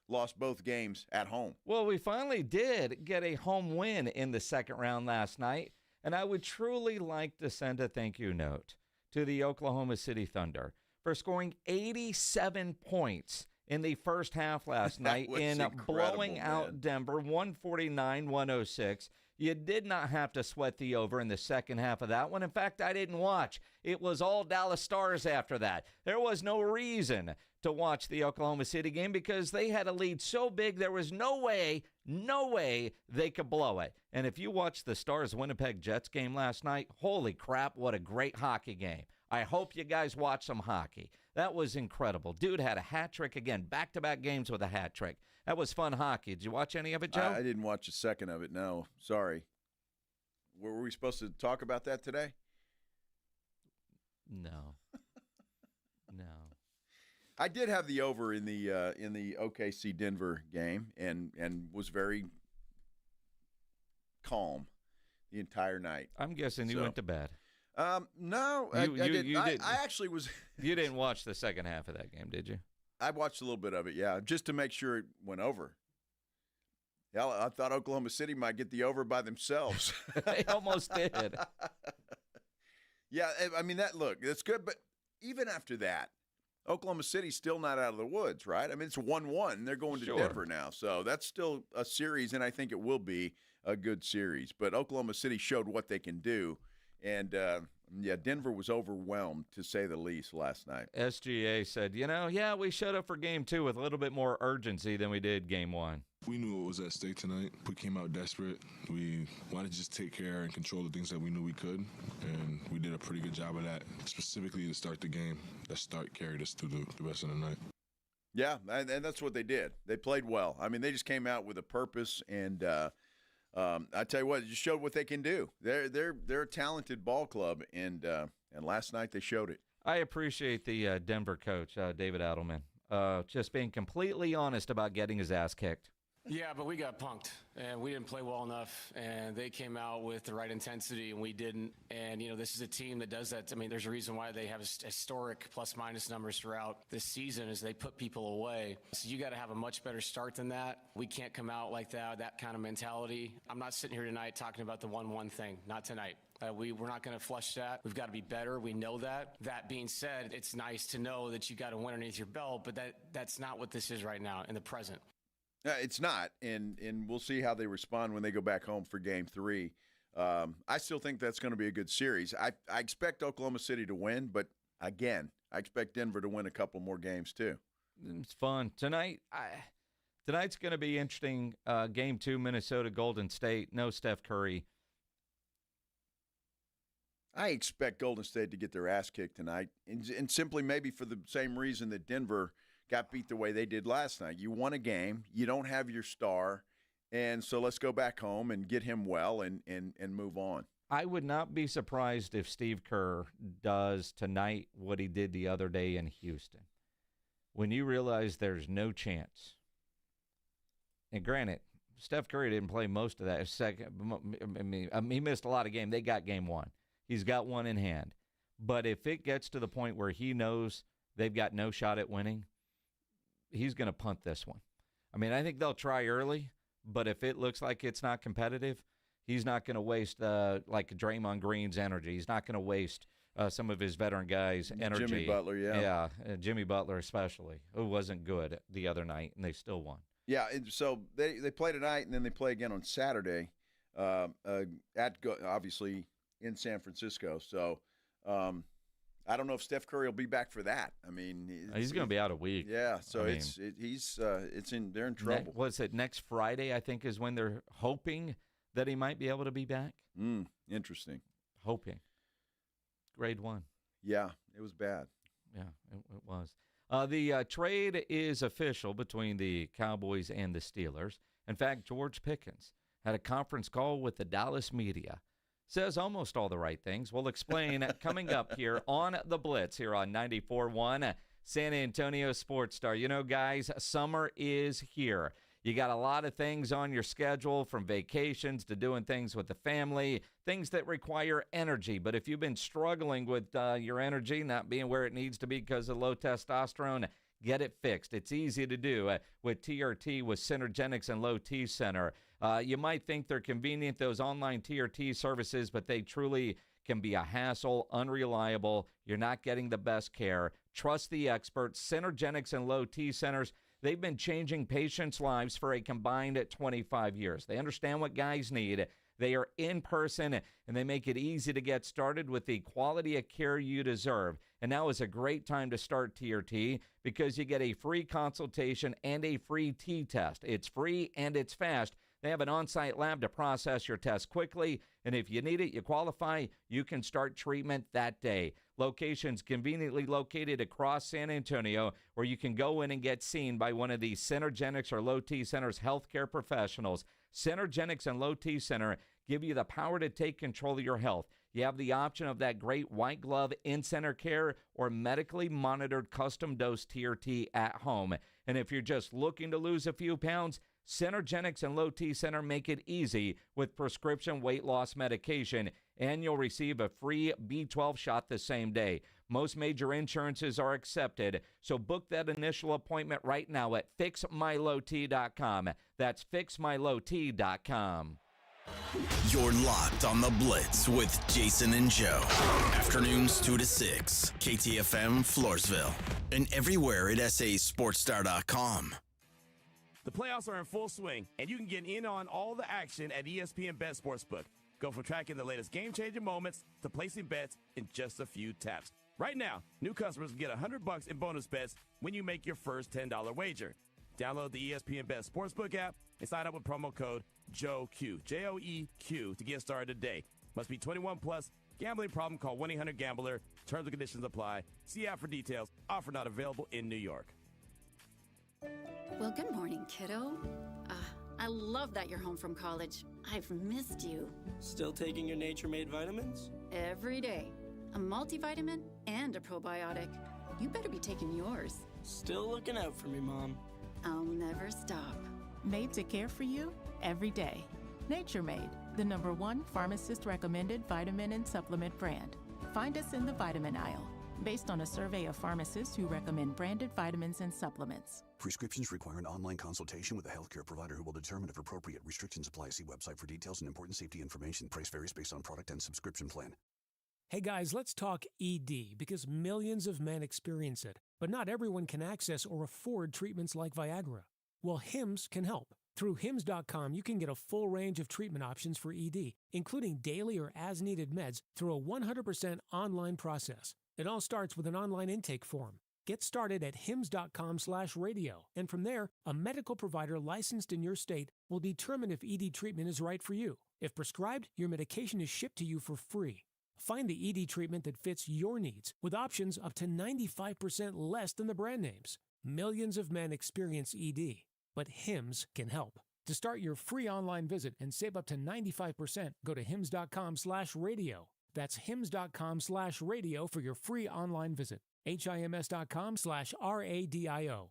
lost both games at home. Well, we finally did get a home win in the second round last night, and I would truly like to send a thank you note to the Oklahoma City Thunder for scoring 87 points in the first half last night in blowing out Denver 149-106. You did not have to sweat the over in the second half of that one. In fact, I didn't watch. It was all Dallas Stars after that. There was no reason to watch the Oklahoma City game because they had a lead so big there was no way they could blow it. And if you watched the Stars-Winnipeg Jets game last night, holy crap, what a great hockey game. I hope you guys watch some hockey. That was incredible. Dude had a hat trick again, back-to-back games with a hat trick. That was fun hockey. Did you watch any of it, Joe? I didn't watch a second of it, no. Sorry. Were we supposed to talk about that today? No. No. I did have the over in the OKC Denver game and was very calm the entire night. I'm guessing you went to bed. No, I didn't. I actually was. You didn't watch the second half of that game, did you? I watched a little bit of it, yeah, just to make sure it went over. Hell, I thought Oklahoma City might get the over by themselves. They almost did. Yeah, I mean, that's good. But even after that, Oklahoma City's still not out of the woods, right? I mean, it's 1-1. They're going to Denver now. So that's still a series, and I think it will be a good series. But Oklahoma City showed what they can do. And Yeah, Denver was overwhelmed, to say the least, last night. SGA said, we showed up for game 2 with a little bit more urgency than we did game 1. We knew what was at stake tonight. We came out desperate. We wanted to just take care and control the things that we knew we could, and we did a pretty good job of that, specifically to start the game. That start carried us through the rest of the night. Yeah, and that's what they did. They played well. I mean, they just came out with a purpose, and I tell you what, it just showed what they can do. They're a talented ball club, and last night they showed it. I appreciate the Denver coach, David Adelman, just being completely honest about getting his ass kicked. Yeah, but we got punked, and we didn't play well enough, and they came out with the right intensity, and we didn't. And, this is a team that does that. I mean, there's a reason why they have historic plus-minus numbers throughout this season is they put people away. So you got to have a much better start than that. We can't come out like that kind of mentality. I'm not sitting here tonight talking about the 1-1 thing. Not tonight. We're not going to flush that. We've got to be better. We know that. That being said, it's nice to know that you got a win underneath your belt, but that's not what this is right now in the present. It's not, and we'll see how they respond when they go back home for Game 3. I still think that's going to be a good series. I expect Oklahoma City to win, but, again, I expect Denver to win a couple more games too. It's fun. Tonight's going to be interesting. Game 2, Minnesota, Golden State. No Steph Curry. I expect Golden State to get their ass kicked tonight, and simply maybe for the same reason that Denver got beat the way they did last night. You won a game. You don't have your star, and so let's go back home and get him well and move on. I would not be surprised if Steve Kerr does tonight what he did the other day in Houston. When you realize there's no chance, and granted, Steph Curry didn't play most of that second. I mean, he missed a lot of games. They got game 1. He's got one in hand. But if it gets to the point where he knows they've got no shot at winning, he's going to punt this one. I mean, I think they'll try early, but if it looks like it's not competitive, he's not going to waste like Draymond Green's energy. He's not going to waste some of his veteran guys' energy. Jimmy Butler, yeah. Yeah, Jimmy Butler especially, who wasn't good the other night, and they still won. Yeah, so they play tonight, and then they play again on Saturday obviously in San Francisco. So I don't know if Steph Curry will be back for that. I mean, he's going to be out a week. Yeah, so they're in trouble. What's it? Next Friday, I think, is when they're hoping that he might be able to be back. Interesting. Hoping. Grade 1. Yeah, it was bad. Yeah, it was. The trade is official between the Cowboys and the Steelers. In fact, George Pickens had a conference call with the Dallas media. Says almost all the right things. We'll explain coming up here on The Blitz here on 94.1 San Antonio Sports Star. Guys, summer is here. You got a lot of things on your schedule, from vacations to doing things with the family, things that require energy. But if you've been struggling with your energy not being where it needs to be because of low testosterone, get it fixed. It's easy to do with TRT, with Synergenics and Low T Center. You might think they're convenient, those online TRT services, but they truly can be a hassle, unreliable. You're not getting the best care. Trust the experts. Synergenics and Low T Centers, they've been changing patients' lives for a combined 25 years. They understand what guys need. They are in person, and they make it easy to get started with the quality of care you deserve. And now is a great time to start TRT because you get a free consultation and a free T-test. It's free and it's fast. They have an on-site lab to process your test quickly, and if you need it, you qualify, you can start treatment that day. Locations conveniently located across San Antonio where you can go in and get seen by one of the Synergenics or Low T Center's healthcare professionals. Synergenics and Low T Center give you the power to take control of your health. You have the option of that great white glove in-center care or medically monitored custom dose TRT at home. And if you're just looking to lose a few pounds, Synergenics and Low T Center make it easy with prescription weight loss medication, and you'll receive a free B12 shot the same day. Most major insurances are accepted, so book that initial appointment right now at fixmylowt.com. That's fixmylowt.com. You're locked on The Blitz with Jason and Joe. Afternoons 2 to 6, KTFM Floresville, and everywhere at sasportstar.com. The playoffs are in full swing, and you can get in on all the action at ESPN Bet Sportsbook. Go from tracking the latest game-changing moments to placing bets in just a few taps. Right now, new customers can get $100 in bonus bets when you make your first $10 wager. Download the ESPN Bet Sportsbook app and sign up with promo code JOEQ, J-O-E-Q, to get started today. Must be 21 plus. Gambling problem? Call 1-800-GAMBLER. Terms and conditions apply. See app for details. Offer not available in New York. Well, good morning, kiddo. I love that you're home from college. I've missed you. Still taking your Nature-Made vitamins? Every day. A multivitamin and a probiotic. You better be taking yours. Still looking out for me, Mom. I'll never stop. Made to care for you every day. Nature-Made, the #1 pharmacist-recommended vitamin and supplement brand. Find us in the vitamin aisle, based on a survey of pharmacists who recommend branded vitamins and supplements. Prescriptions require an online consultation with a healthcare provider who will determine if appropriate. Restrictions apply. See website for details and important safety information. Price varies based on product and subscription plan. Hey guys, let's talk ED, because millions of men experience it, but not everyone can access or afford treatments like Viagra. Well, Hims can help. Through Hims.com, you can get a full range of treatment options for ED, including daily or as-needed meds, through a 100% online process. It all starts with an online intake form. Get started at hims.com/radio, and from there, a medical provider licensed in your state will determine if ED treatment is right for you. If prescribed, your medication is shipped to you for free. Find the ED treatment that fits your needs, with options up to 95% less than the brand names. Millions of men experience ED, but Hims can help. To start your free online visit and save up to 95%, go to hims.com/radio. That's hims.com/radio for your free online visit. HIMS.com/RADIO.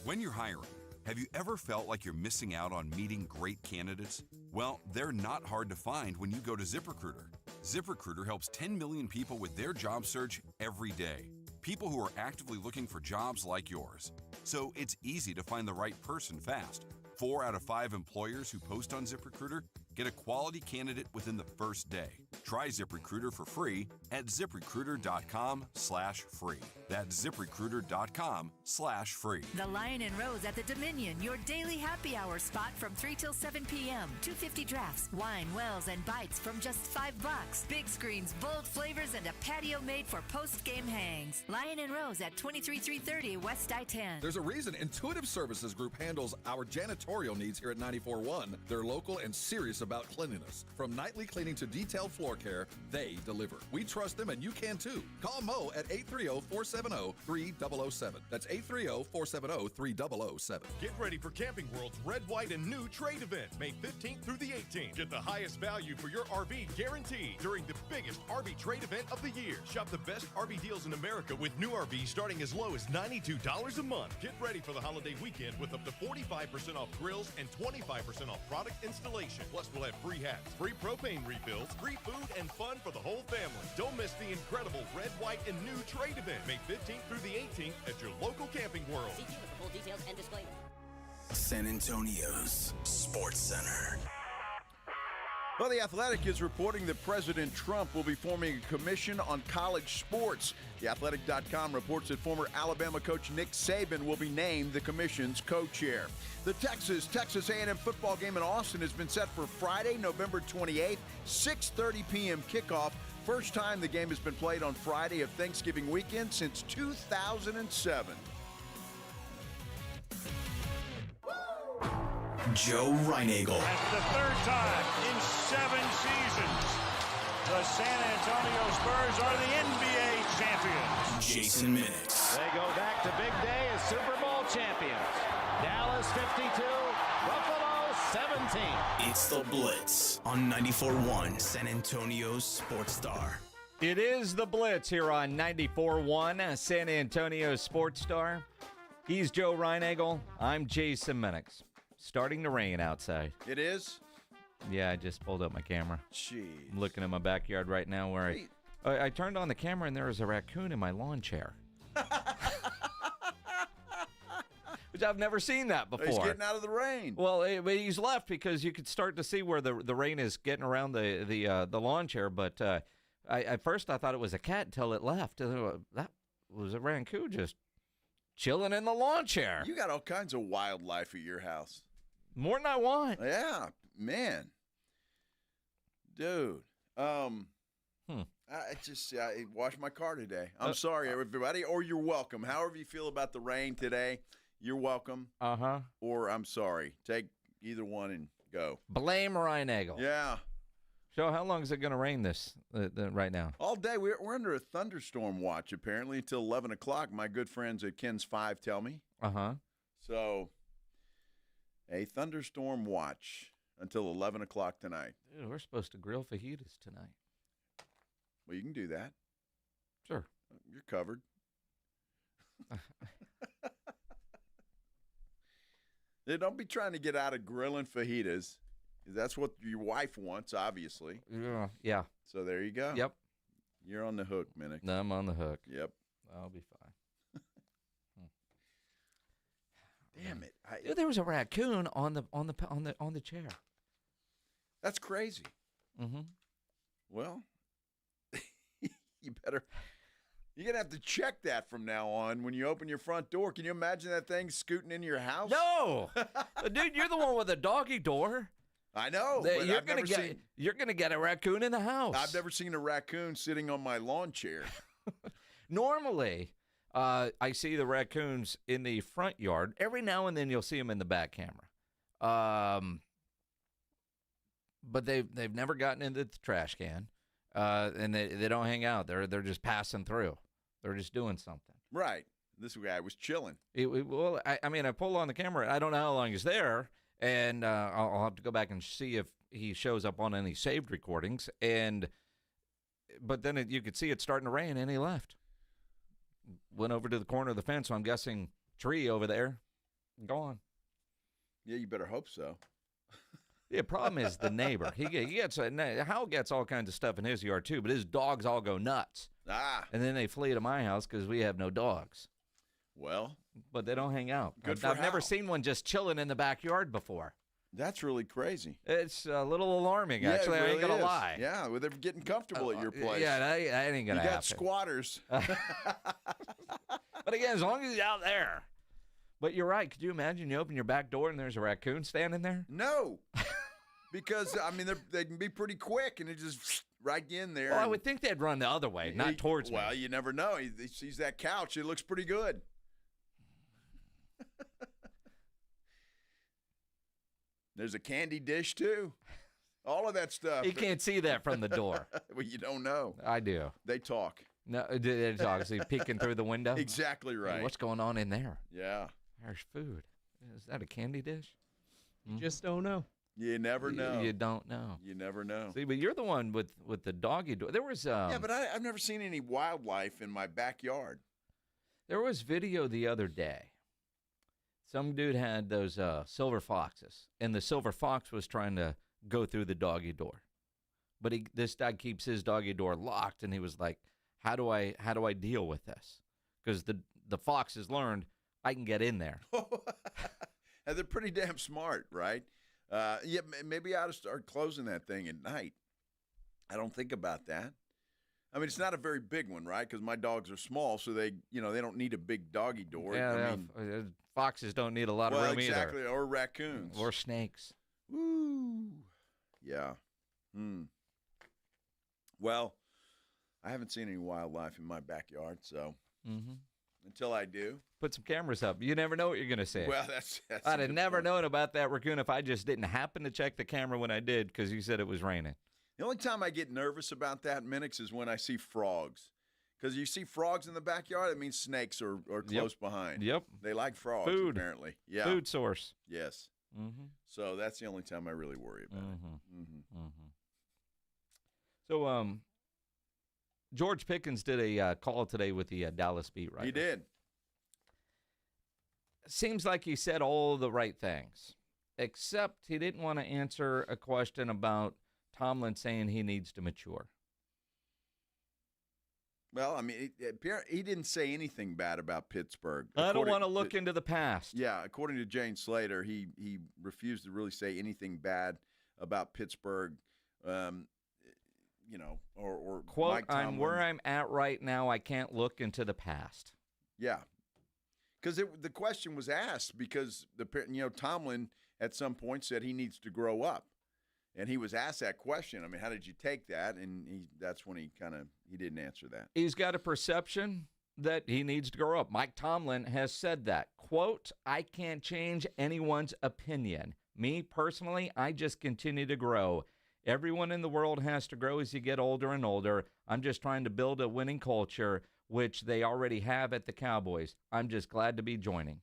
When you're hiring, have you ever felt like you're missing out on meeting great candidates? Well, they're not hard to find when you go to ZipRecruiter. ZipRecruiter helps 10 million people with their job search every day. People who are actively looking for jobs like yours. So it's easy to find the right person fast. 4 out of 5 employers who post on ZipRecruiter get a quality candidate within the first day. Try ZipRecruiter for free at ZipRecruiter.com/free. That's ZipRecruiter.com/free. The Lion and Rose at the Dominion, your daily happy hour spot from 3 till 7 p.m. 250 drafts, wine, wells, and bites from just $5. Big screens, bold flavors, and a patio made for post-game hangs. Lion and Rose at 23330 West I-10. There's a reason Intuitive Services Group handles our janitorial needs here at 94.1. They're local and serious about cleanliness. From nightly cleaning to detailed floor care, they deliver. We trust them, and you can too. Call Mo at 830-470-3007. That's 830-470-3007. Get ready for Camping World's Red, White, and New Trade event, May 15th through the 18th. Get the highest value for your RV guaranteed during the biggest RV trade event of the year. Shop the best RV deals in America with new RVs starting as low as $92 a month. Get ready for the holiday weekend with up to 45% off grills and 25% off product installation. Plus, we'll have free hats, free propane refills, free food, and fun for the whole family. Don't miss the incredible Red, White, and New Trade event, May 15th through the 18th at your local Camping World. See for full details and disclaimer. San Antonio's Sports Center. Well, The Athletic is reporting that President Trump will be forming a commission on college sports. TheAthletic.com reports that former Alabama coach Nick Saban will be named the commission's co-chair. The Texas A&M football game in Austin has been set for Friday, November 28th, 6:30 p.m. kickoff. First time the game has been played on Friday of Thanksgiving weekend since 2007. Joe Reinagel. That's the third time in 7 seasons the San Antonio Spurs are the NBA champions. Jason Minix. They go back to big day as Super Bowl champions. Dallas 52, Buffalo 17. It's the Blitz on 94.1 San Antonio's Sports Star. It is the Blitz here on 94.1 San Antonio Sports Star. He's Joe Reinagel. I'm Jason Minix. Starting to rain outside. It is? Yeah, I just pulled up my camera. Jeez. I'm looking in my backyard right now where I turned on the camera and there was a raccoon in my lawn chair. Which I've never seen that before. He's getting out of the rain. Well, he's left because you could start to see where the rain is getting around the lawn chair. But at first I thought it was a cat until it left. That was a raccoon just chilling in the lawn chair. You got all kinds of wildlife at your house. More than I want. Yeah, man. Dude. I washed my car today. I'm sorry, everybody, or you're welcome. However you feel about the rain today, you're welcome. Or I'm sorry. Take either one and go. Blame Ryan Nagel. Yeah. So how long is it going to rain this right now? All day. We're under a thunderstorm watch, apparently, until 11 o'clock. My good friends at Ken's 5 tell me. So a thunderstorm watch until 11 o'clock tonight. Dude, we're supposed to grill fajitas tonight. Well, you can do that. Sure. You're covered. Don't be trying to get out of grilling fajitas. That's what your wife wants, obviously. Yeah. So there you go. Yep. You're on the hook, Minnick. No, I'm on the hook. Yep. I'll be fine. Damn it! Dude, there was a raccoon on the chair. That's crazy. Well, you're gonna have to check that from now on when you open your front door. Can you imagine that thing scooting into your house? No, dude, you're the one with the doggy door. I know. You're gonna get a raccoon in the house. I've never seen a raccoon sitting on my lawn chair. Normally, I see the raccoons in the front yard. Every now and then, you'll see them in the back camera. But they've never gotten into the trash can, and they don't hang out. They're just passing through. They're just doing something. Right. This guy was chilling. I pull on the camera. I don't know how long he's there, and I'll have to go back and see if he shows up on any saved recordings. But then you could see it starting to rain, and he left. Went over to the corner of the fence, so I'm guessing tree over there. Gone. Yeah, you better hope so. The problem is the neighbor. Hal gets all kinds of stuff in his yard too, but his dogs all go nuts. And then they flee to my house because we have no dogs. Well, but they don't hang out. I've never seen one just chilling in the backyard before. That's really crazy. It's a little alarming, actually. It really I ain't gonna is. lie. Yeah, well, they're getting comfortable at your place. Yeah, that ain't gonna happen. You got squatters. But again, as long as he's out there. But you're right. Could you imagine you open your back door and there's a raccoon standing there? No. Because, they can be pretty quick, and it just right in there. Well, I would think they'd run the other way, not towards me. Well, you never know. He sees that couch. It looks pretty good. There's a candy dish, too. All of that stuff. You can't see that from the door. Well, you don't know. I do. They talk. No, they talk. So you're peeking through the window? Exactly right. Hey, what's going on in there? Yeah. There's food. Is that a candy dish? You just don't know. You never know. You don't know. You never know. See, but you're the one with the doggy door. There was yeah, but I've never seen any wildlife in my backyard. There was video the other day. Some dude had those silver foxes, and the silver fox was trying to go through the doggy door, but this guy keeps his doggy door locked, and he was like, "How do I deal with this?" Because the fox has learned I can get in there. And they're pretty damn smart, right? Yeah, maybe I ought to start closing that thing at night. I don't think about that. I mean, it's not a very big one, right? Because my dogs are small, so they don't need a big doggy door. Yeah, foxes don't need a lot of room exactly, either. Or raccoons. Or snakes. Woo. Yeah. Well, I haven't seen any wildlife in my backyard, so until I do. Put some cameras up. You never know what you're going to see. Well, that's I'd have never known about that raccoon if I just didn't happen to check the camera when I did because you said it was raining. The only time I get nervous about that, Minix, is when I see frogs. Because you see frogs in the backyard, it means snakes are close behind. Yep. They like frogs, Food. apparently. Yeah. Food source. Yes. So that's the only time I really worry about it. So George Pickens did a call today with the Dallas beat writer. He did. Seems like he said all the right things, except he didn't want to answer a question about Tomlin saying he needs to mature. Well, I mean, he didn't say anything bad about Pittsburgh. I don't want to look into the past. Yeah, according to Jane Slater, he refused to really say anything bad about Pittsburgh. Or quote, Mike Tomlin. I'm where I'm at right now. I can't look into the past. Yeah, because the question was asked because Tomlin at some point said he needs to grow up, And he was asked that question. I mean, how did you take that? And that's when he didn't answer that. He's got a perception that he needs to grow up. Mike Tomlin has said that. Quote, I can't change anyone's opinion. Me, personally, I just continue to grow. Everyone in the world has to grow as you get older and older. I'm just trying to build a winning culture, which they already have at the Cowboys. I'm just glad to be joining.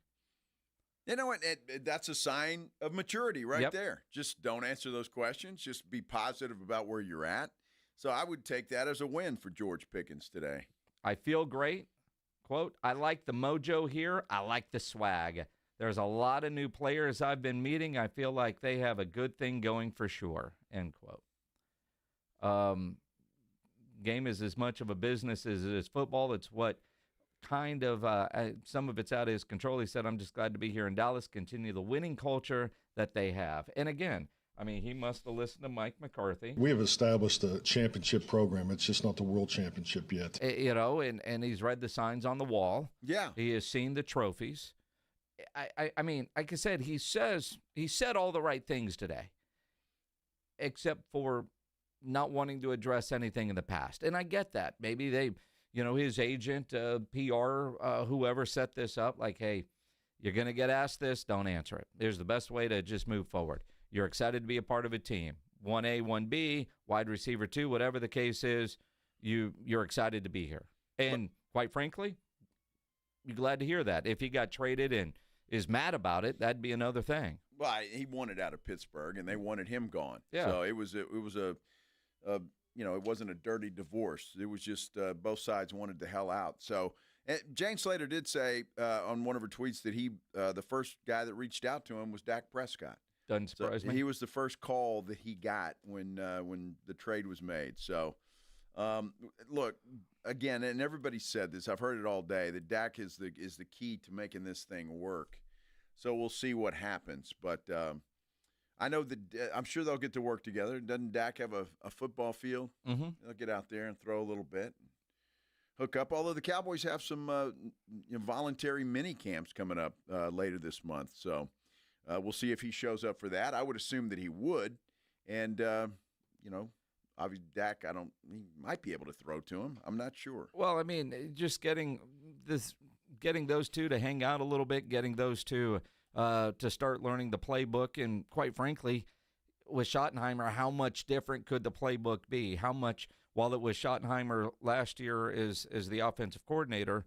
You know what? That's a sign of maturity right there. Just don't answer those questions. Just be positive about where you're at. So I would take that as a win for George Pickens today. I feel great. Quote, I like the mojo here. I like the swag. There's a lot of new players I've been meeting. I feel like they have a good thing going for sure, end quote. Game is as much of a business as it is football. It's what kind of some of it's out of his control. He said, I'm just glad to be here in Dallas, continue the winning culture that they have. And again, I mean, he must have listened to Mike McCarthy. We have established a championship program. It's just not the world championship yet. You know, and he's read the signs on the wall. Yeah. He has seen the trophies. I mean, like I said, he said all the right things today, except for not wanting to address anything in the past. And I get that. Maybe they, you know, his agent, PR, whoever set this up, like, hey, you're going to get asked this, don't answer it. There's the best way to just move forward. You're excited to be a part of a team. 1A, 1B, wide receiver 2, whatever the case is, you're excited to be here. And quite frankly, you're glad to hear that. If he got traded and is mad about it, that'd be another thing. Well, he wanted out of Pittsburgh, and they wanted him gone. Yeah. So it was a you know, it wasn't a dirty divorce. It was just both sides wanted the hell out. So Jane Slater did say on one of her tweets that the first guy that reached out to him was Dak Prescott. Doesn't surprise me. He was the first call that he got when the trade was made. So, look, again, and everybody said this. I've heard it all day, that Dak is the key to making this thing work. So we'll see what happens. But I know that I'm sure they'll get to work together. Doesn't Dak have a football field? Mm-hmm. They'll get out there and throw a little bit, hook up. Although the Cowboys have some voluntary mini camps coming up later this month. So we'll see if he shows up for that. I would assume that he would. And, you know, obviously Dak, he might be able to throw to him. I'm not sure. Well, I mean, just getting those two to hang out a little bit, getting those two to start learning the playbook. And quite frankly, with Schottenheimer, how much different could the playbook be? How much, while it was Schottenheimer last year as the offensive coordinator,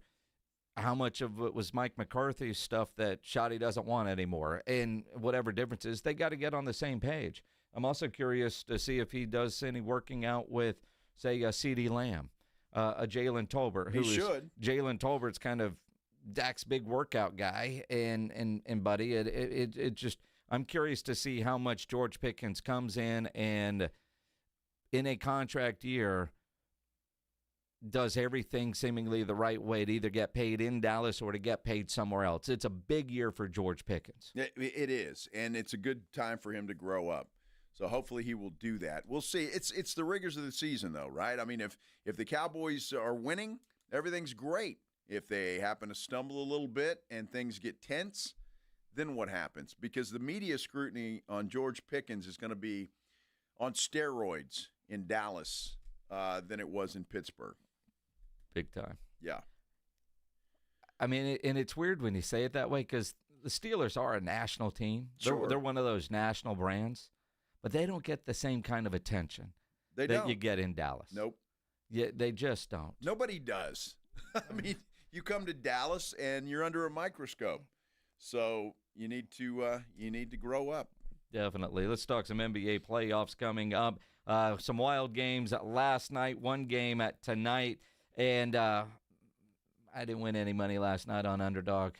how much of it was Mike McCarthy's stuff that Schotty doesn't want anymore? And whatever difference is, they got to get on the same page. I'm also curious to see if he does any working out with, say, a CeeDee Lamb, a Jalen Tolbert. He should. Jalen Tolbert's kind of Dak's big workout guy, and buddy, it just, I'm curious to see how much George Pickens comes in and in a contract year does everything seemingly the right way to either get paid in Dallas or to get paid somewhere else. It's a big year for George Pickens. It is, and it's a good time for him to grow up. So hopefully he will do that. We'll see. It's the rigors of the season, though, right? I mean, if the Cowboys are winning, everything's great. If they happen to stumble a little bit and things get tense, then what happens? Because the media scrutiny on George Pickens is going to be on steroids in Dallas than it was in Pittsburgh. Big time. Yeah. I mean, and it's weird when you say it that way because the Steelers are a national team. Sure. They're one of those national brands, but they don't get the same kind of attention that you get in Dallas. Nope. Yeah, they just don't. Nobody does. I mean, you come to Dallas and you're under a microscope. So you need to grow up. Definitely. Let's talk some NBA playoffs coming up. Some wild games last night, one game tonight. And I didn't win any money last night on Underdog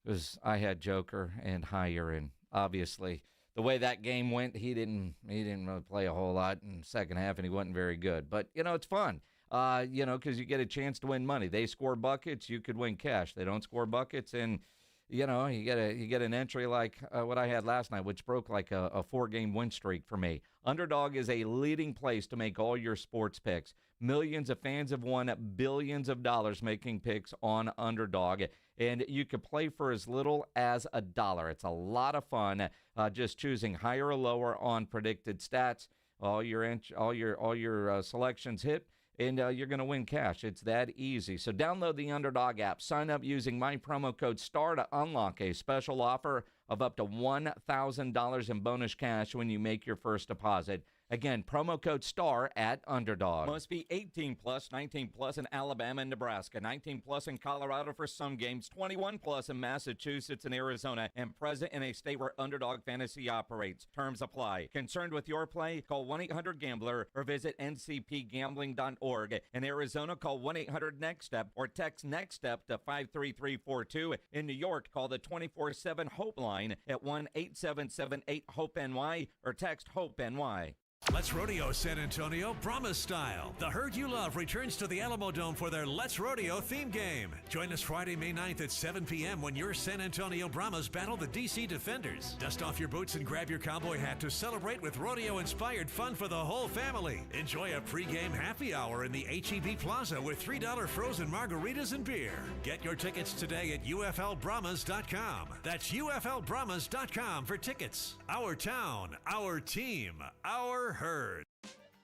because I had Joker and higher. And obviously, the way that game went, he didn't really play a whole lot in the second half, and he wasn't very good. But, it's fun. Because you get a chance to win money. They score buckets, you could win cash. They don't score buckets, and you get an entry like what I had last night, which broke like a 4-game win streak for me. Underdog is a leading place to make all your sports picks. Millions of fans have won billions of dollars making picks on Underdog. and you could play for as little as $1. It's a lot of fun, just choosing higher or lower on predicted stats. All your selections hit, and you're going to win cash. It's that easy. So download the Underdog app. Sign up using my promo code STAR to unlock a special offer of up to $1,000 in bonus cash when you make your first deposit. Again, promo code STAR at Underdog. Must be 18 plus, 19 plus in Alabama and Nebraska, 19 plus in Colorado for some games, 21 plus in Massachusetts and Arizona, and present in a state where Underdog Fantasy operates. Terms apply. Concerned with your play? Call 1-800-GAMBLER or visit ncpgambling.org. In Arizona, call 1-800-NEXT-STEP or text NEXT-STEP to 53342. In New York, call the 24/7 HOPE line at 1-877-8-HOPE-NY or text HOPE-NY. Let's Rodeo San Antonio Brahmas style. The herd you love returns to the Alamo Dome for their Let's Rodeo theme game. Join us Friday, May 9th at 7 p.m. when your San Antonio Brahmas battle the DC Defenders. Dust off your boots and grab your cowboy hat to celebrate with rodeo-inspired fun for the whole family. Enjoy a pregame happy hour in the H-E-B Plaza with $3 frozen margaritas and beer. Get your tickets today at UFLbrahmas.com. That's UFLbrahmas.com for tickets. Our town, our team, our herd.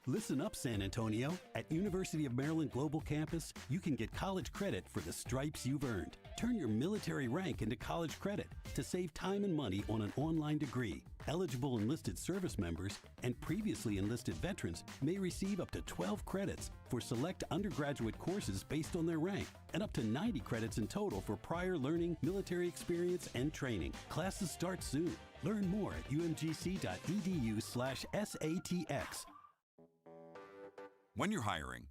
Listen up, San Antonio. At University of Maryland Global Campus, you can get college credit for the stripes you've earned. Turn your military rank into college credit to save time and money on an online degree. Eligible enlisted service members and previously enlisted veterans may receive up to 12 credits for select undergraduate courses based on their rank, and up to 90 credits in total for prior learning, military experience, and training. Classes start soon. Learn more at umgc.edu/SATX. When you're hiring,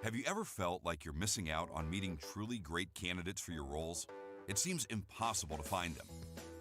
have you ever felt like you're missing out on meeting truly great candidates for your roles? It seems impossible to find them,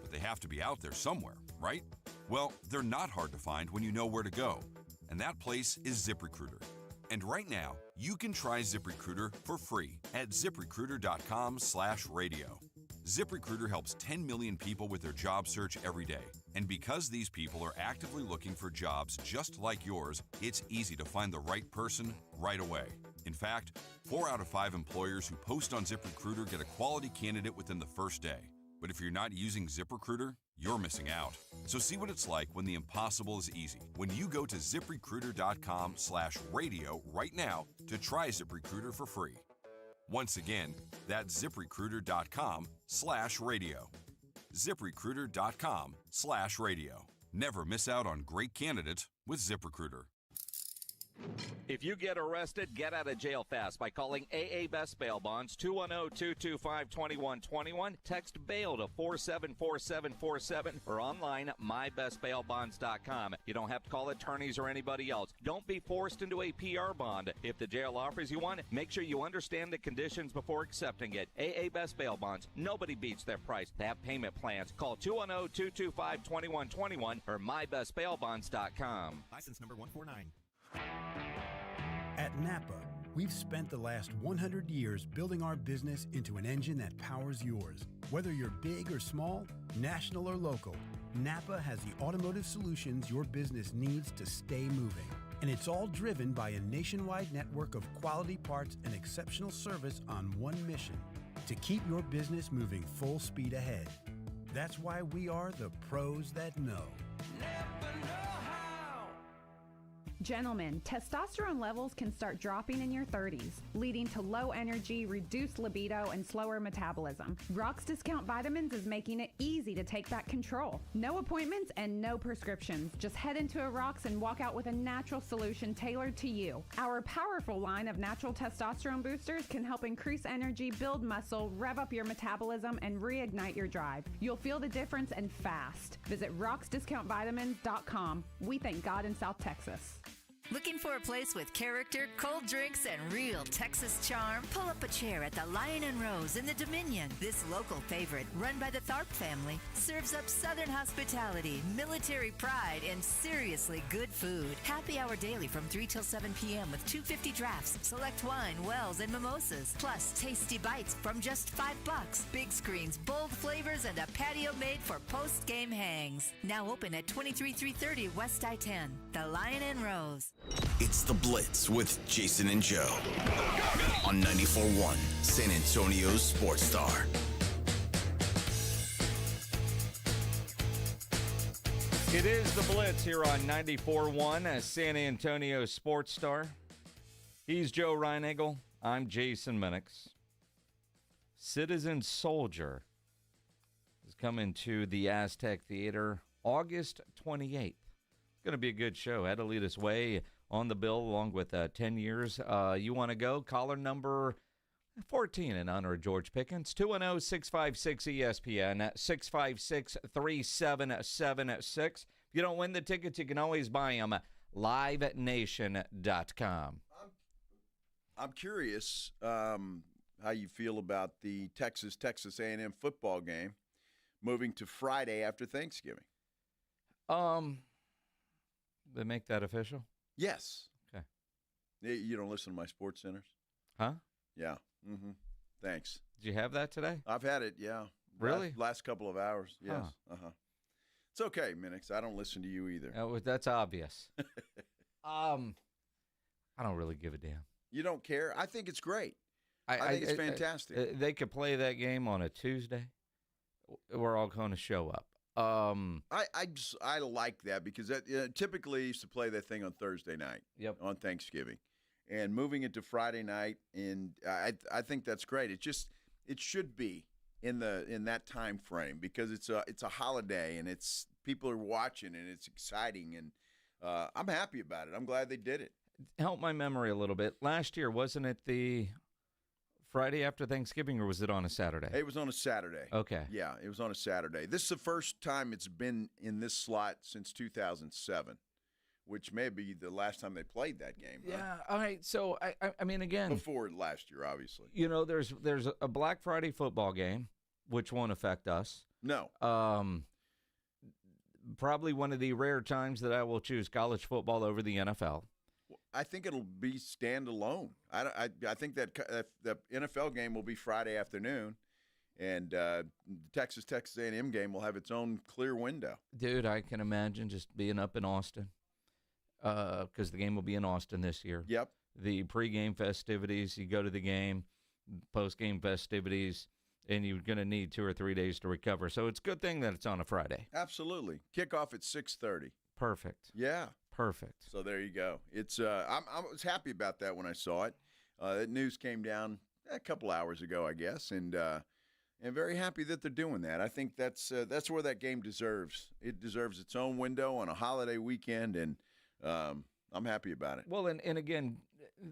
but they have to be out there somewhere, right? Well, they're not hard to find when you know where to go, and that place is ZipRecruiter. And right now, you can try ZipRecruiter for free at ZipRecruiter.com/radio. ZipRecruiter helps 10 million people with their job search every day. And because these people are actively looking for jobs just like yours, it's easy to find the right person right away. In fact, 4 out of 5 employers who post on ZipRecruiter get a quality candidate within the first day. But if you're not using ZipRecruiter, you're missing out. So see what it's like when the impossible is easy. When you go to ZipRecruiter.com/radio right now to try ZipRecruiter for free. Once again, that's ZipRecruiter.com/radio. ZipRecruiter.com/radio. Never miss out on great candidates with ZipRecruiter. If you get arrested, get out of jail fast by calling AA Best Bail Bonds, 210-225-2121. Text bail to 474747 or online at mybestbailbonds.com. You don't have to call attorneys or anybody else. Don't be forced into a PR bond. If the jail offers you one, make sure you understand the conditions before accepting it. AA Best Bail Bonds. Nobody beats their price. They have payment plans. Call 210-225-2121 or mybestbailbonds.com. License number 149. At Napa, we've spent the last 100 years building our business into an engine that powers yours. Whether you're big or small, national or local, Napa has the automotive solutions your business needs to stay moving. And it's all driven by a nationwide network of quality parts and exceptional service on one mission: to keep your business moving full speed ahead. That's why we are the pros that know. Gentlemen, testosterone levels can start dropping in your 30s, leading to low energy, reduced libido, and slower metabolism. Rock's Discount Vitamins is making it easy to take back control. No appointments and no prescriptions. Just head into a Rock's and walk out with a natural solution tailored to you. Our powerful line of natural testosterone boosters can help increase energy, build muscle, rev up your metabolism, and reignite your drive. You'll feel the difference and fast. Visit rocksdiscountvitamins.com. We thank God in South Texas. Looking for a place with character, cold drinks, and real Texas charm? Pull up a chair at the Lion and Rose in the Dominion. This local favorite, run by the Tharp family, serves up Southern hospitality, military pride, and seriously good food. Happy hour daily from 3 till 7 p.m. with $2.50 drafts, select wine, wells, and mimosas. Plus, tasty bites from just $5. Big screens, bold flavors, and a patio made for post-game hangs. Now open at 23330 West I-10. The Lion and Rose. It's The Blitz with Jason and Joe on 94.1 San Antonio's Sports Star. It is The Blitz here on 94.1 San Antonio Sports Star. He's Joe Reinagel. I'm Jason Minix. Citizen Soldier is coming to the Aztec Theater August 28th. It's going to be a good show. Adelita's Way on the bill along with 10 years. You want to go? Caller number 14 in honor of George Pickens. 210-656-ESPN, 656-3776. If you don't win the tickets, you can always buy them at livenation.com. I'm curious how you feel about the Texas A&M football game moving to Friday after Thanksgiving. They make that official? Yes. Okay. You don't listen to my Sports Centers? Huh? Yeah. Mm-hmm. Thanks. Did you have that today? I've had it, yeah. Really? Last couple of hours, yes. Huh. Uh-huh. It's okay, Minix. I don't listen to you either. That's obvious. I don't really give a damn. You don't care? I think it's great. I think it's fantastic. They could play that game on a Tuesday. We're all going to show up. I like that because typically used to play that thing on Thursday night. Yep. On Thanksgiving, and moving it to Friday night, and I think that's great. It should be in that time frame because it's a holiday and it's people are watching and it's exciting and I'm happy about it. I'm glad they did it. Help my memory a little bit. Last year, wasn't it the Friday after Thanksgiving, or was it on a Saturday? It was on a Saturday. Okay. Yeah, it was on a Saturday. This is the first time it's been in this slot since 2007, which may be the last time they played that game. Huh? Yeah. All right. So, I mean, again. Before last year, obviously. You know, there's a Black Friday football game, which won't affect us. No. Probably one of the rare times that I will choose college football over the NFL. I think it'll be standalone. I think that the NFL game will be Friday afternoon, and the Texas A&M game will have its own clear window. Dude, I can imagine just being up in Austin because the game will be in Austin this year. Yep. The pregame festivities, you go to the game, postgame festivities, and you're going to need 2 or 3 days to recover. So it's a good thing that it's on a Friday. Absolutely. Kickoff at 6:30. Perfect. Yeah. Perfect. So there you go. It's I was happy about that when I saw it. That news came down a couple hours ago, I guess, and very happy that they're doing that. I think that's where that game deserves. It deserves its own window on a holiday weekend, and I'm happy about it. Well, and again,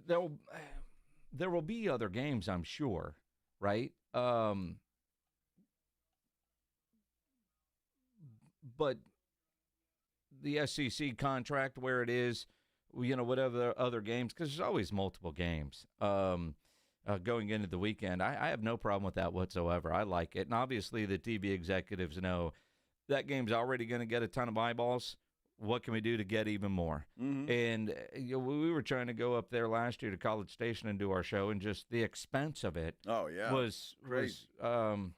there will be other games, I'm sure, right? But the SEC contract where it is, whatever other games, because there's always multiple games going into the weekend. I have no problem with that whatsoever. I like it. And obviously the TV executives know that game's already going to get a ton of eyeballs. What can we do to get even more? Mm-hmm. And we were trying to go up there last year to College Station and do our show, and just the expense of it was well,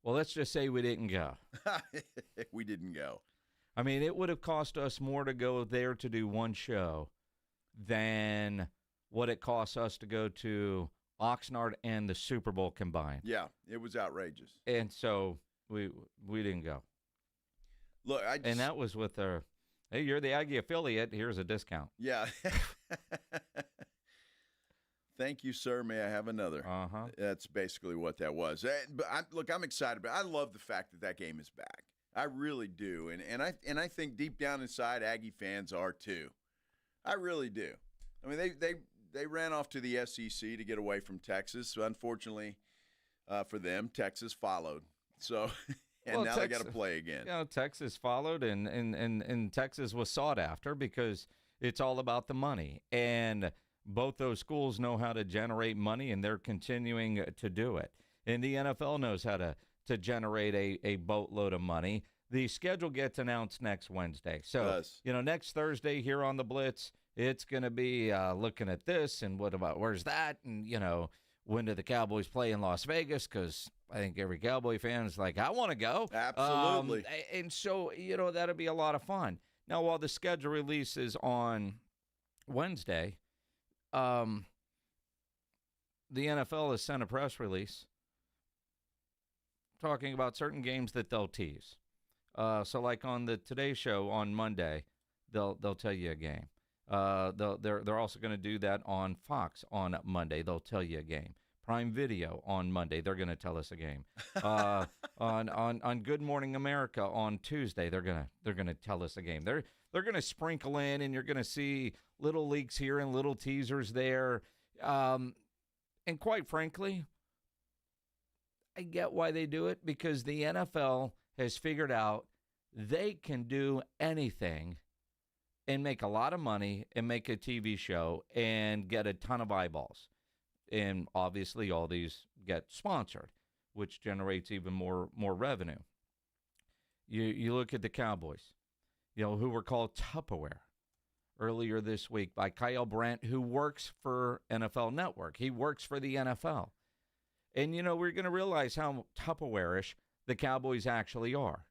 let's just say we didn't go. We didn't go. I mean, it would have cost us more to go there to do one show than what it costs us to go to Oxnard and the Super Bowl combined. Yeah, it was outrageous. And so we didn't go. Look, and that was with our, hey, you're the Aggie affiliate, here's a discount. Yeah. Thank you, sir. May I have another? Uh-huh. That's basically what that was. But I'm excited. But I love the fact that game is back. I really do, and I think deep down inside, Aggie fans are too. I really do. I mean, they ran off to the SEC to get away from Texas. So unfortunately, for them, Texas followed. So, and now they got to play again. Texas followed, and Texas was sought after because it's all about the money, and both those schools know how to generate money, and they're continuing to do it. And the NFL knows how to generate a boatload of money. The schedule gets announced next Wednesday. So, next Thursday here on the Blitz, it's going to be looking at this and what about where's that? And, when do the Cowboys play in Las Vegas? Because I think every Cowboy fan is like, I want to go. Absolutely. And so, that'll be a lot of fun. Now, while the schedule releases on Wednesday, the NFL has sent a press release talking about certain games that they'll tease. So like on the Today Show on Monday, they'll tell you a game. They're also going to do that on Fox on Monday. They'll tell you a game. Prime Video on Monday, they're going to tell us a game. On Good Morning America on Tuesday, they're gonna tell us a game. They're going to sprinkle in, and you're going to see little leaks here and little teasers there. And quite frankly, I get why they do it, because the NFL has figured out they can do anything and make a lot of money and make a TV show and get a ton of eyeballs. And obviously all these get sponsored, which generates even more revenue. You look at the Cowboys, who were called Tupperware earlier this week by Kyle Brandt, who works for NFL Network. He works for the NFL. And, we're going to realize how Tupperware-ish the Cowboys actually are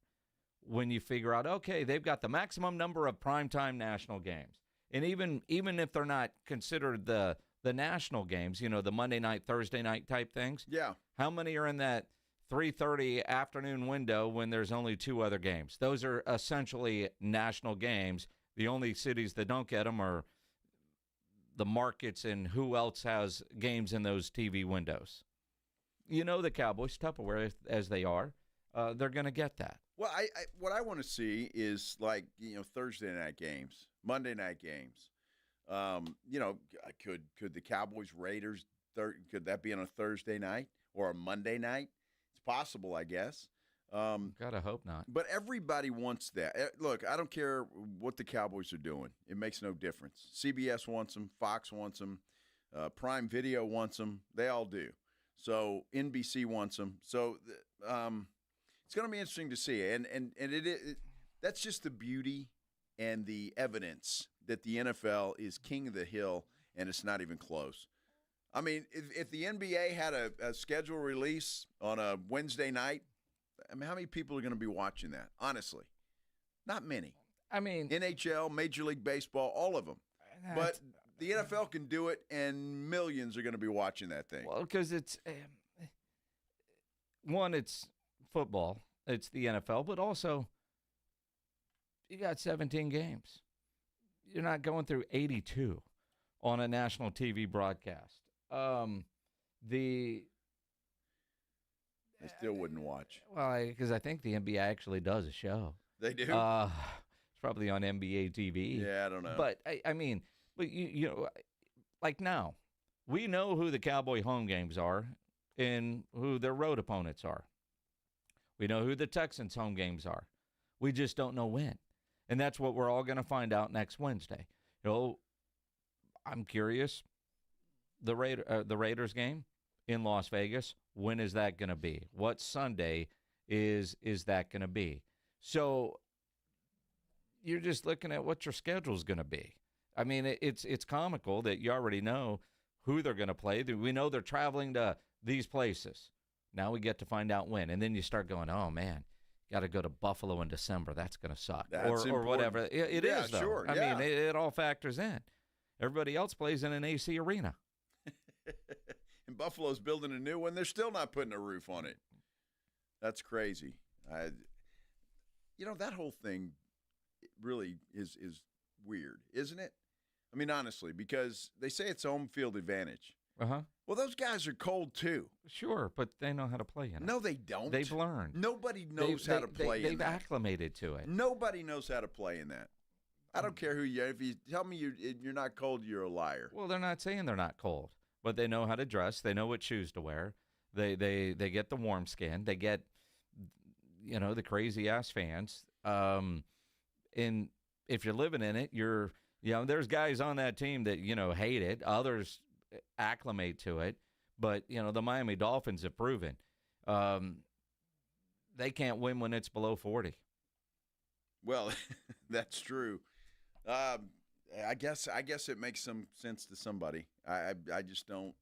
when you figure out, okay, they've got the maximum number of primetime national games. And even if they're not considered the national games, the Monday night, Thursday night type things. Yeah. How many are in that 3:30 afternoon window when there's only two other games? Those are essentially national games. The only cities that don't get them are the markets and who else has games in those TV windows. The Cowboys, Tupperware as they are, they're going to get that. Well, what I want to see is Thursday night games, Monday night games. Could the Cowboys Raiders could that be on a Thursday night or a Monday night? It's possible, I guess. Gotta hope not. But everybody wants that. Look, I don't care what the Cowboys are doing. It makes no difference. CBS wants them. Fox wants them. Prime Video wants them. They all do. So NBC wants them. So it's going to be interesting to see. And that's just the beauty and the evidence that the NFL is king of the hill, and it's not even close. I mean, if the NBA had a schedule release on a Wednesday night, how many people are going to be watching that? Honestly, not many. I mean, NHL, Major League Baseball, all of them. But the NFL can do it, and millions are going to be watching that thing. Well, because it's football, it's the NFL, but also you got 17 games. You're not going through 82 on a national TV broadcast. They still wouldn't watch. Well, because I think the NBA actually does a show. They do? It's probably on NBA TV. Yeah, I don't know. But, I mean, like now, we know who the Cowboy home games are and who their road opponents are. We know who the Texans home games are. We just don't know when. And that's what we're all going to find out next Wednesday. I'm curious. The Raiders game in Las Vegas, when is that going to be? What Sunday is that going to be? So you're just looking at what your schedule is going to be. I mean, it's comical that you already know who they're going to play. We know they're traveling to these places. Now we get to find out when. And then you start going, oh, man. Got to go to Buffalo in December. That's going to suck. Or whatever. It is, though. Sure. I mean, it all factors in. Everybody else plays in an AC arena. And Buffalo's building a new one. They're still not putting a roof on it. That's crazy. That whole thing really is weird, isn't it? I mean, honestly, because they say it's home field advantage. Uh-huh. Well, those guys are cold, too. Sure, but they know how to play in it. No, they don't. They've learned. Nobody knows how to play in that. They've acclimated to it. Nobody knows how to play in that. I don't care who you are. If you tell me you're not cold, you're a liar. Well, they're not saying they're not cold, but they know how to dress. They know what shoes to wear. They get the warm skin. They get, the crazy-ass fans. And if you're living in it, there's guys on that team that, hate it. Others acclimate to it. But, the Miami Dolphins have proven they can't win when it's below 40. Well, that's true. I guess it makes some sense to somebody. I just don't.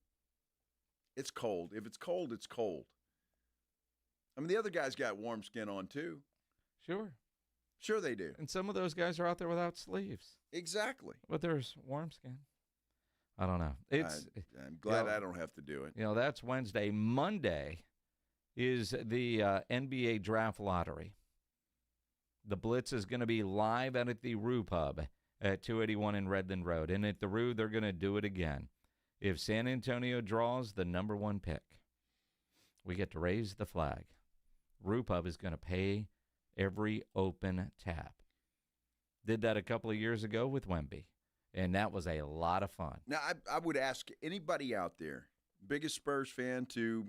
It's cold. If it's cold, it's cold. I mean, the other guy's got warm skin on, too. Sure. Sure they do. And some of those guys are out there without sleeves. Exactly. But there's warm skin. I don't know. I'm glad I don't have to do it. That's Wednesday. Monday is the NBA Draft Lottery. The Blitz is going to be live out at the Rue Pub at 281 in Redland Road. And at the Rue, they're going to do it again. If San Antonio draws the number 1 pick, we get to raise the flag. Rue Pub is going to pay every open tab. Did that a couple of years ago with Wemby, and that was a lot of fun. Now, I would ask anybody out there, biggest Spurs fan to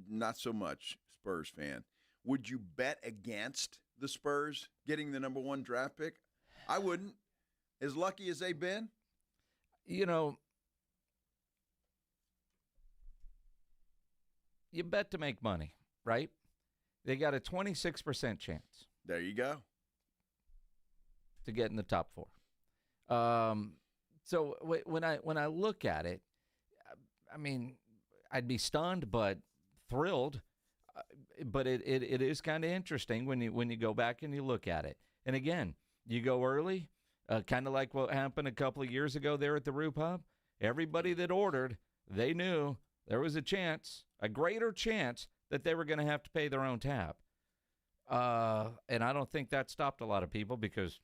not so much Spurs fan, would you bet against the Spurs getting the number 1 draft pick? I wouldn't. As lucky as they've been. You bet to make money, right? They got a 26% chance. There you go. To get in the top 4. So when I look at it, I mean, I'd be stunned but thrilled. But it is kind of interesting when you go back and you look at it. And again, you go early, kind of like what happened a couple of years ago there at the Rue Pub. Everybody that ordered, they knew there was a chance, a greater chance, that they were going to have to pay their own tab. And I don't think that stopped a lot of people, because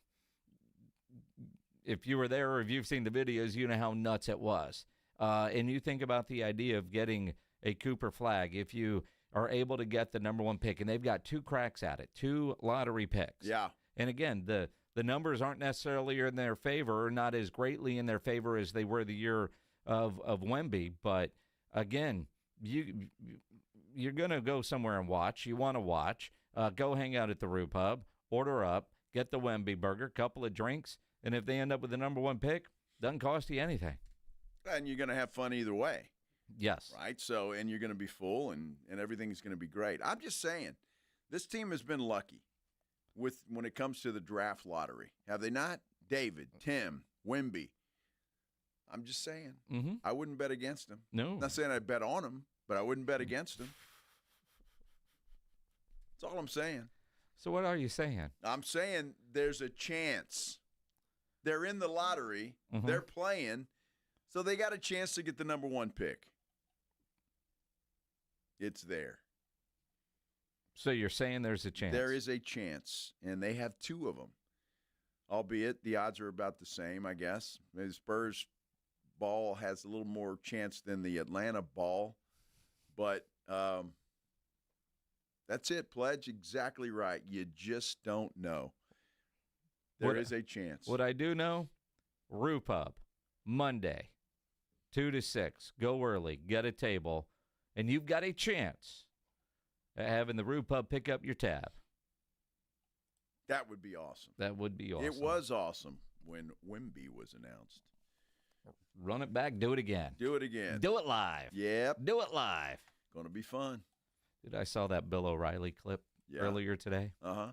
if you were there or if you've seen the videos, you know how nuts it was. And you think about the idea of getting a Cooper flag. If you are able to get the number 1 pick, and they've got 2 cracks at it, 2 lottery picks. Yeah. And again, the numbers aren't necessarily in their favor, or not as greatly in their favor as they were the year of Wemby. But again, you're going to go somewhere and watch. You want to watch. Go hang out at the Rue Pub, order up, get the Wemby burger, couple of drinks, and if they end up with the number 1 pick, doesn't cost you anything. And you're going to have fun either way. Yes. Right? So, and you're going to be full, and everything's going to be great. I'm just saying, this team has been lucky when it comes to the draft lottery. Have they not? David, Tim, Wemby. I'm just saying. Mm-hmm. I wouldn't bet against them. No. Not saying I'd bet on them, but I wouldn't bet against them. That's all I'm saying. So what are you saying? I'm saying there's a chance. They're in the lottery. Mm-hmm. They're playing. So they got a chance to get the number 1 pick. It's there. So you're saying there's a chance? There is a chance, and they have 2 of them. Albeit the odds are about the same, I guess. The Spurs ball has a little more chance than the Atlanta ball. But that's it, Pledge. Exactly right. You just don't know. There is a chance. What I do know, Rue Pub, Monday, 2 to 6. Go early, get a table, and you've got a chance at having the Rue Pub pick up your tab. That would be awesome. That would be awesome. It was awesome when Wemby was announced. Run it back, do it again. Do it again. Do it live. Yep. Do it live. Going to be fun. Dude, I saw that Bill O'Reilly clip earlier today. Uh-huh.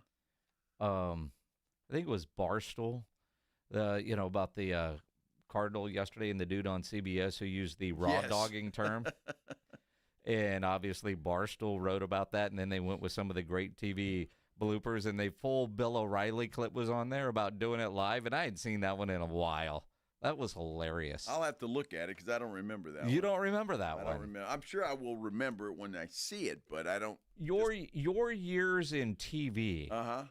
I think it was Barstool, about the Cardinal yesterday, and the dude on CBS who used the raw dogging term. And obviously Barstool wrote about that, and then they went with some of the great TV bloopers, and the full Bill O'Reilly clip was on there about doing it live, and I hadn't seen that one in a while. That was hilarious. I'll have to look at it because I don't remember that one. You don't remember that one? I don't remember. I'm sure I will remember it when I see it, but I don't. Your years in TV. Uh-huh.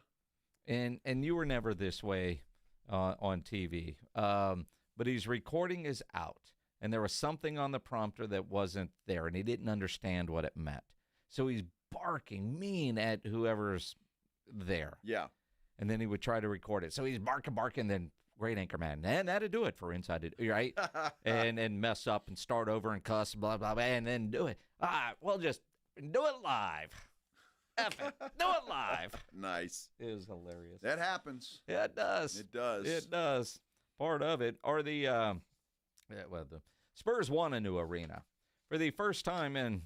And you were never this way on TV. But his recording is out, and there was something on the prompter that wasn't there, and he didn't understand what it meant. So he's barking mean at whoever's there. Yeah. And then he would try to record it. So he's barking, then great anchor man. And that'd do it for Inside It, right? and mess up and start over and cuss, blah, blah, blah, and then do it. Well, just do it live. F it. Do it live. Nice. It was hilarious. That happens. Yeah, it does. It does. It does. Part of it. Or the Spurs won a new arena for the first time in,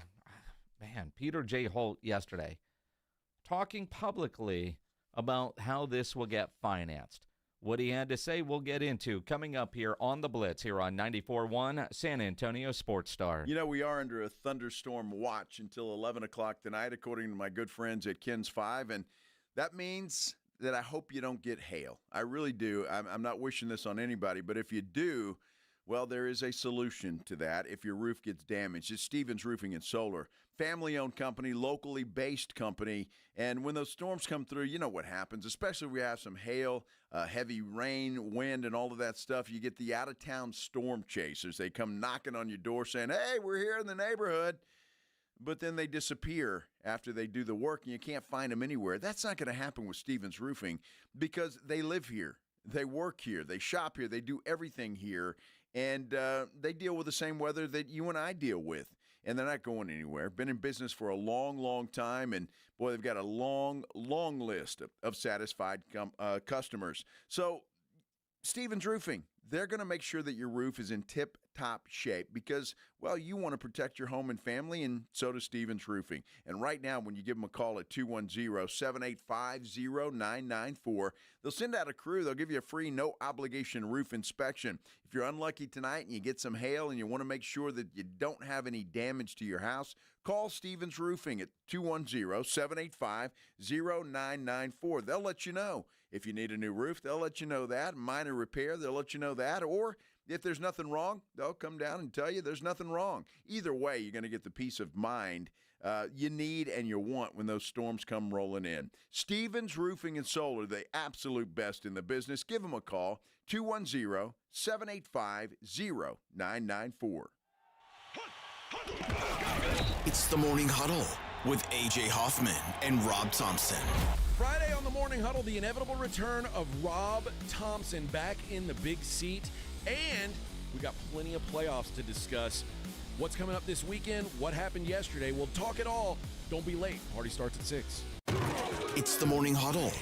Peter J. Holt yesterday talking publicly about how this will get financed. What he had to say, we'll get into coming up here on the Blitz here on 94.1 San Antonio Sports Star. You know, we are under a thunderstorm watch until 11 o'clock tonight, according to my good friends at Kins 5, and that means that I hope you don't get hail. I really do. I'm not wishing this on anybody, but if you do, well, there is a solution to that if your roof gets damaged. It's Stevens Roofing and Solar. Family-owned company, locally based company. And when those storms come through, you know what happens, especially if we have some hail, heavy rain, wind, and all of that stuff. You get the out-of-town storm chasers. They come knocking on your door saying, hey, we're here in the neighborhood. But then they disappear after they do the work, and you can't find them anywhere. That's not going to happen with Stevens Roofing because they live here. They work here. They shop here. They do everything here. And they deal with the same weather that you and I deal with. And they're not going anywhere. Been in business for a long, long time. And, boy, they've got a long, long list of satisfied customers. So, Stevens Roofing, they're going to make sure that your roof is in tip-top shape because, well, you want to protect your home and family, and so does Stevens Roofing. And right now, when you give them a call at 210-785-0994, they'll send out a crew. They'll give you a free, no-obligation roof inspection. If you're unlucky tonight and you get some hail and you want to make sure that you don't have any damage to your house, call Stevens Roofing at 210-785-0994. They'll let you know. If you need a new roof, they'll let you know that. Minor repair, they'll let you know that. Or if there's nothing wrong, they'll come down and tell you there's nothing wrong. Either way, you're going to get the peace of mind you need and you want when those storms come rolling in. Stevens Roofing and Solar, the absolute best in the business. Give them a call, 210-785-0994. It's the Morning Huddle with A.J. Hoffman and Rob Thompson. Friday on the Morning Huddle, the inevitable return of Rob Thompson back in the big seat. And we got plenty of playoffs to discuss. What's coming up this weekend? What happened yesterday? We'll talk it all. Don't be late. Party starts at 6. It's the Morning Huddle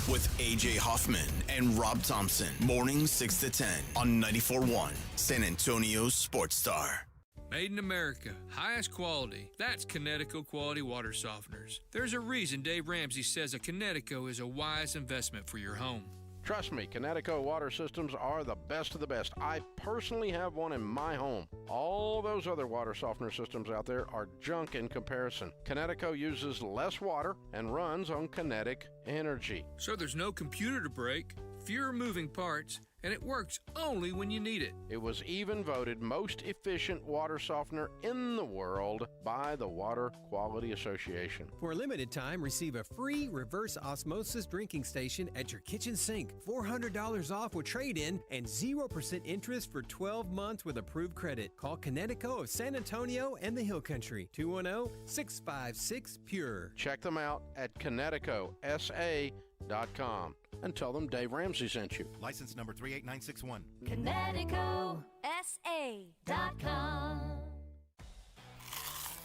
with A.J. Hoffman and Rob Thompson. Morning 6 to 10 on 94.1 San Antonio's Sports Star. Made in America, highest quality. That's Connecticut Quality Water Softeners. There's a reason Dave Ramsey says a Connecticut is a wise investment for your home. Trust me, Connecticut water systems are the best of the best. I personally have one in my home. All those other water softener systems out there are junk in comparison. Connecticut uses less water and runs on kinetic energy. So there's no computer to break, fewer moving parts, and it works only when you need it. It was even voted most efficient water softener in the world by the Water Quality Association. For a limited time, receive a free reverse osmosis drinking station at your kitchen sink. $400 off with trade-in and 0% interest for 12 months with approved credit. Call Connecticut of San Antonio and the Hill Country. 210-656-PURE. Check them out at ConnecticutSA.com. And tell them Dave Ramsey sent you. License number 38961. ConnecticutSA.com.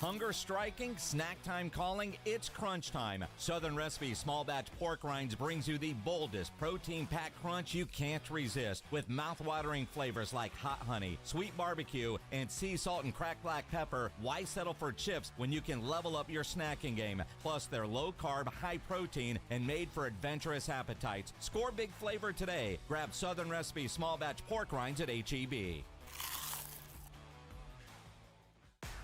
Hunger striking, snack time calling, it's crunch time. Southern Recipe Small Batch Pork Rinds brings you the boldest protein-packed crunch you can't resist with mouth-watering flavors like hot honey, sweet barbecue, and sea salt and cracked black pepper. Why settle for chips when you can level up your snacking game? Plus, they're low-carb, high-protein, and made for adventurous appetites. Score big flavor today. Grab Southern Recipe Small Batch Pork Rinds at H-E-B.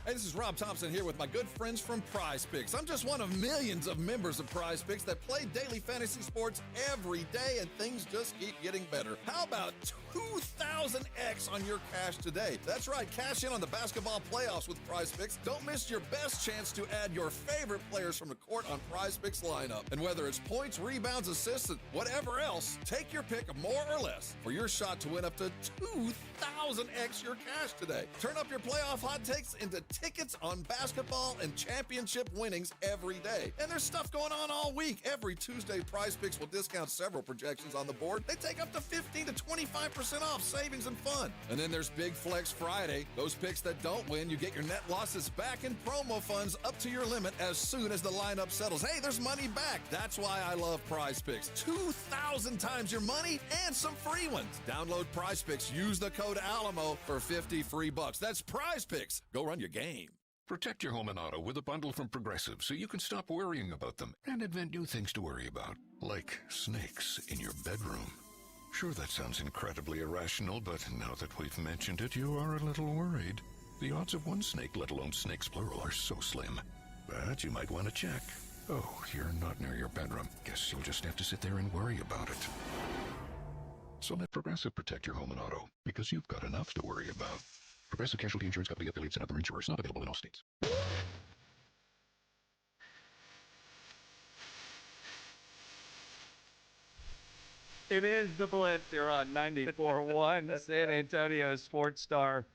Hey, this is Rob Thompson here with my good friends from Prize Picks. I'm just one of millions of members of Prize Picks that play daily fantasy sports every day, and things just keep getting better. How about 2,000x on your cash today? That's right, cash in on the basketball playoffs with Prize Picks. Don't miss your best chance to add your favorite players from the court on Prize Picks lineup. And whether it's points, rebounds, assists, and whatever else, take your pick of more or less for your shot to win up to 2,000x your cash today. Turn up your playoff hot takes into tickets on basketball and championship winnings every day. And there's stuff going on all week. Every Tuesday, Prize Picks will discount several projections on the board. They take up to 15 to 25% off savings and fun. And then there's Big Flex Friday. Those picks that don't win, you get your net losses back in promo funds up to your limit as soon as the lineup settles. Hey, there's money back. That's why I love Prize Picks. 2,000 times your money and some free ones. Download Prize Picks. Use the code ALAMO for 50 free bucks. That's Prize Picks. Go run your game. Protect your home and auto with a bundle from Progressive so you can stop worrying about them and invent new things to worry about, like snakes in your bedroom. Sure, that sounds incredibly irrational, but now that we've mentioned it, you are a little worried. The odds of one snake, let alone snakes plural, are so slim. But you might want to check. Oh, you're not near your bedroom. Guess you'll just have to sit there and worry about it. So let Progressive protect your home and auto, because you've got enough to worry about. Progressive Casualty Insurance Company, affiliates, and other insurers. Not available in all states. It is the Blitz. You're on 94.1 San Antonio Sports Star.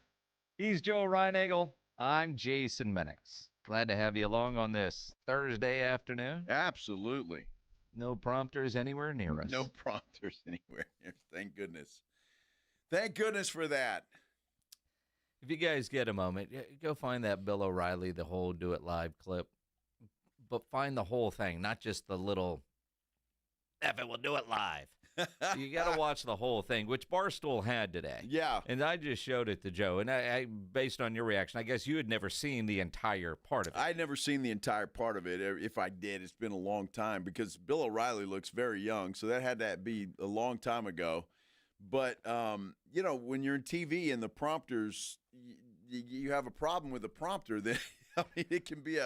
He's Joe Reinagel. I'm Jason Minix. Glad to have you along on this Thursday afternoon. Absolutely. No prompters anywhere near us. No prompters anywhere near us. Thank goodness. Thank goodness for that. If you guys get a moment, go find that Bill O'Reilly, the whole Do It Live clip. But find the whole thing, not just the little, F it, we'll do it live. You got to watch the whole thing, which Barstool had today. Yeah. And I just showed it to Joe. And I based on your reaction, I guess you had never seen the entire part of it. I'd never seen the entire part of it. If I did, it's been a long time because Bill O'Reilly looks very young. So that had to be a long time ago. But, you know, when you're in TV and the prompters, you have a problem with the prompter, then I mean, it can be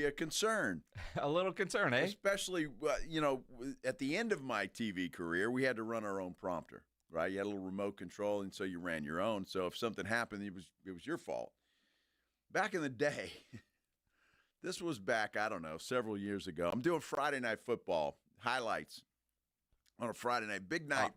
a concern. A little concern, eh? Especially, you know, at the end of my TV career, we had to run our own prompter, right? You had a little remote control, and so you ran your own. So if something happened, it was your fault. Back in the day, this was back, I don't know, several years ago. I'm doing Friday Night Football highlights on a Friday night, big night.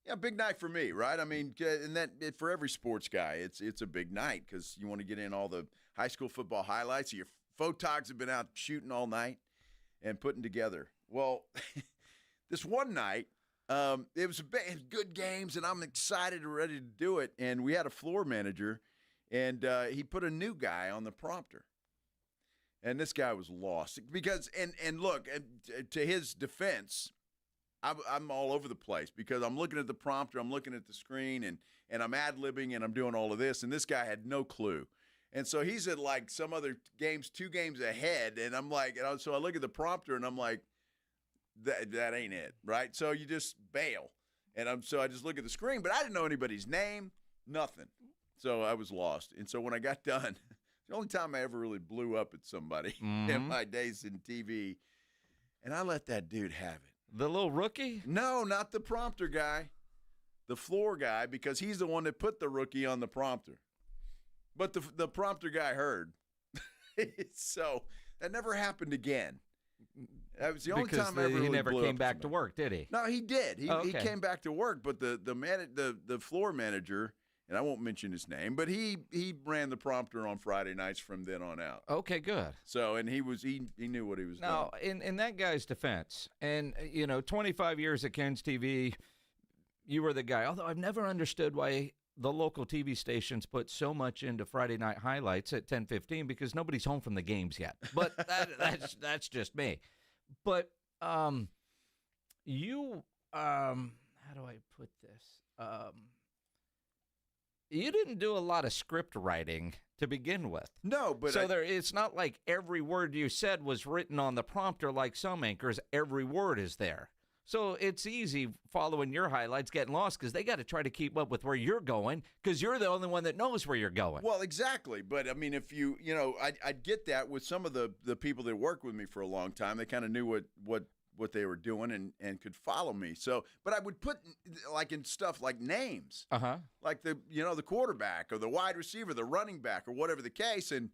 Yeah, big night for me, right? I mean, and for every sports guy, it's a big night because you want to get in all the high school football highlights. Your photogs have been out shooting all night and putting together. Well, this one night, it was good games, and I'm excited and ready to do it. And we had a floor manager, and he put a new guy on the prompter. And this guy was lost because, and look, to his defense, I'm all over the place because I'm looking at the prompter, I'm looking at the screen, and I'm ad-libbing, and I'm doing all of this, and this guy had no clue. And so he's at, like, some other games, 2 games ahead, and I'm like, so I look at the prompter, and I'm like, that ain't it, right? So you just bail. And so I just look at the screen, but I didn't know anybody's name, nothing. So I was lost. And so when I got done, the only time I ever really blew up at somebody in my days in TV, and I let that dude have it. The little rookie? No, not the prompter guy. The floor guy, because he's the one that put the rookie on the prompter. But the prompter guy heard. So that never happened again. That was the only time I ever really he never blew came up back to work, did he? No, he did. He Okay. came back to work, but the floor manager, and I won't mention his name, but he ran the prompter on Friday nights from then on out. Okay, good. So, and he knew what he was doing. Now, in that guy's defense, and, 25 years at Ken's TV, you were the guy. Although I've never understood why the local TV stations put so much into Friday night highlights at 10:15 because nobody's home from the games yet. But that's just me. But you, how do I put this? You didn't do a lot of script writing to begin with. No, but it's not like every word you said was written on the prompter like some anchors. Every word is there. So it's easy following your highlights, getting lost, because they got to try to keep up with where you're going, because you're the only one that knows where you're going. Well, exactly. But, I mean, if I'd get that with some of the people that worked with me for a long time. They kind of knew what they were doing and could follow me. So, but I would put, like, in stuff like names. Like the quarterback or the wide receiver, the running back or whatever the case. And,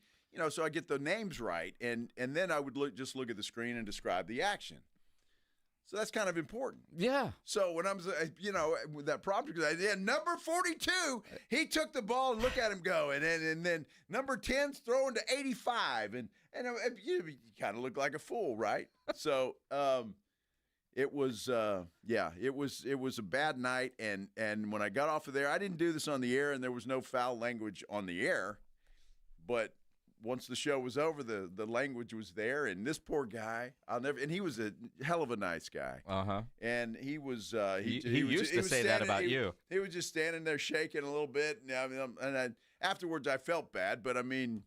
so I get the names right. And then I would just look at the screen and describe the action. So that's kind of important. Yeah. So when I'm, with that prompter, number 42, he took the ball and look at him go. And then number 10's throwing to 85. And you kind of look like a fool, right? So it was a bad night. And when I got off of there, I didn't do this on the air, and there was no foul language on the air. But once the show was over, the language was there, and this poor guy, and he was a hell of a nice guy. And he was he used to say that about you. He was just standing there shaking a little bit, and afterwards I felt bad, but I mean,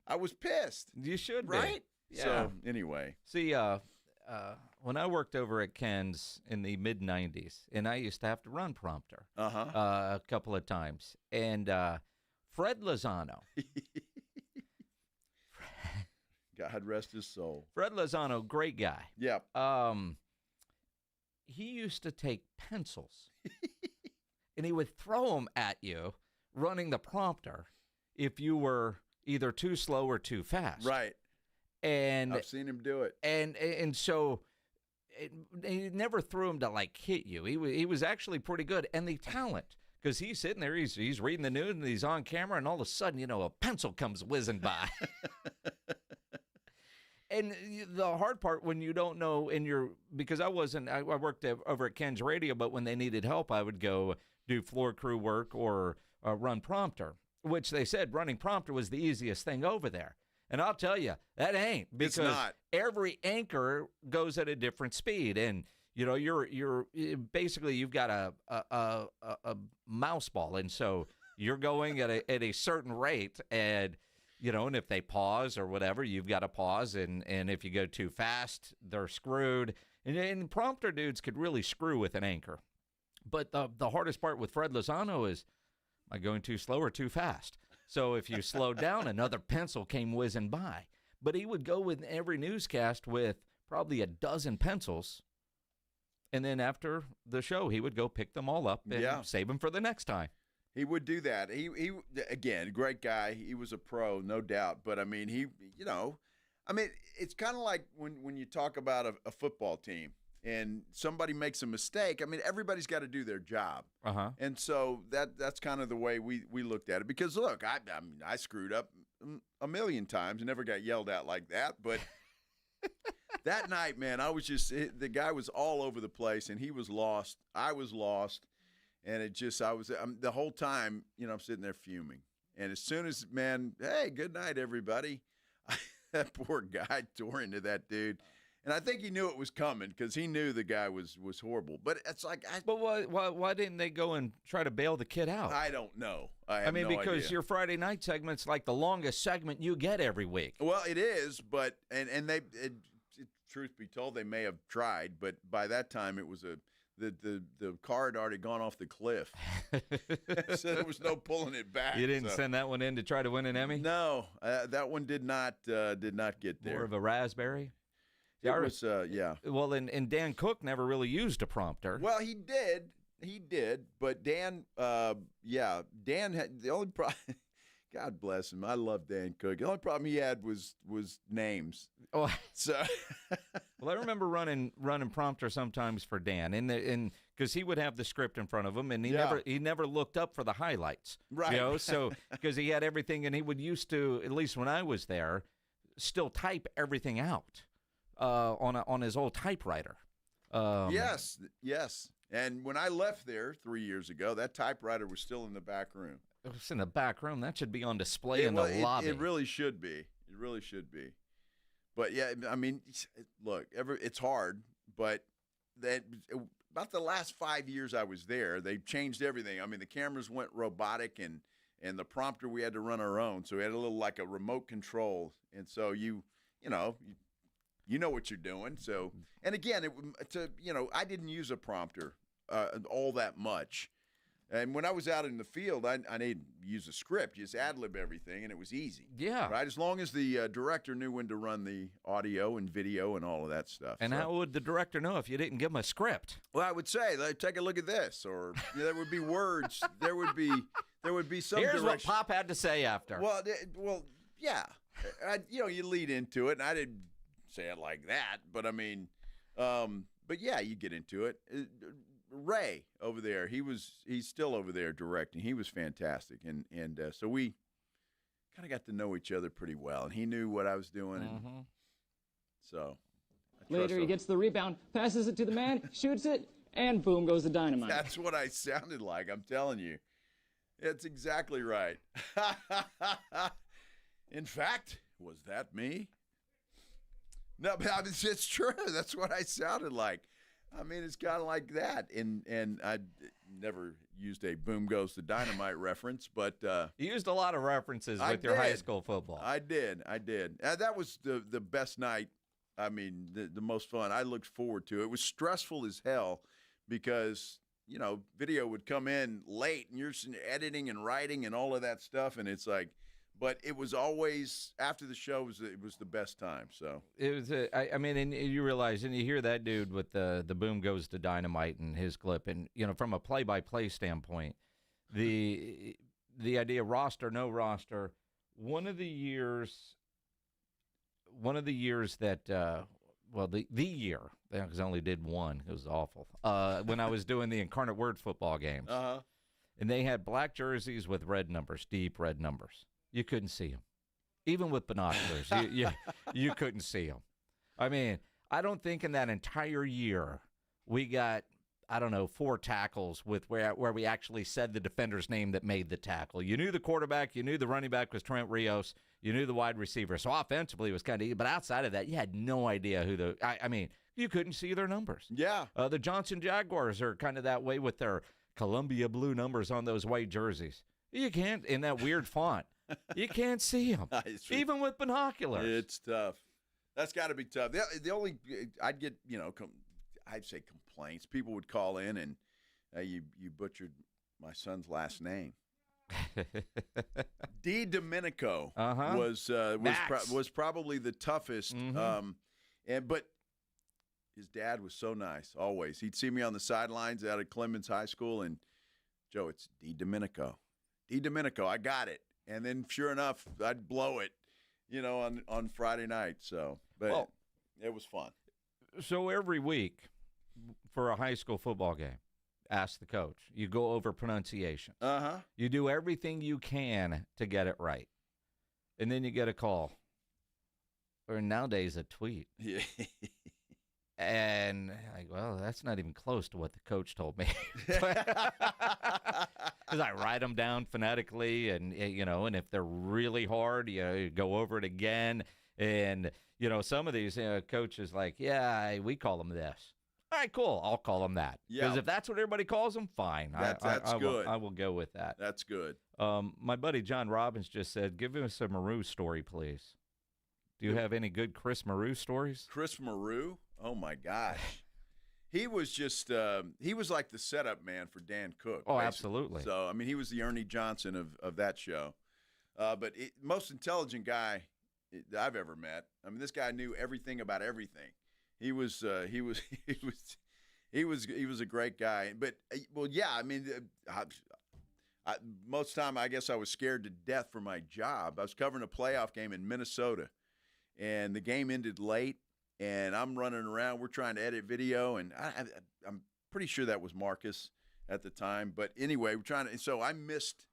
I was pissed. You should be. Right? Yeah. So anyway, see, when I worked over at Ken's in the mid '90s, and I used to have to run prompter a couple of times, and Fred Lozano. God rest his soul. Fred Lozano, great guy. Yep. He used to take pencils, and he would throw them at you running the prompter if you were either too slow or too fast. Right. And I've seen him do it. And so he never threw him to, like, hit you. He was actually pretty good. And the talent, because he's sitting there, he's reading the news, and he's on camera, and all of a sudden, a pencil comes whizzing by. And the hard part when you don't know, because I worked over at Ken's Radio, but when they needed help, I would go do floor crew work or run prompter, which they said running prompter was the easiest thing over there. And I'll tell you, that ain't, because it's not. Every anchor goes at a different speed, and you're basically, you've got a mouse ball, and so you're going at a certain rate, and and if they pause or whatever, you've got to pause, and if you go too fast, they're screwed. And prompter dudes could really screw with an anchor. But the hardest part with Fred Lozano is, am I going too slow or too fast? So if you slowed down, another pencil came whizzing by. But he would go with every newscast with probably a dozen pencils, and then after the show, he would go pick them all up and save them for the next time. He would do that. He again, great guy. He was a pro, no doubt. But I mean, it's kind of like when you talk about a football team and somebody makes a mistake. I mean, everybody's got to do their job. And so that's kind of the way we looked at it. Because look, I screwed up a million times and never got yelled at like that. But that night, man, the guy was all over the place, and he was lost. I was lost. And the whole time, I'm sitting there fuming. And as soon as, hey, good night, everybody, that poor guy tore into that dude. And I think he knew it was coming, because he knew the guy was horrible. But it's like, but why didn't they go and try to bail the kid out? I don't know. Because idea. Your Friday night segment's like the longest segment you get every week. Well, it is, but truth be told, they may have tried, but by that time it was the car had already gone off the cliff, so there was no pulling it back. You didn't send that one in to try to win an Emmy? No, that one did not get there. More of a rarisberry? It was, yeah. Well, and Dan Cook never really used a prompter. Well, he did, but Dan, Dan had the only problem. God bless him. I love Dan Cook. The only problem he had was names. Oh, so. Well, I remember running prompter sometimes for Dan, and because he would have the script in front of him, and he never looked up for the highlights, right? So because he had everything, and he would used to, at least when I was there, still type everything out on his old typewriter. Yes. And when I left there 3 years ago, that typewriter was still in the back room. It's in the back room. That should be on display in the lobby. It really should be. It really should be. But, yeah, I mean, look, it's hard, but about the last 5 years I was there, they changed everything. I mean, the cameras went robotic, and the prompter we had to run our own. So we had a little like a remote control. And so you know what you're doing. So, and again, I didn't use a prompter all that much. And when I was out in the field, I didn't use a script. You just ad-lib everything, and it was easy. Yeah. Right? As long as the director knew when to run the audio and video and all of that stuff. And how would the director know if you didn't give him a script? Well, I would say, take a look at this, or there would be words. there would be some Here's direction. what Pop had to say after. Well, yeah. You lead into it, and I didn't say it like that, but I mean, but yeah, you get into it. Ray over there, he's still over there directing. He was fantastic, and so we kind of got to know each other pretty well, and he knew what I was doing, and so later he gets the rebound, passes it to the man, shoots it, and boom goes the dynamite. That's what I sounded like. I'm telling you, it's exactly right. In fact, was that me? No, but it's true. That's what I sounded like. I mean, it's kind of like that. And I never used a boom goes the dynamite reference, but you used a lot of references with your high school football. I did. That was the best night. I mean, the most fun. I looked forward to it. It was stressful as hell because, video would come in late and you're editing and writing and all of that stuff. And it's like, But it was always after the show. It was the best time. So it was. I mean, and you realize, and you hear that dude with the boom goes to dynamite and his clip, and from a play-by-play standpoint, the idea roster, no roster. One of the years that the year, because I only did one. It was awful. When I was doing the Incarnate Word football games, and they had black jerseys with red numbers, deep red numbers. You couldn't see them. Even with binoculars, you couldn't see them. I mean, I don't think in that entire year we got, 4 tackles with where we actually said the defender's name that made the tackle. You knew the quarterback. You knew the running back was Trent Rios. You knew the wide receiver. So offensively it was kind of easy. But outside of that, you had no idea who you couldn't see their numbers. Yeah. The Johnson Jaguars are kind of that way with their Columbia blue numbers on those white jerseys. You can't, in that weird font. You can't see them, even with binoculars. It's tough. That's got to be tough. The only I'd get, I'd say complaints. People would call in and you butchered my son's last name. D. Domenico was probably the toughest. But his dad was so nice. Always, he'd see me on the sidelines out at Clemens High School, and Joe, it's D. Domenico. D. Domenico, I got it. And then, sure enough, I'd blow it, on Friday night. So, but it was fun. So every week for a high school football game, ask the coach. You go over pronunciations. You do everything you can to get it right. And then you get a call. Or nowadays, a tweet. Yeah. And that's not even close to what the coach told me. Because I write them down phonetically, and and if they're really hard, you go over it again. And some of these coaches we call them this. All right, cool. I'll call them that. Because if that's what everybody calls them, fine. That's good. I will go with that. That's good. My buddy John Robbins just said, "Give us a Maru story, please." Do you have any good Chris Maru stories? Chris Maru? Oh, my gosh. He was just he was like the setup man for Dan Cook. Oh, basically. Absolutely. So, I mean, he was the Ernie Johnson of that show. But most intelligent guy I've ever met. I mean, this guy knew everything about everything. He was a great guy. But, I mean, most time I guess I was scared to death for my job. I was covering a playoff game in Minnesota, and the game ended late. And I'm running around. We're trying to edit video, and I'm pretty sure that was Marcus at the time. But anyway, so I missed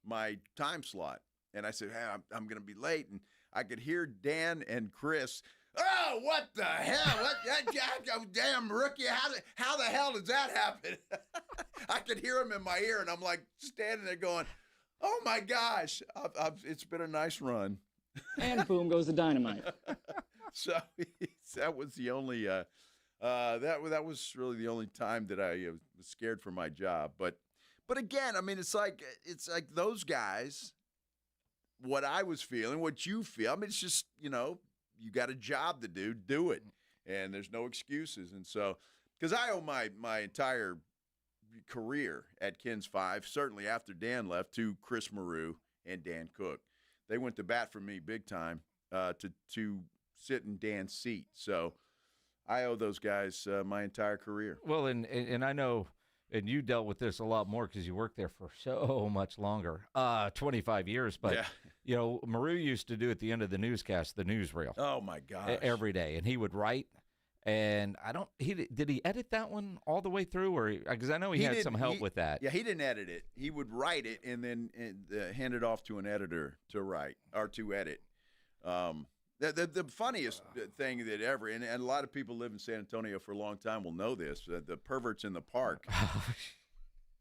my time slot, and I said, "Hey, I'm going to be late." And I could hear Dan and Chris. Oh, what the hell? What damn rookie? How the hell does that happen? I could hear him in my ear, and I'm like standing there going, "Oh my gosh, it's been a nice run." And boom goes the dynamite. So that was the only that was really the only time that I was scared for my job. But again, I mean, it's like those guys. What I was feeling, what you feel. I mean, it's just you got a job to do it, and there's no excuses. And so, because I owe my entire career at Kins 5, certainly after Dan left, to Chris Maru and Dan Cook. They went to bat for me big time to sit in Dan's seat. So I owe those guys my entire career. Well, and I know, and you dealt with this a lot more because you worked there for so much longer, 25 years. But, Maru used to do at the end of the newscast, the newsreel. Oh, my gosh. Every day. And he would write. And did he edit that one all the way through? Or because I know he had some help with that. Yeah, he didn't edit it. He would write it and then hand it off to an editor to write or to edit. The funniest thing that ever, and a lot of people live in San Antonio for a long time will know this, the perverts in the park.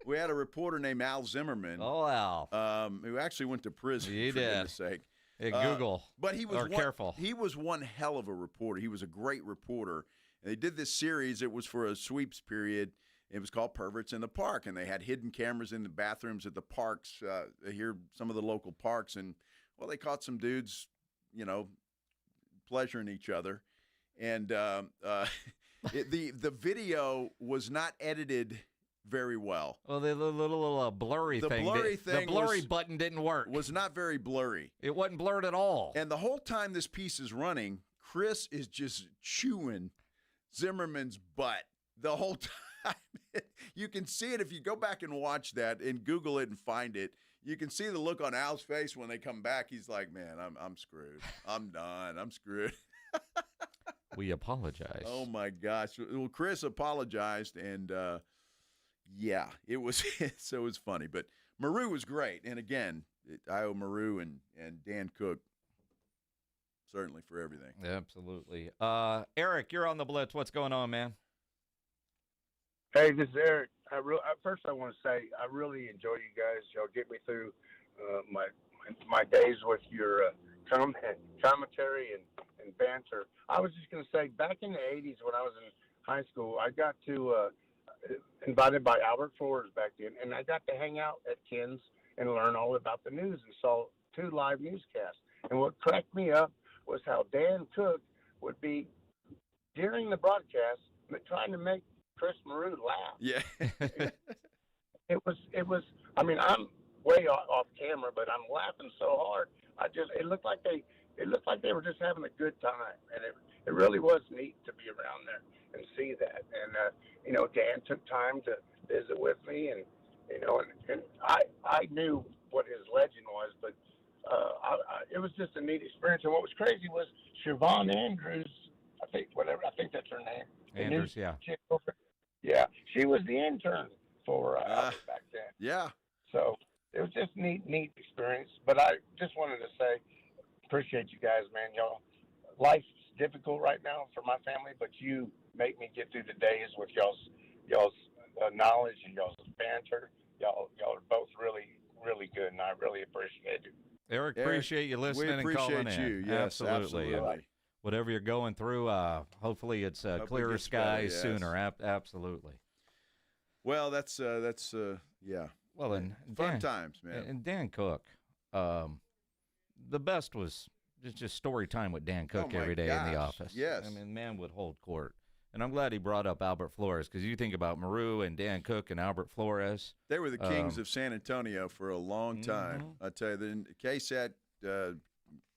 We had a reporter named Al Zimmerman. Oh, Al. Who actually went to prison, he for did. goodness sake. Hey, Google. But he was careful. He was one hell of a reporter. He was a great reporter. And they did this series. It was for a sweeps period. It was called Perverts in the Park. And they had hidden cameras in the bathrooms at the parks, here, some of the local parks. And, well, they caught some dudes, pleasuring each other. And the video was not edited very well. Well, the little blurry thing. The blurry button didn't work. Was not very blurry. It wasn't blurred at all. And the whole time this piece is running, Chris is just chewing Zimmerman's butt the whole time. You can see it if you go back and watch that and Google it and find it. You can see the look on Al's face when they come back. He's like, man, I'm screwed. I'm done. I'm screwed. We apologize. Oh, my gosh. Well, Chris apologized, and, yeah, it was funny. But Maru was great. And, again, I owe Maru and Dan Cook certainly for everything. Absolutely. Eric, you're on the Blitz. What's going on, man? Hey, this is Eric. First, I want to say I really enjoy you guys. Y'all get me through my days with your commentary and banter. I was just going to say, back in the 80s when I was in high school, I got to invited by Albert Flores back then, and I got to hang out at Ken's and learn all about the news and saw 2 live newscasts. And what cracked me up was how Dan Cook would be, during the broadcast, trying to make Chris Maru laugh. Yeah. It was. I mean, I'm way off camera, but I'm laughing so hard. It looked like they were just having a good time, and it really was neat to be around there and see that. And Dan took time to visit with me, and I knew what his legend was, but it was just a neat experience. And what was crazy was Siobhan Andrews. I think that's her name. Andrews, yeah. Yeah, she was the intern for Albert back then. Yeah. So it was just neat experience. But I just wanted to say, appreciate you guys, man. Y'all, life's difficult right now for my family, but you make me get through the days with y'all's knowledge and y'all's banter. Y'all are both really, really good, and I really appreciate it. Eric, appreciate you listening and calling in. We appreciate you. Yes, absolutely. Whatever you're going through, hopefully it's clearer skies sooner. Absolutely. Well, that's yeah. Well, and fun times, man. And Dan Cook, the best was just story time with Dan Cook every day in the office. Yes. I mean, man would hold court. And I'm glad he brought up Albert Flores, because you think about Maru and Dan Cook and Albert Flores. They were the kings of San Antonio for a long time. I tell you, the KSAT,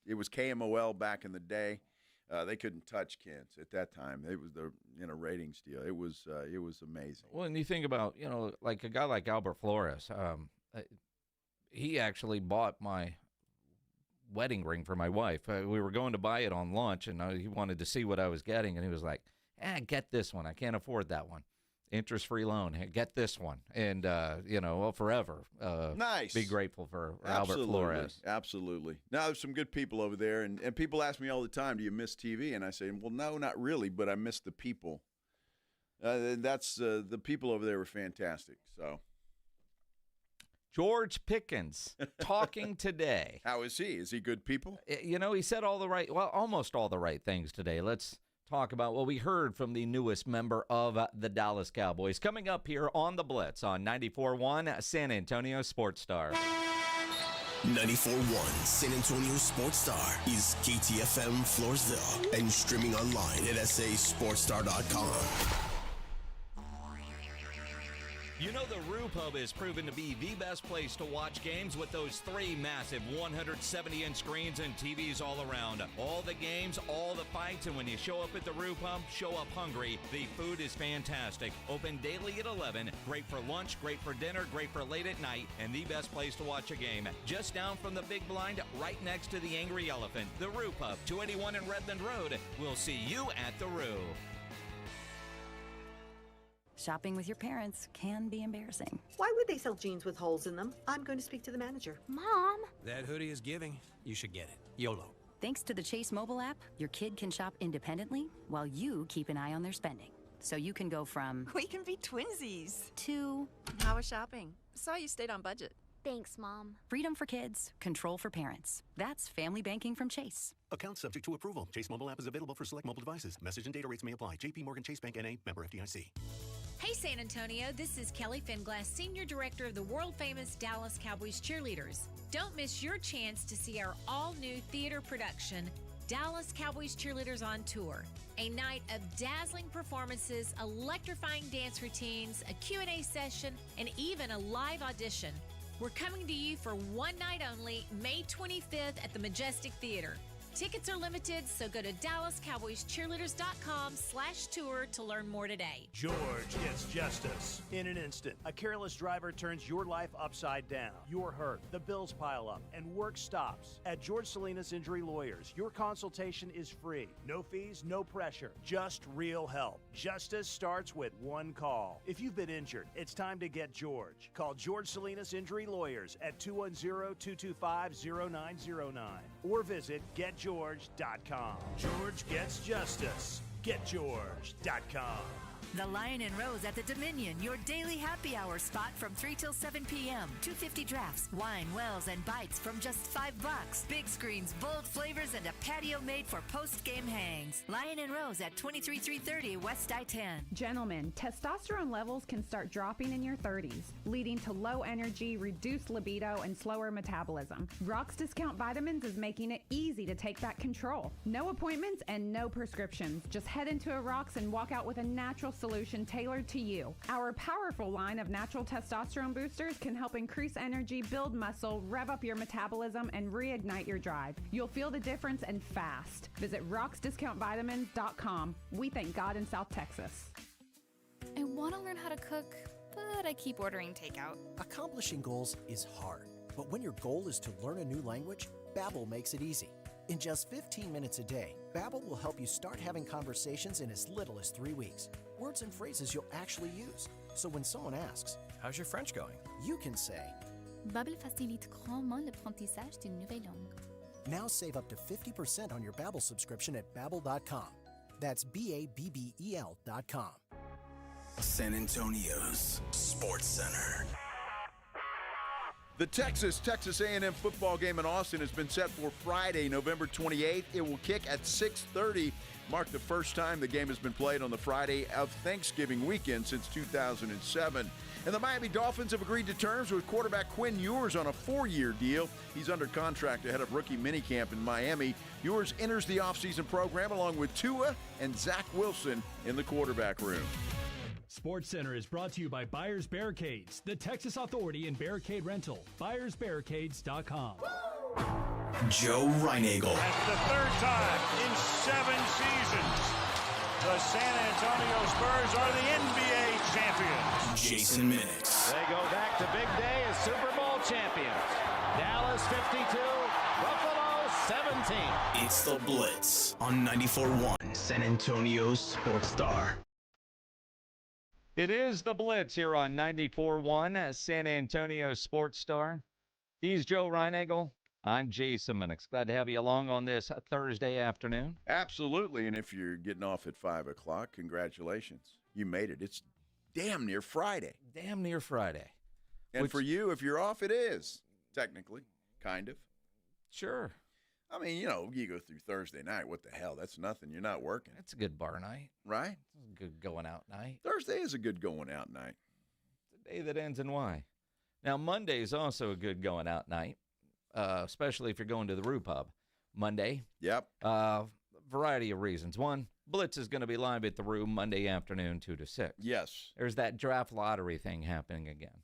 it was KMOL back in the day. They couldn't touch Kens at that time. It was the ratings deal. It was amazing. Well, and you think about like a guy like Albert Flores. He actually bought my wedding ring for my wife. We were going to buy it on lunch, and he wanted to see what I was getting, and he was like, "Get this one. I can't afford that one. Interest-free loan. Hey, get this one." And forever. Nice. Be grateful for Albert Flores. Absolutely. Now, there's some good people over there, and people ask me all the time, do you miss TV? And I say, well, no, not really, but I miss the people. The people over there were fantastic. So, George Pickens talking today. How is he? Is he good people? He said almost all the right things today. Let's talk about what we heard from the newest member of the Dallas Cowboys. Coming up here on The Blitz on 94.1 San Antonio Sports Star. 94.1 San Antonio Sports Star is KTFM Floresville and streaming online at sasportstar.com. You know, the Roo Pub is proven to be the best place to watch games with those 3 massive 170-inch screens and TVs all around. All the games, all the fights, and when you show up at the Roo Pub, show up hungry. The food is fantastic. Open daily at 11. Great for lunch, great for dinner, great for late at night, and the best place to watch a game. Just down from the big blind, right next to the Angry Elephant. The Roo Pub, 281 in Redland Road. We'll see you at the Roo. Shopping with your parents can be embarrassing. Why would they sell jeans with holes in them? I'm going to speak to the manager. Mom! That hoodie is giving. You should get it. YOLO. Thanks to the Chase mobile app, your kid can shop independently while you keep an eye on their spending. So you can go from... We can be twinsies. ...to... How was shopping? Saw you stayed on budget. Thanks, Mom. Freedom for kids, control for parents. That's family banking from Chase. Account subject to approval. Chase mobile app is available for select mobile devices. Message and data rates may apply. JP Morgan Chase Bank N.A. member FDIC. Hey San Antonio, this is Kelly Finglass, Senior Director of the world-famous Dallas Cowboys Cheerleaders. Don't miss your chance to see our all-new theater production, Dallas Cowboys Cheerleaders on Tour. A night of dazzling performances, electrifying dance routines, a Q&A session, and even a live audition. We're coming to you for one night only, May 25th at the Majestic Theater. Tickets are limited, so go to DallasCowboysCheerleaders.com/tour to learn more today. George gets justice. In an instant, a careless driver turns your life upside down. You're hurt, the bills pile up, and work stops. At George Salinas Injury Lawyers, your consultation is free. No fees, no pressure, just real help. Justice starts with one call. If you've been injured, it's time to get George. Call George Salinas Injury Lawyers at 210-225-0909 or visit GetGeorge.com. George gets justice. GetGeorge.com. The Lion and Rose at the Dominion, your daily happy hour spot from 3 till 7 p.m. 250 drafts, wine, wells, and bites from just $5. Big screens, bold flavors, and a patio made for post-game hangs. Lion and Rose at 23330 West I-10. Gentlemen, testosterone levels can start dropping in your 30s, leading to low energy, reduced libido, and slower metabolism. Rock's Discount Vitamins is making it easy to take back control. No appointments and no prescriptions. Just head into a Rock's and walk out with a natural solution tailored to you. Our powerful line of natural testosterone boosters can help increase energy, build muscle, rev up your metabolism, and reignite your drive. You'll feel the difference and fast. Visit rocksdiscountvitamins.com. We thank God in South Texas. I want to learn how to cook, but I keep ordering takeout. Accomplishing goals is hard, but when your goal is to learn a new language, Babbel makes it easy. In just 15 minutes a day, Babbel will help you start having conversations in as little as 3 weeks. Words and phrases you'll actually use. So when someone asks, "How's your French going?" you can say, Babbel facilite grandement l'apprentissage d'une nouvelle langue. Now save up to 50% on your Babbel subscription at Babbel.com. That's Babbel.com. San Antonio's Sports Center. The Texas A&M football game in Austin has been set for Friday, November 28th. It will kick at 6:30, mark the first time the game has been played on the Friday of Thanksgiving weekend since 2007. And the Miami Dolphins have agreed to terms with quarterback Quinn Ewers on a 4-year deal. He's under contract ahead of rookie minicamp in Miami. Ewers enters the offseason program along with Tua and Zach Wilson in the quarterback room. Sports Center is brought to you by Buyers Barricades, the Texas authority in barricade rental. BuyersBarricades.com. Joe Reinagel. That's the third time in 7 seasons the San Antonio Spurs are the NBA champions. Jason Minix. They go back to big day as Super Bowl champions. Dallas 52, Buffalo 17. It's the Blitz on 94.1 San Antonio's Sports Star. It is the Blitz here on 94.1 San Antonio Sports Star. He's Joe Reinagel. I'm Jason Minix. Glad to have you along on this Thursday afternoon. Absolutely, and if you're getting off at 5 o'clock, congratulations. You made it. It's damn near Friday. Damn near Friday. And for you, if you're off, it is, technically, kind of. Sure. I mean, you know, you go through Thursday night. What the hell? That's nothing. You're not working. That's a good bar night. Right? It's a good going out night. Thursday is a good going out night. It's a day that ends in Y. Now, Monday is also a good going out night, especially if you're going to the Rue Pub. Monday. Yep. Variety of reasons. One, Blitz is going to be live at the Rue Monday afternoon, 2 to 6. Yes. There's that draft lottery thing happening again.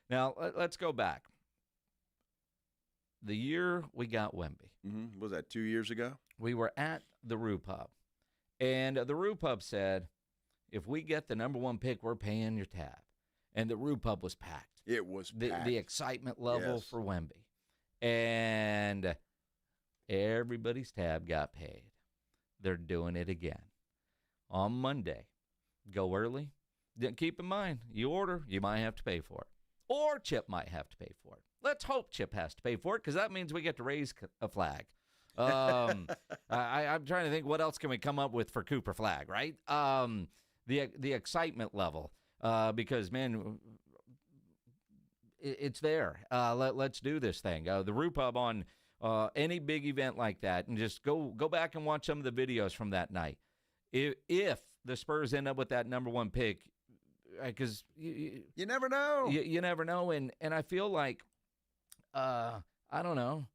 Now, let's go back. The year we got Wemby. Mm-hmm. Was that 2 years ago? We were at the Rue Pub. And the Rue Pub said, if we get the number 1 pick, we're paying your tab. And the Rue Pub was packed. It was packed. The excitement level for Wemby. And everybody's tab got paid. They're doing it again. On Monday, go early. Keep in mind, you order, you might have to pay for it. Or Chip might have to pay for it. Let's hope Chip has to pay for it because that means we get to raise a flag. I'm trying to think what else can we come up with for Cooper Flag, right? The excitement level because, man, it's there. Let's do this thing. The Rue Pub on any big event like that, and just go back and watch some of the videos from that night. If the Spurs end up with that number 1 pick, because you never know. You never know, and I feel like I don't know.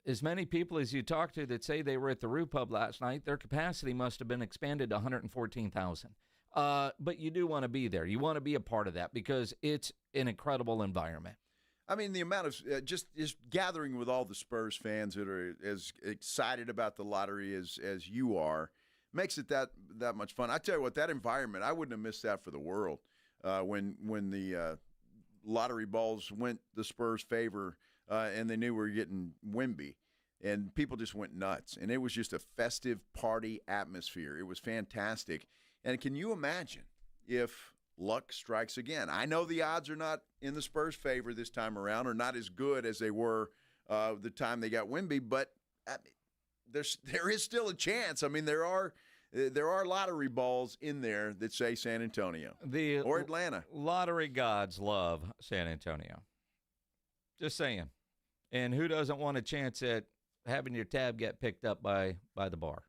as many people as you talk to that say they were at the Roo Pub last night, their capacity must have been expanded to 114,000. But you do want to be there. You want to be a part of that because it's an incredible environment. I mean, the amount of just gathering with all the Spurs fans that are as excited about the lottery as you are makes it that much fun. I tell you what, that environment, I wouldn't have missed that for the world. When the lottery balls went the Spurs' favor and they knew we were getting Wemby, and people just went nuts. And it was just a festive party atmosphere. It was fantastic. And can you imagine if luck strikes again? I know the odds are not in the Spurs' favor this time around, or not as good as they were the time they got Wemby, but there is still a chance. I mean, there are lottery balls in there that say San Antonio or Atlanta. Lottery gods love San Antonio. Just saying. And who doesn't want a chance at having your tab get picked up by the bar?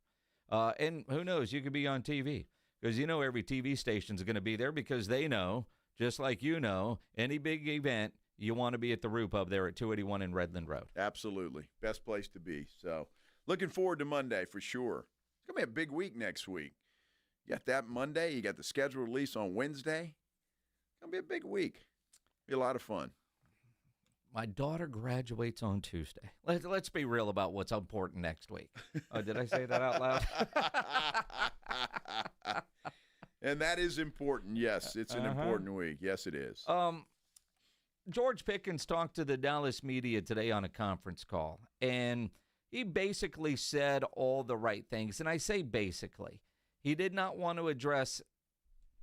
And who knows, you could be on TV. Because you know every TV station's going to be there because they know, just like you know, any big event, you want to be at the Roo Pub there at 281 in Redland Road. Absolutely. Best place to be. So looking forward to Monday for sure. It's going to be a big week next week. You got that Monday. You got the schedule release on Wednesday. It's going to be a big week. Be a lot of fun. My daughter graduates on Tuesday. Let's be real about what's important next week. Oh, did I say that out loud? And that is important. Yes, it's an important week. Yes, it is. George Pickens talked to the Dallas media today on a conference call, and he basically said all the right things. And I say basically. He did not want to address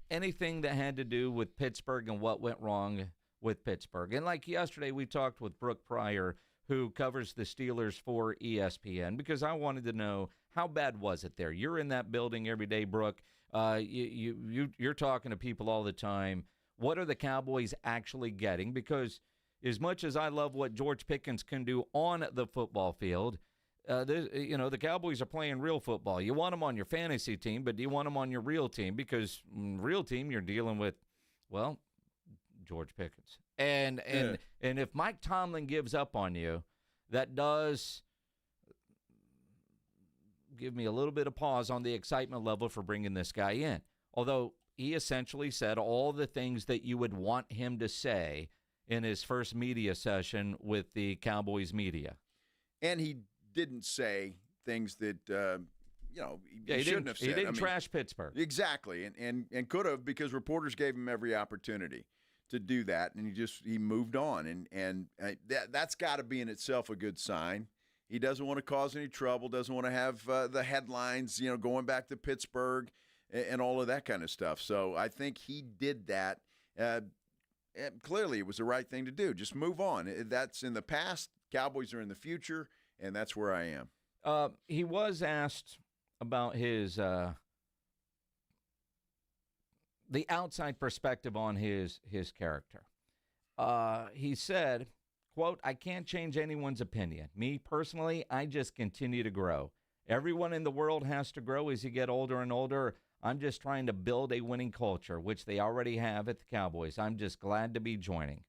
anything that had to do with Pittsburgh and what went wrong with Pittsburgh. And like yesterday, we talked with Brooke Pryor, who covers the Steelers for ESPN, because I wanted to know, how bad was it there? You're in that building every day, Brooke. You're talking to people all the time. What are the Cowboys actually getting? Because as much as I love what George Pickens can do on the football field, the Cowboys are playing real football. You want them on your fantasy team, but do you want them on your real team? Because real team, you're dealing with, well, George Pickens. And if Mike Tomlin gives up on you, that does give me a little bit of pause on the excitement level for bringing this guy in. Although he essentially said all the things that you would want him to say in his first media session with the Cowboys media. And he didn't say things that, he shouldn't have said. He didn't trash Pittsburgh. Exactly, and could have, because reporters gave him every opportunity to do that, and he moved on, and that's got to be in itself a good sign. He doesn't want to cause any trouble, doesn't want to have the headlines, going back to Pittsburgh and all of that kind of stuff. So I think he did that. Clearly, it was the right thing to do. Just move on. That's in the past. Cowboys are in the future, and that's where I am. He was asked about his the outside perspective on his character. He said, quote, "I can't change anyone's opinion. Me personally, I just continue to grow. Everyone in the world has to grow as you get older and older. I'm just trying to build a winning culture, which they already have at the Cowboys. I'm just glad to be joining."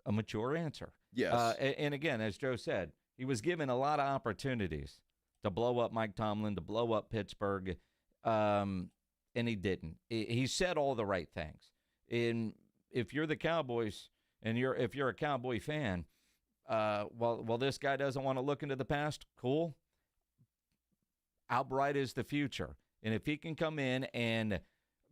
A mature answer. Yes. And again, as Joe said, he was given a lot of opportunities to blow up Mike Tomlin, to blow up Pittsburgh, and he didn't. He said all the right things. And if you're the Cowboys and if you're a Cowboy fan, well, this guy doesn't want to look into the past, cool. How bright is the future? And if he can come in and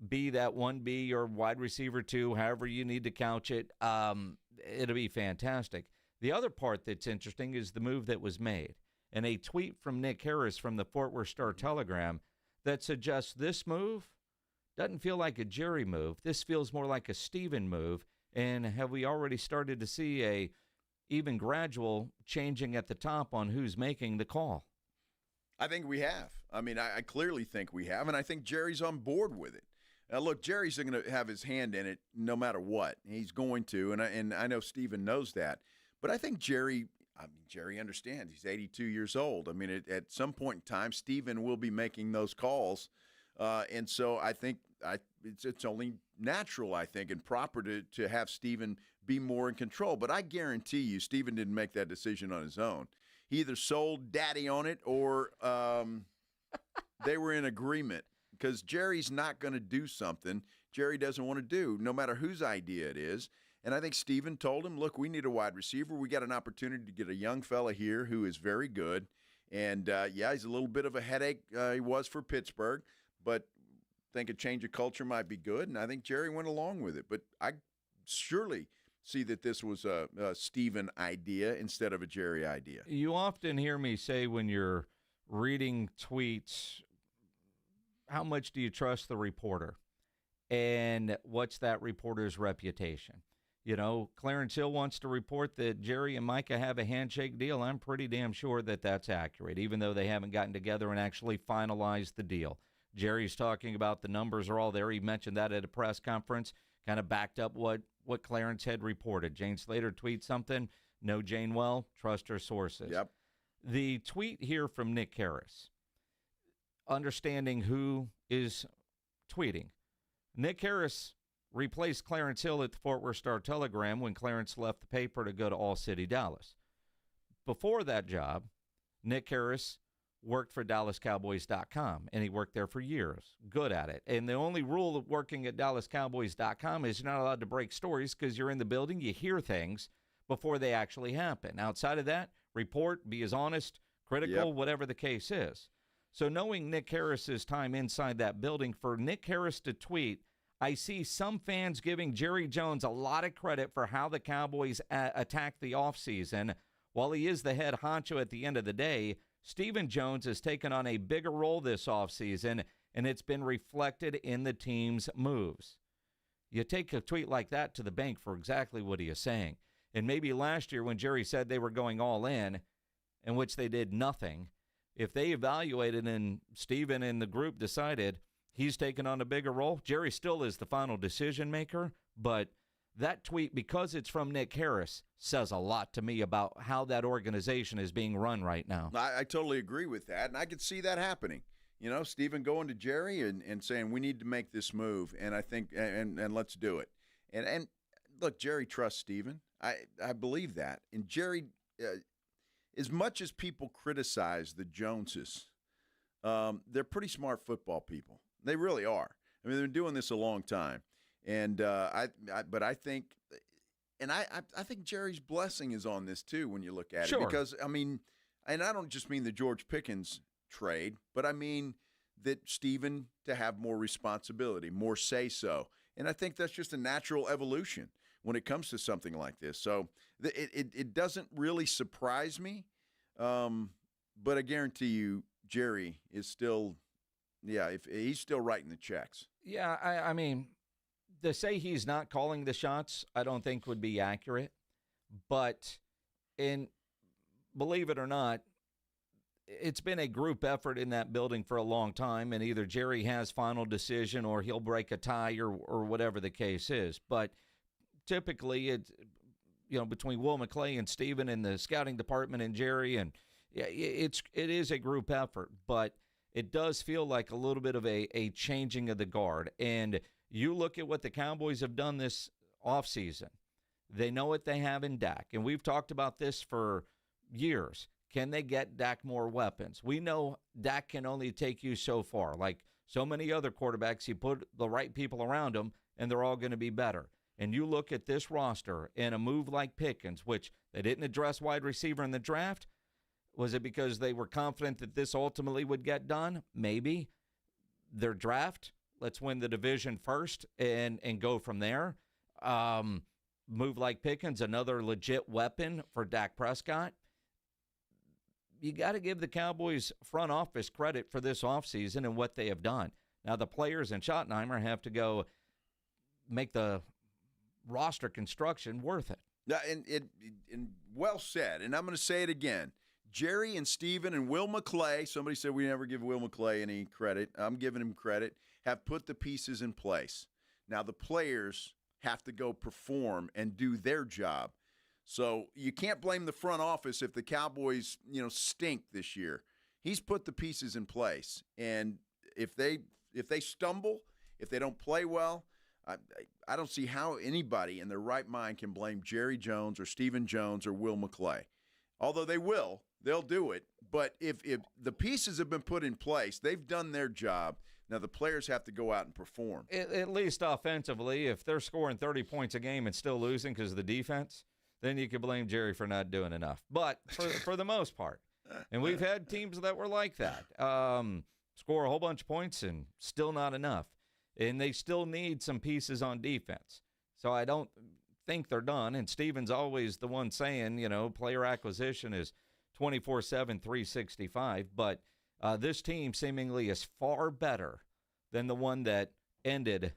be that 1B or wide receiver 2, however you need to couch it, it'll be fantastic. The other part that's interesting is the move that was made. And a tweet from Nick Harris from the Fort Worth Star-Telegram that suggests this move doesn't feel like a Jerry move. This feels more like a Steven move. And have we already started to see a even gradual changing at the top on who's making the call? I think we have. I mean, I clearly think we have, and I think Jerry's on board with it. Now, look, Jerry's going to have his hand in it no matter what. He's going to, and I know Steven knows that. But I think Jerry understands. He's 82 years old. I mean, at some point in time, Steven will be making those calls. And so I think it's only natural, I think, and proper to have Steven be more in control. But I guarantee you, Steven didn't make that decision on his own. He either sold daddy on it or they were in agreement, because Jerry's not going to do something Jerry doesn't want to do, no matter whose idea it is. And I think Steven told him, look, we need a wide receiver. We got an opportunity to get a young fella here who is very good. And, he's a little bit of a headache. He was for Pittsburgh, but I think a change of culture might be good. And I think Jerry went along with it. But I surely see that this was a Steven idea instead of a Jerry idea. You often hear me say when you're reading tweets, how much do you trust the reporter? And what's that reporter's reputation? You know, Clarence Hill wants to report that Jerry and Micah have a handshake deal. I'm pretty damn sure that that's accurate, even though they haven't gotten together and actually finalized the deal. Jerry's talking about the numbers are all there. He mentioned that at a press conference, kind of backed up what Clarence had reported. Jane Slater tweets something. Know Jane well, trust her sources. Yep. The tweet here from Nick Harris, understanding who is tweeting. Nick Harris replaced Clarence Hill at the Fort Worth Star-Telegram when Clarence left the paper to go to All City Dallas. Before that job, Nick Harris worked for DallasCowboys.com, and he worked there for years. Good at it. And the only rule of working at DallasCowboys.com is you're not allowed to break stories because you're in the building, you hear things before they actually happen. Outside of that, report, be as honest, critical, whatever the case is. So knowing Nick Harris's time inside that building, for Nick Harris to tweet, I see some fans giving Jerry Jones a lot of credit for how the Cowboys attacked the offseason. While he is the head honcho at the end of the day, Stephen Jones has taken on a bigger role this offseason, and it's been reflected in the team's moves. You take a tweet like that to the bank for exactly what he is saying. And maybe last year when Jerry said they were going all in which they did nothing, if they evaluated and Stephen and the group decided he's taken on a bigger role, Jerry still is the final decision maker, but that tweet, because it's from Nick Harris, says a lot to me about how that organization is being run right now. I totally agree with that, and I could see that happening. You know, Stephen going to Jerry and saying, we need to make this move, and I think, and let's do it. And look, Jerry trusts Stephen. I believe that. And Jerry, as much as people criticize the Joneses, they're pretty smart football people. They really are. I mean, they've been doing this a long time. And I think Jerry's blessing is on this too when you look at it. Because, I mean, and I don't just mean the George Pickens trade, but I mean that Stephen to have more responsibility, more say-so. And I think that's just a natural evolution when it comes to something like this. So it doesn't really surprise me, but I guarantee you Jerry is still, if he's still writing the checks. Yeah, I mean, to say he's not calling the shots, I don't think would be accurate. But believe it or not, it's been a group effort in that building for a long time, and either Jerry has final decision or he'll break a tie or whatever the case is. But typically, it's between Will McClain and Stephen and the scouting department and Jerry, and it is a group effort. But it does feel like a little bit of a changing of the guard. And you look at what the Cowboys have done this offseason. They know what they have in Dak, and we've talked about this for years. Can they get Dak more weapons? We know Dak can only take you so far. Like so many other quarterbacks, you put the right people around him, and they're all going to be better. And you look at this roster and a move like Pickens, which they didn't address wide receiver in the draft. Was it because they were confident that this ultimately would get done? Maybe. Their draft, let's win the division first and go from there. Move like Pickens, another legit weapon for Dak Prescott. You got to give the Cowboys front office credit for this offseason and what they have done. Now, the players in Schottenheimer have to go make the roster construction worth it. Yeah, and well said. And I'm going to say it again. Jerry and Stephen and Will McClay, somebody said we never give Will McClay any credit. I'm giving him credit, have put the pieces in place. Now, the players have to go perform and do their job. So you can't blame the front office if the Cowboys, stink this year. He's put the pieces in place, and if they stumble If they don't play well, I don't see how anybody in their right mind can blame Jerry Jones or Stephen Jones or Will McClain. Although they'll do it. But if the pieces have been put in place, they've done their job. Now the players have to go out and perform. At least offensively, if they're scoring 30 points a game and still losing because of the defense, then you could blame Jerry for not doing enough. But for the most part, and we've had teams that were like that, score a whole bunch of points and still not enough. And they still need some pieces on defense. So I don't think they're done. And Steven's always the one saying, player acquisition is 24/7, 365. But this team seemingly is far better than the one that ended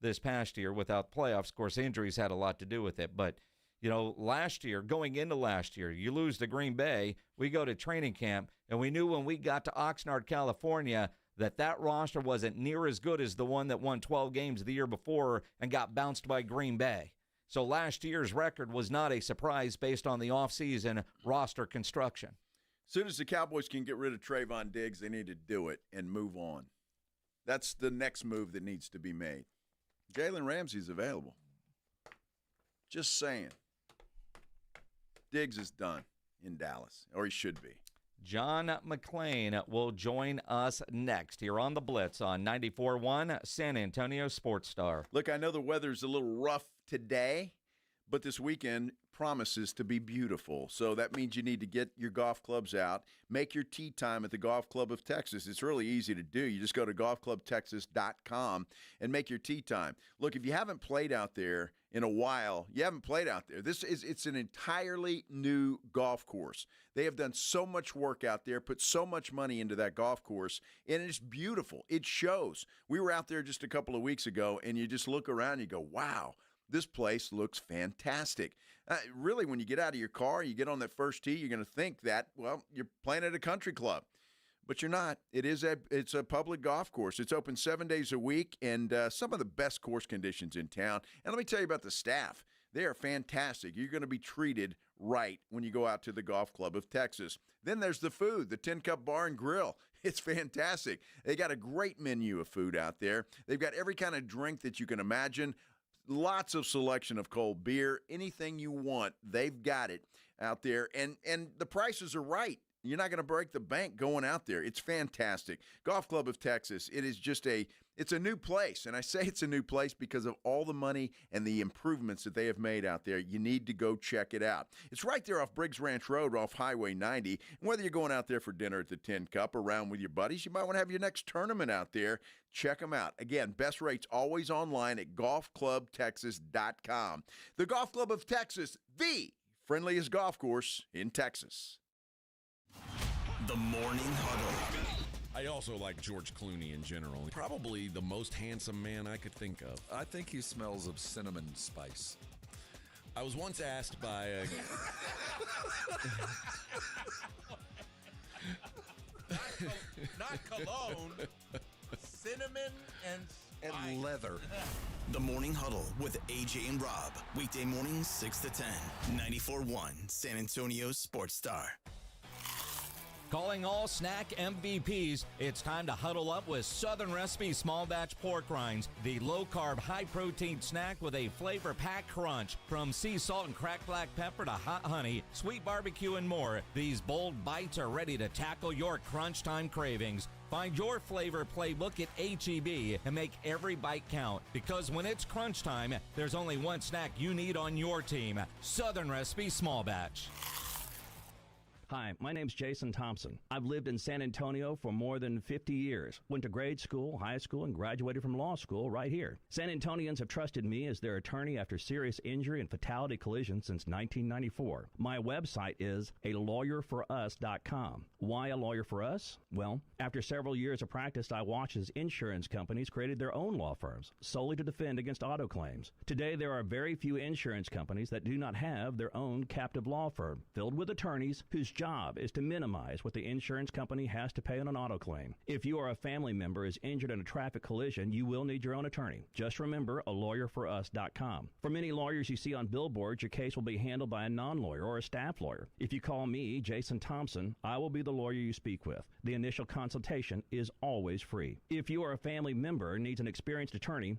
this past year without playoffs. Of course, injuries had a lot to do with it. But, last year, going into last year, you lose to Green Bay. We go to training camp, and we knew when we got to Oxnard, California, that roster wasn't near as good as the one that won 12 games the year before and got bounced by Green Bay. So last year's record was not a surprise based on the offseason roster construction. As soon as the Cowboys can get rid of Trayvon Diggs, they need to do it and move on. That's the next move that needs to be made. Jalen Ramsey's available. Just saying. Diggs is done in Dallas, or he should be. John McClain will join us next here on the Blitz on 94.1 San Antonio Sports Star. Look, I know the weather's a little rough today, but this weekend promises to be beautiful. So that means you need to get your golf clubs out, make your tee time at the Golf Club of Texas. It's really easy to do. You just go to golfclubtexas.com and make your tee time. Look, if you haven't played out there in a while, it's an entirely new golf course. They have done so much work out there, put so much money into that golf course, and it's beautiful. It shows. We were out there just a couple of weeks ago, and you just look around and you go, wow, this place looks fantastic. Really, when you get out of your car, you get on that first tee, you're going to think that, well, you're playing at a country club. But you're not. It's a public golf course. It's open 7 days a week, and some of the best course conditions in town. And let me tell you about the staff. They are fantastic. You're going to be treated right when you go out to the Golf Club of Texas. Then there's the food, the Tin Cup Bar and Grill. It's fantastic. They got a great menu of food out there. They've got every kind of drink that you can imagine. Lots of selection of cold beer. Anything you want, they've got it out there. And the prices are right. You're not going to break the bank going out there. It's fantastic. Golf Club of Texas, it's a new place. And I say it's a new place because of all the money and the improvements that they have made out there. You need to go check it out. It's right there off Briggs Ranch Road off Highway 90. And whether you're going out there for dinner at the Tin Cup or around with your buddies, you might want to have your next tournament out there. Check them out. Again, best rates always online at golfclubtexas.com. The Golf Club of Texas, the friendliest golf course in Texas. The Morning Huddle. I also like George Clooney in general. Probably the most handsome man I could think of. I think he smells of cinnamon spice. I was once asked by a... Not cologne. Cinnamon and leather. The Morning Huddle with AJ and Rob. Weekday mornings 6 to 10. 94.1 San Antonio Sports Star. Calling all snack MVPs, it's time to huddle up with Southern Recipe Small Batch Pork Rinds, the low-carb, high-protein snack with a flavor-packed crunch. From sea salt and cracked black pepper to hot honey, sweet barbecue, and more, these bold bites are ready to tackle your crunch time cravings. Find your flavor playbook at H-E-B and make every bite count. Because when it's crunch time, there's only one snack you need on your team. Southern Recipe Small Batch. Hi, my name's Jason Thompson. I've lived in San Antonio for more than 50 years. Went to grade school, high school, and graduated from law school right here. San Antonians have trusted me as their attorney after serious injury and fatality collisions since 1994. My website is alawyerforus.com. Why a lawyer for us? Well, after several years of practice, I watched as insurance companies created their own law firms solely to defend against auto claims. Today, there are very few insurance companies that do not have their own captive law firm filled with attorneys whose job is to minimize what the insurance company has to pay on an auto claim. If you or a family member is injured in a traffic collision, you will need your own attorney. Just remember alawyer4us.com. For many lawyers you see on billboards, your case will be handled by a non-lawyer or a staff lawyer. If you call me, Jason Thompson, I will be the lawyer you speak with. The initial consultation is always free. If you or a family member needs an experienced attorney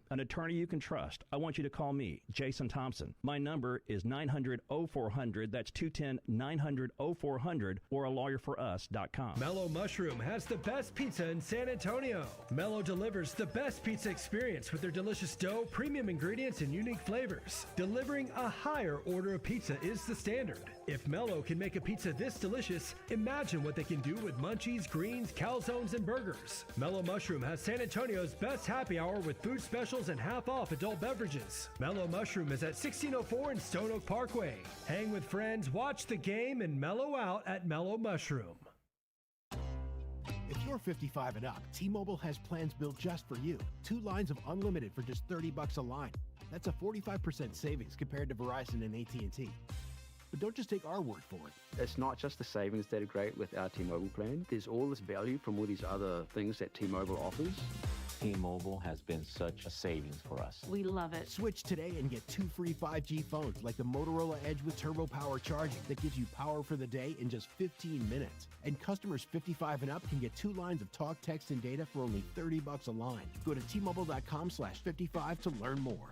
you can trust, I want you to call me, Jason Thompson. My number is 900-0400. That's 210-900-0400 or alawyer4us.com. Mellow Mushroom has the best pizza in San Antonio. Mellow delivers the best pizza experience with their delicious dough, premium ingredients, and unique flavors. Delivering a higher order of pizza is the standard. If Mellow can make a pizza this delicious, imagine what they can do with munchies, greens, calzones, and burgers. Mellow Mushroom has San Antonio's best happy hour with food specials and half-off adult beverages. Mellow Mushroom is at 1604 in Stone Oak Parkway. Hang with friends, watch the game, and mellow out at Mellow Mushroom. If you're 55 and up, T-Mobile has plans built just for you. 2 lines of unlimited for just $30 a line. That's a 45% savings compared to Verizon and AT&T. But don't just take our word for it. It's not just the savings that are great with our T-Mobile plan. There's all this value from all these other things that T-Mobile offers. T-Mobile has been such a savings for us. We love it. Switch today and get 2 free 5G phones like the Motorola Edge with Turbo Power charging that gives you power for the day in just 15 minutes. And customers 55 and up can get 2 lines of talk, text, and data for only $30 a line. Go to T-Mobile.com/55 to learn more.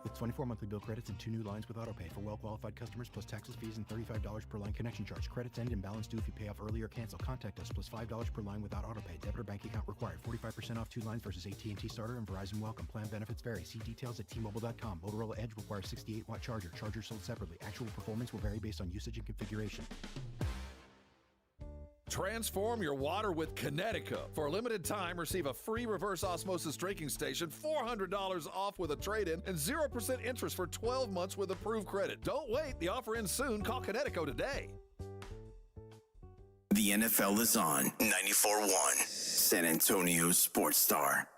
With 24 monthly bill credits and 2 new lines with autopay for well-qualified customers plus taxes, fees, and $35 per line connection charge. Credits end and balance due if you pay off early or cancel. Contact us plus $5 per line without autopay. Debit or bank account required. 45% off 2 lines versus AT&T Starter and Verizon Welcome. Plan benefits vary. See details at T-Mobile.com. Motorola Edge requires 68-watt charger. Charger sold separately. Actual performance will vary based on usage and configuration. Transform your water with Connecticut. For a limited time, receive a free reverse osmosis drinking station, $400 off with a trade-in, and 0% interest for 12 months with approved credit. Don't wait. The offer ends soon. Call Connecticut today. The NFL is on 94.1 San Antonio Sports Star.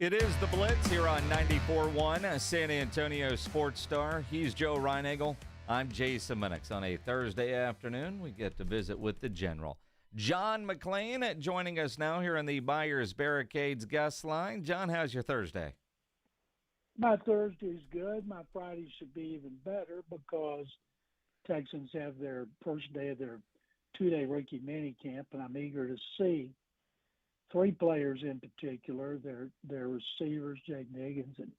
It is the Blitz here on 94.1 San Antonio Sports Star. He's Joe Reinagel. I'm Jason Minix. On a Thursday afternoon, we get to visit with the General. John McClain joining us now here on the Buyers Barricades guest line. John, how's your Thursday? My Thursday's good. My Friday should be even better because Texans have their first day of their 2-day rookie mini camp, and I'm eager to see 3 players in particular, their receivers, Jaden Higgins and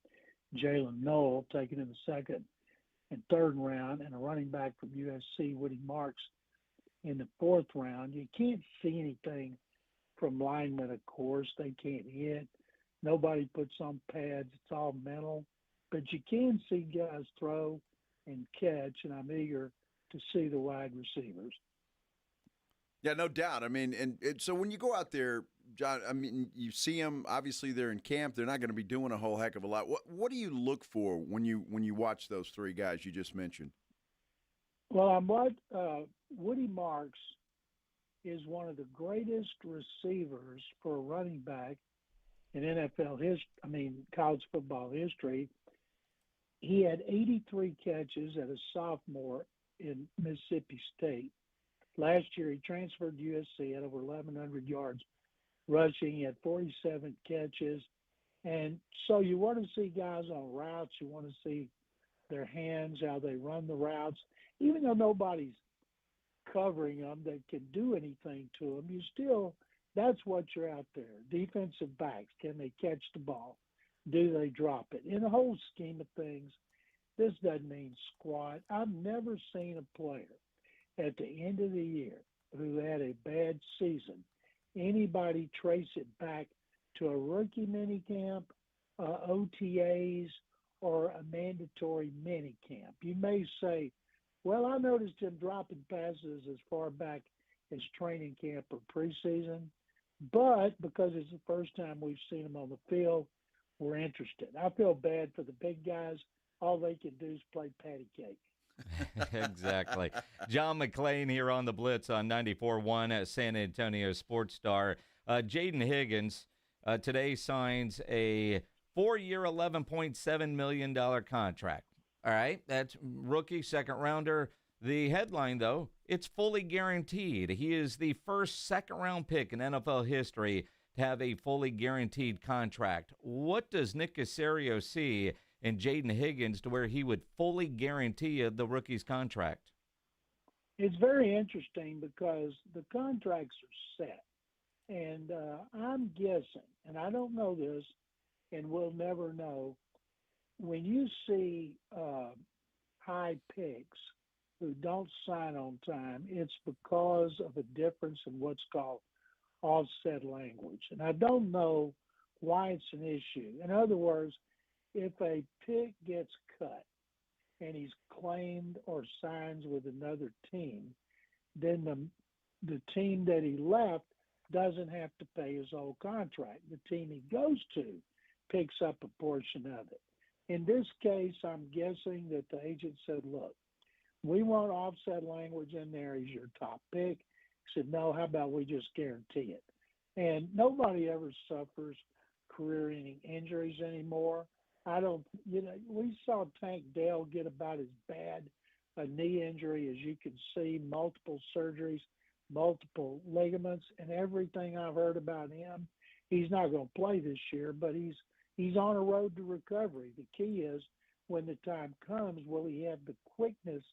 Jalen Noel, taken in the 2nd and 3rd round, and a running back from USC, Woody Marks, in the 4th round. You can't see anything from linemen, of course. They can't hit. Nobody puts on pads. It's all mental. But you can see guys throw and catch, and I'm eager to see the wide receivers. Yeah, no doubt. I mean, and so when you go out there, John, I mean, you see them. Obviously, they're in camp. They're not going to be doing a whole heck of a lot. What do you look for when you watch those 3 guys you just mentioned? Well, Woody Marks is one of the greatest receivers for a running back in college football history. He had 83 catches as a sophomore in Mississippi State. Last year, he transferred to USC, had over 1,100 yards rushing. He had 47 catches. And so you want to see guys on routes. You want to see their hands, how they run the routes. Even though nobody's covering them that can do anything to them, you still, that's what you're out there. Defensive backs, can they catch the ball? Do they drop it? In the whole scheme of things, this doesn't mean squat. I've never seen a player at the end of the year who had a bad season, anybody trace it back to a rookie minicamp, OTAs, or a mandatory minicamp. You may say, well, I noticed him dropping passes as far back as training camp or preseason, but because it's the first time we've seen him on the field, we're interested. I feel bad for the big guys. All they can do is play patty cake. Exactly. John McClain here on the Blitz on 94.1 at San Antonio Sports Star. Jaden Higgins today signs a 4-year, $11.7 million contract. All right, that's rookie, second rounder. The headline, though, it's fully guaranteed. He is the first second-round pick in NFL history to have a fully guaranteed contract. What does Nick Caserio see in Jaden Higgins to where he would fully guarantee the rookie's contract? It's very interesting because the contracts are set. And I'm guessing, and I don't know this, and we'll never know, when you see high picks who don't sign on time, it's because of a difference in what's called offset language. And I don't know why it's an issue. In other words, if a pick gets cut and he's claimed or signs with another team, then the team that he left doesn't have to pay his whole contract. The team he goes to picks up a portion of it. In this case, I'm guessing that the agent said, look, we want offset language in there. He's your top pick. He said, no, how about we just guarantee it? And nobody ever suffers career-ending injuries anymore. We saw Tank Dell get about as bad a knee injury as you can see, multiple surgeries, multiple ligaments, and everything I've heard about him. He's not going to play this year, but he's on a road to recovery. The key is when the time comes, will he have the quickness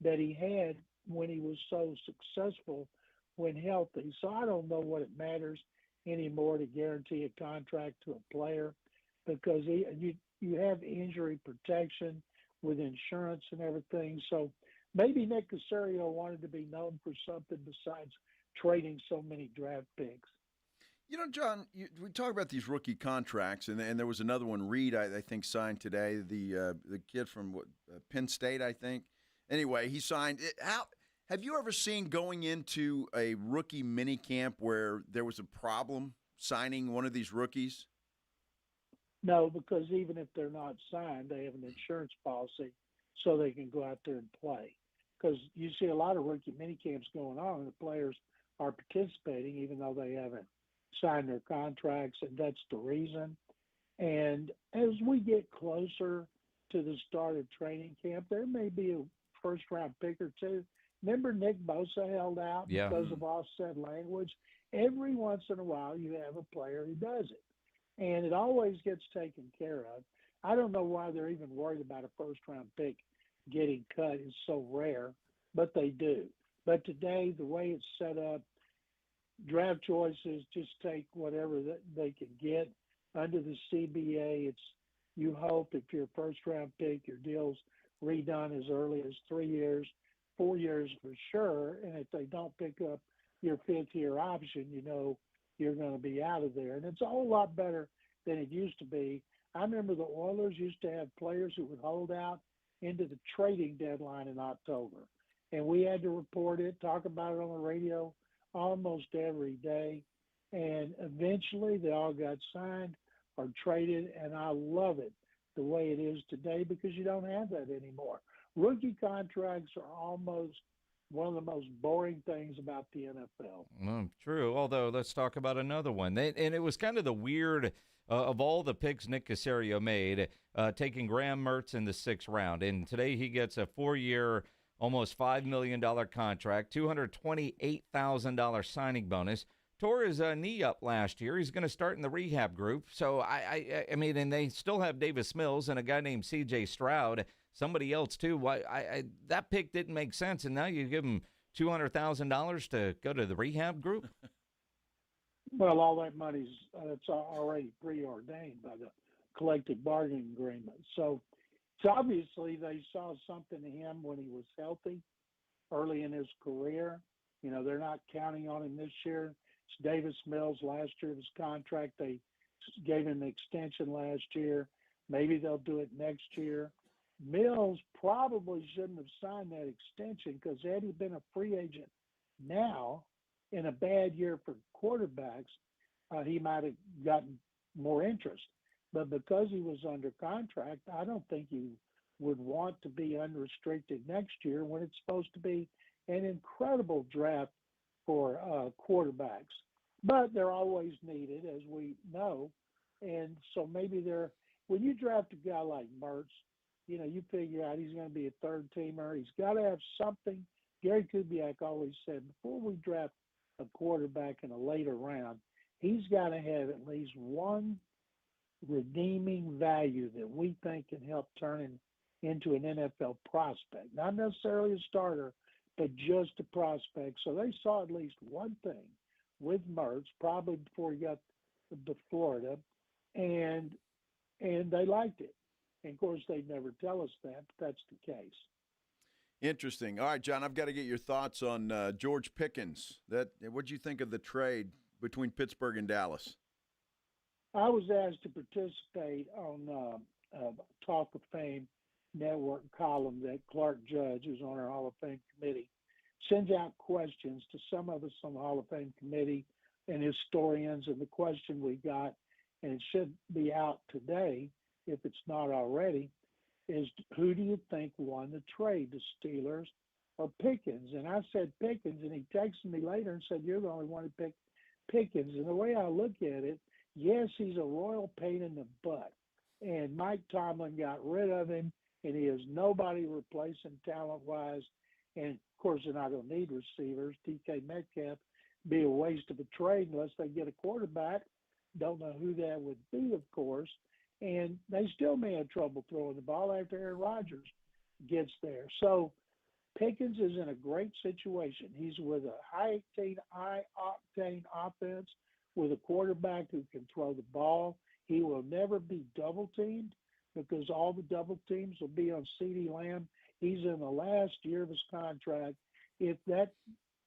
that he had when he was so successful when healthy? So I don't know what it matters anymore to guarantee a contract to a player because you have injury protection with insurance and everything. So maybe Nick Caserio wanted to be known for something besides trading so many draft picks. You know, John, we talk about these rookie contracts, and there was another one, Reed, I think, signed today, the kid from Penn State, I think. Anyway, he signed. Have you ever seen going into a rookie minicamp where there was a problem signing one of these rookies? No, because even if they're not signed, they have an insurance policy so they can go out there and play. Because you see a lot of rookie minicamps going on, and the players are participating even though they haven't signed their contracts, and that's the reason. And as we get closer to the start of training camp, there may be a first-round pick or two. Remember Nick Bosa held out because of offset language? Every once in a while you have a player who does it. And it always gets taken care of. I don't know why they're even worried about a first-round pick getting cut. It's so rare, but they do. But today, the way it's set up, draft choices just take whatever they can get. Under the CBA, you hope if you're a first-round pick, your deal's redone as early as 3 years, 4 years for sure. And if they don't pick up your fifth-year option, you know you're going to be out of there. And it's a whole lot better than it used to be. I remember the Oilers used to have players who would hold out into the trading deadline in October. And we had to report it, talk about it on the radio almost every day. And eventually they all got signed or traded. And I love it the way it is today because you don't have that anymore. Rookie contracts are almost one of the most boring things about the NFL. True, although let's talk about another one. And it was kind of the weird of all the picks Nick Caserio made, taking Graham Mertz in the 6th round. And today he gets a 4-year, almost $5 million contract, $228,000 signing bonus. Tore his knee up last year. He's going to start in the rehab group. So, I mean, and they still have Davis Mills and a guy named C.J. Stroud, somebody else too. That pick didn't make sense, and now you give him $200,000 to go to the rehab group? Well, all that money's it's already preordained by the collective bargaining agreement. So obviously they saw something in him when he was healthy early in his career. You know, they're not counting on him this year. It's Davis Mills last year of his contract. They gave him an extension last year. Maybe they'll do it next year. Mills probably shouldn't have signed that extension because had he been a free agent now in a bad year for quarterbacks, he might have gotten more interest. But because he was under contract, I don't think you would want to be unrestricted next year when it's supposed to be an incredible draft for quarterbacks. But they're always needed, as we know. And so maybe they're when you draft a guy like Mertz, you figure out he's going to be a third teamer. He's got to have something. Gary Kubiak always said, before we draft a quarterback in a later round, he's got to have at least one redeeming value that we think can help turn him into an NFL prospect. Not necessarily a starter, but just a prospect. So they saw at least one thing with Mertz, probably before he got to Florida, and they liked it. And, of course, they'd never tell us that, but that's the case. Interesting. All right, John, I've got to get your thoughts on George Pickens. What'd you think of the trade between Pittsburgh and Dallas? I was asked to participate on a Talk of Fame network column that Clark Judge, who's on our Hall of Fame committee, sends out questions to some of us on the Hall of Fame committee and historians. And the question we got, and it should be out today if it's not already, is who do you think won the trade, the Steelers or Pickens? And I said Pickens, and he texted me later and said, you're the only one who picked Pickens. And the way I look at it, yes, he's a royal pain in the butt. And Mike Tomlin got rid of him, and he has nobody replacing talent-wise. And, of course, they're not going to need receivers. DK Metcalf be a waste of a trade unless they get a quarterback. Don't know who that would be, of course. And they still may have trouble throwing the ball after Aaron Rodgers gets there. So Pickens is in a great situation. He's with a high-octane offense with a quarterback who can throw the ball. He will never be double-teamed because all the double teams will be on CeeDee Lamb. He's in the last year of his contract. If that,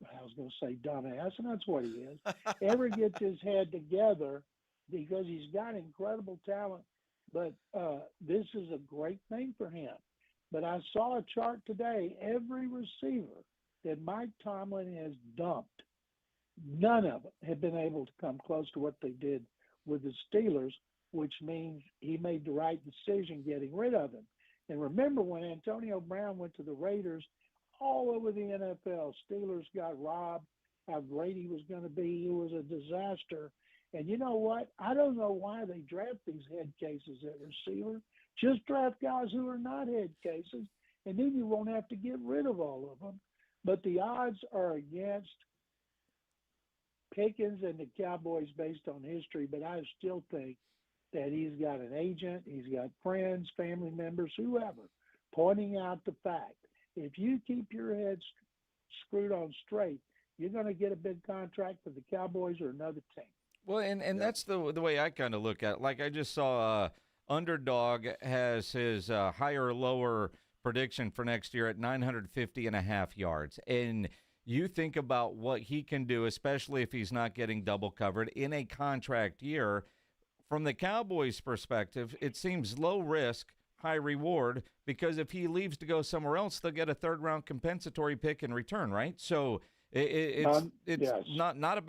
I was going to say dumbass, and that's what he is, ever gets his head together, because he's got incredible talent, but this is a great thing for him. But I saw a chart today. Every receiver that Mike Tomlin has dumped, none of them have been able to come close to what they did with the Steelers, which means he made the right decision getting rid of him. And remember when Antonio Brown went to the Raiders, all over the NFL, Steelers got robbed, how great he was going to be. It was a disaster. And you know what? I don't know why they draft these head cases at receiver. Just draft guys who are not head cases, and then you won't have to get rid of all of them. But the odds are against Pickens and the Cowboys based on history, but I still think that he's got an agent, he's got friends, family members, whoever, pointing out the fact. If you keep your head screwed on straight, you're going to get a big contract for the Cowboys or another team. Well, and that's the way I kind of look at it. Like I just saw Underdog has his higher or lower prediction for next year at 950.5 yards. And you think about what he can do, especially if he's not getting double covered in a contract year. From the Cowboys' perspective, it seems low risk, high reward, because if he leaves to go somewhere else, they'll get a third-round compensatory pick in return, right? So it's yes. not a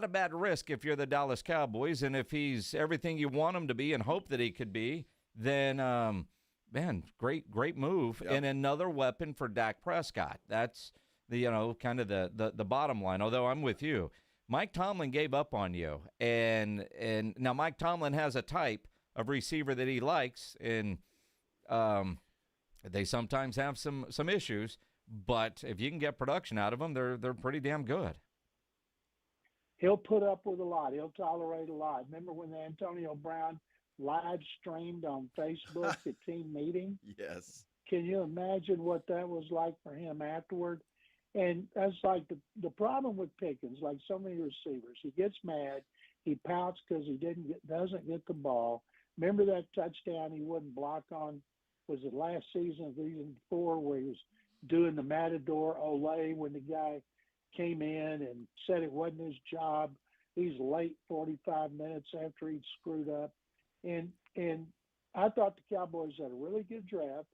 bad risk if you're the Dallas Cowboys, and if he's everything you want him to be and hope that he could be, then man, great move. Yep. And another weapon for Dak Prescott. That's the kind of the bottom line. Although I'm with you, Mike Tomlin gave up on you, and now Mike Tomlin has a type of receiver that he likes, and they sometimes have some issues. But if you can get production out of them, they're pretty damn good. He'll put up with a lot. He'll tolerate a lot. Remember when the Antonio Brown live streamed on Facebook at team meeting? Yes. Can you imagine what that was like for him afterward? And that's like the problem with Pickens, like so many receivers. He gets mad. He pouts because he doesn't get the ball. Remember that touchdown he wouldn't block on, was it last season or season before, where he was doing the Matador Olay when the guy came in and said it wasn't his job. He's late 45 minutes after he'd screwed up. And I thought the Cowboys had a really good draft,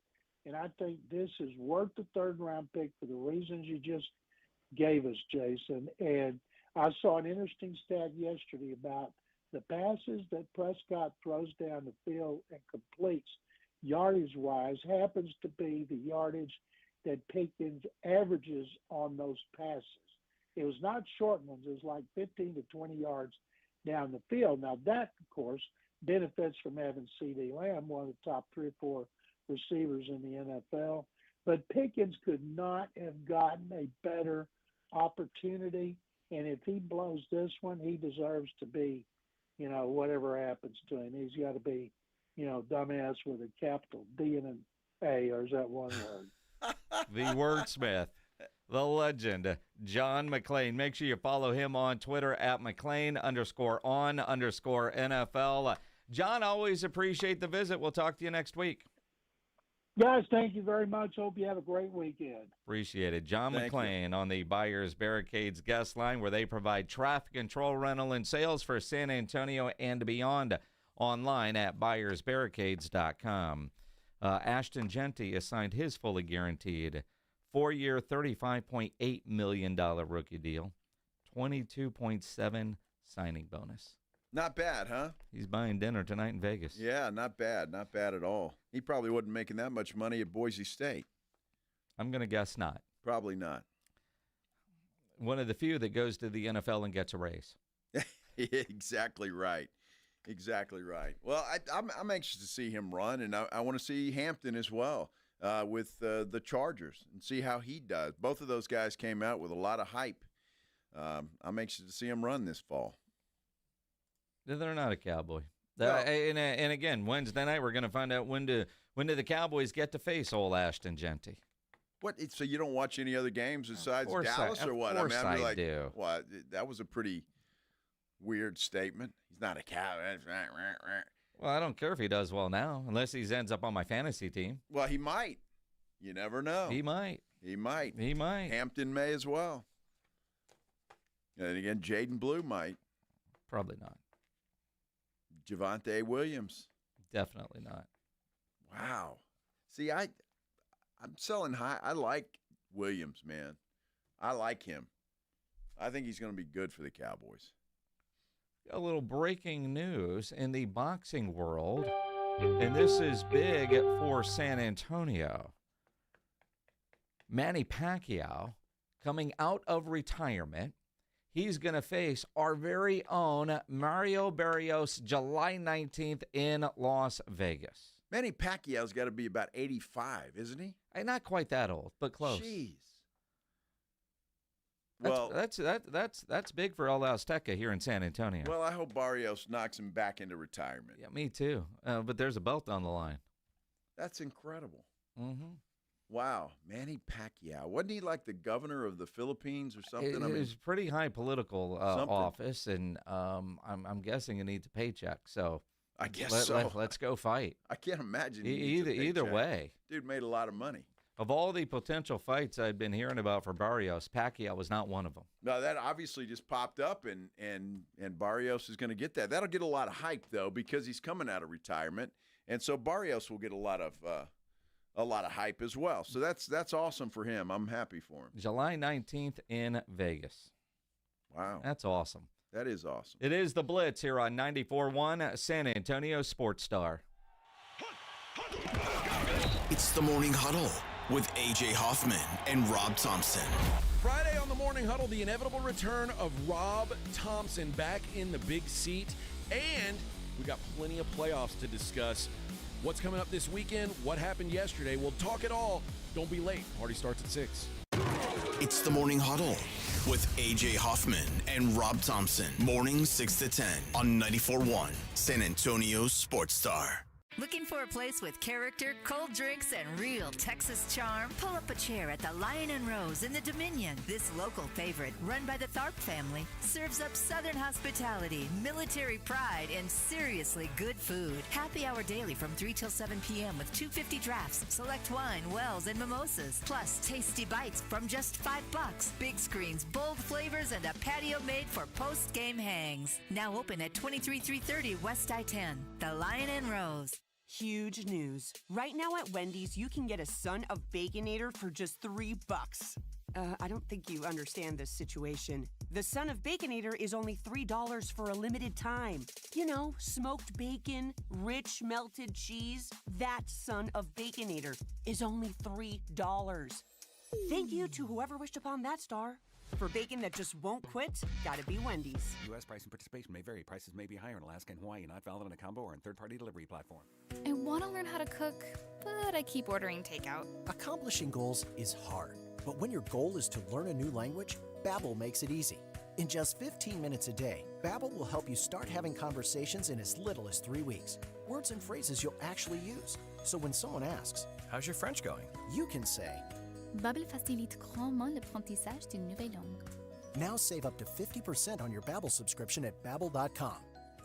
and I think this is worth the third-round pick for the reasons you just gave us, Jason. And I saw an interesting stat yesterday about the passes that Prescott throws down the field and completes yardage-wise happens to be the yardage that Pickens averages on those passes. It was not short ones. It was like 15 to 20 yards down the field. Now that, of course, benefits from having C.D. Lamb, one of the top 3 or 4 receivers in the NFL. But Pickens could not have gotten a better opportunity. And if he blows this one, he deserves to be, whatever happens to him. He's got to be, dumbass with a capital D and an A, or is that one word? The wordsmith, the legend, John McClain. Make sure you follow him on Twitter at McClain_on_NFL. John, always appreciate the visit. We'll talk to you next week. Guys, thank you very much. Hope you have a great weekend. Appreciate it. John McClain on the Buyers Barricades guest line, where they provide traffic control, rental, and sales for San Antonio and beyond. Online at buyersbarricades.com. Ashton Genty has signed his fully guaranteed 4-year, $35.8 million rookie deal, 22.7 signing bonus. Not bad, huh? He's buying dinner tonight in Vegas. Yeah, not bad. Not bad at all. He probably wasn't making that much money at Boise State. I'm going to guess not. Probably not. One of the few that goes to the NFL and gets a raise. Exactly right. Exactly right. Well, I'm anxious to see him run, and I want to see Hampton as well with the Chargers and see how he does. Both of those guys came out with a lot of hype. I'm anxious to see him run this fall. They're not a Cowboy. No. And again, Wednesday night we're going to find out when do the Cowboys get to face old Ashton Genty. What? So you don't watch any other games besides course Dallas, or what? Of course I do. What? That was a pretty weird statement. He's not a Cowboy. Well, I don't care if he does well now, unless he ends up on my fantasy team. Well, he might. You never know. He might. He might. He might. Hampton may as well. And again, Jaden Blue might. Probably not. Javonte Williams. Definitely not. Wow. See, I'm selling high. I like Williams, man. I like him. I think he's going to be good for the Cowboys. A little breaking news in the boxing world, and this is big for San Antonio. Manny Pacquiao coming out of retirement. He's going to face our very own Mario Barrios July 19th in Las Vegas. Manny Pacquiao's got to be about 85, isn't he? Not quite that old, but close. Jeez. That's big for El Azteca here in San Antonio. Well, I hope Barrios knocks him back into retirement. Yeah, me too. But there's a belt on the line. That's incredible. Mm-hmm. Wow, Manny Pacquiao. Wasn't he like the governor of the Philippines or something? It was pretty high political office, and I'm guessing he needs a paycheck. So I guess let's go fight. I can't imagine. Either way, dude made a lot of money. Of all the potential fights I'd been hearing about for Barrios, Pacquiao was not one of them. No, that obviously just popped up, and Barrios is going to get that. That'll get a lot of hype though, because he's coming out of retirement, and so Barrios will get a lot of hype as well. So that's awesome for him. I'm happy for him. July 19th in Vegas. Wow. That's awesome. That is awesome. It is the Blitz here on 94.1 San Antonio Sports Star. It's the Morning Huddle with A.J. Hoffman and Rob Thompson. Friday on the Morning Huddle, the inevitable return of Rob Thompson back in the big seat. And we got plenty of playoffs to discuss. What's coming up this weekend? What happened yesterday? We'll talk it all. Don't be late. Party starts at 6. It's the Morning Huddle with A.J. Hoffman and Rob Thompson. Mornings 6 to 10 on 94.1 San Antonio Sports Star. Looking for a place with character, cold drinks, and real Texas charm? Pull up a chair at the Lion and Rose in the Dominion. This local favorite, run by the Tharp family, serves up Southern hospitality, military pride, and seriously good food. Happy hour daily from 3 till 7 p.m. with $2.50 drafts, select wine, wells, and mimosas. Plus, tasty bites from just $5. Big screens, bold flavors, and a patio made for post-game hangs. Now open at 23330 West I-10. The Lion and Rose. Huge news. Right now at Wendy's, you can get a Son of Baconator for just $3. I don't think you understand this situation. The Son of Baconator is only $3 for a limited time. You know, smoked bacon, rich melted cheese. That Son of Baconator is only $3. Thank you to whoever wished upon that star. For bacon that just won't quit, gotta be Wendy's. U.S. price and participation may vary. Prices may be higher in Alaska and Hawaii, not valid on a combo or on third-party delivery platform. I want to learn how to cook, but I keep ordering takeout. Accomplishing goals is hard, but when your goal is to learn a new language, Babbel makes it easy. In just 15 minutes a day, Babbel will help you start having conversations in as little as 3 weeks. Words and phrases you'll actually use. So when someone asks, "How's your French going?" you can say, Babbel facilite grandement l'apprentissage d'une nouvelle langue. Now save up to 50% on your Babbel subscription at Babbel.com.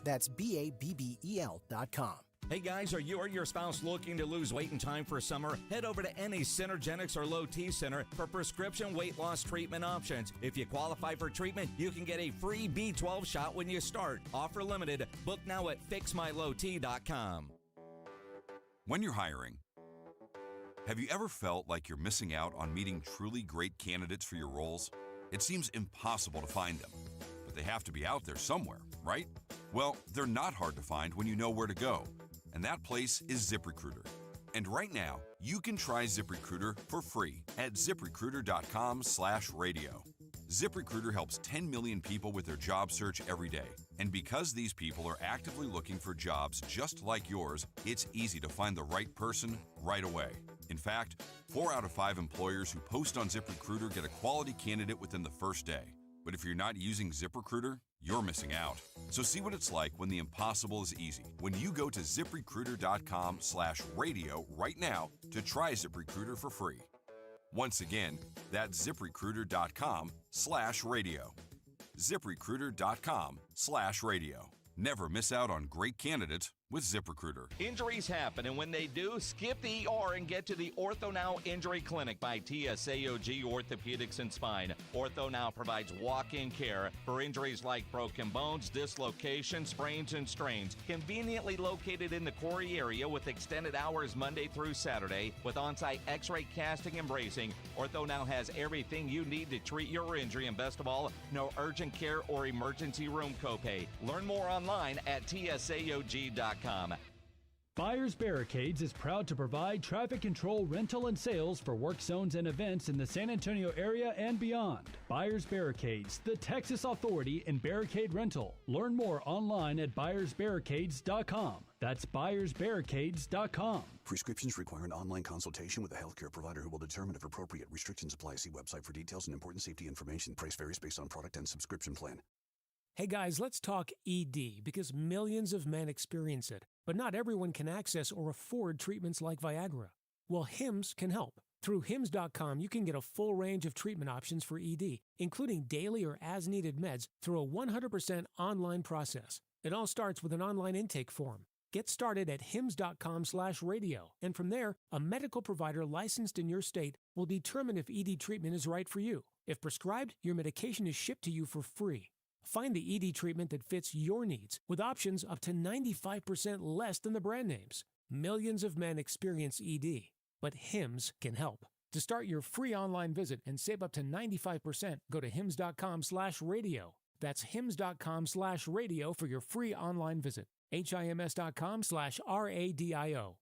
That's Babbel.com. Hey guys, are you or your spouse looking to lose weight in time for summer? Head over to any Synergenics or Low T Center for prescription weight loss treatment options. If you qualify for treatment, you can get a free B12 shot when you start. Offer limited. Book now at fixmylowt.com. When you're hiring, have you ever felt like you're missing out on meeting truly great candidates for your roles? It seems impossible to find them, but they have to be out there somewhere, right? Well, they're not hard to find when you know where to go, and that place is ZipRecruiter. And right now, you can try ZipRecruiter for free at ZipRecruiter.com/radio. ZipRecruiter helps 10 million people with their job search every day. And because these people are actively looking for jobs just like yours, it's easy to find the right person right away. In fact, 4 out of 5 employers who post on ZipRecruiter get a quality candidate within the first day. But if you're not using ZipRecruiter, you're missing out. So see what it's like when the impossible is easy. When you go to ZipRecruiter.com/radio right now to try ZipRecruiter for free. Once again, that's ZipRecruiter.com/radio. ZipRecruiter.com/radio. Never miss out on great candidates with ZipRecruiter. Injuries happen, and when they do, skip the ER and get to the Ortho Now Injury Clinic by TSAOG Orthopedics and Spine. Ortho Now provides walk-in care for injuries like broken bones, dislocations, sprains, and strains. Conveniently located in the Quarry area with extended hours Monday through Saturday with on-site x-ray casting and bracing, Ortho Now has everything you need to treat your injury, and best of all, no urgent care or emergency room copay. Learn more online at tsaog.com. Buyers Barricades is proud to provide traffic control, rental, and sales for work zones and events in the San Antonio area and beyond. Buyers Barricades, the Texas authority in barricade rental. Learn more online at buyersbarricades.com. That's buyersbarricades.com. Prescriptions require an online consultation with a healthcare provider who will determine if appropriate. Restrictions apply. See website for details and important safety information. Price varies based on product and subscription plan. Hey guys, let's talk ED because millions of men experience it, but not everyone can access or afford treatments like Viagra. Well, Hims can help. Through Hims.com, you can get a full range of treatment options for ED, including daily or as-needed meds through a 100% online process. It all starts with an online intake form. Get started at hims.com/radio, and from there, a medical provider licensed in your state will determine if ED treatment is right for you. If prescribed, your medication is shipped to you for free. Find the ED treatment that fits your needs with options up to 95% less than the brand names. Millions of men experience ED, but Hims can help. To start your free online visit and save up to 95%, go to hims.com/radio. That's hims.com/radio for your free online visit. HIMS.com/RADIO.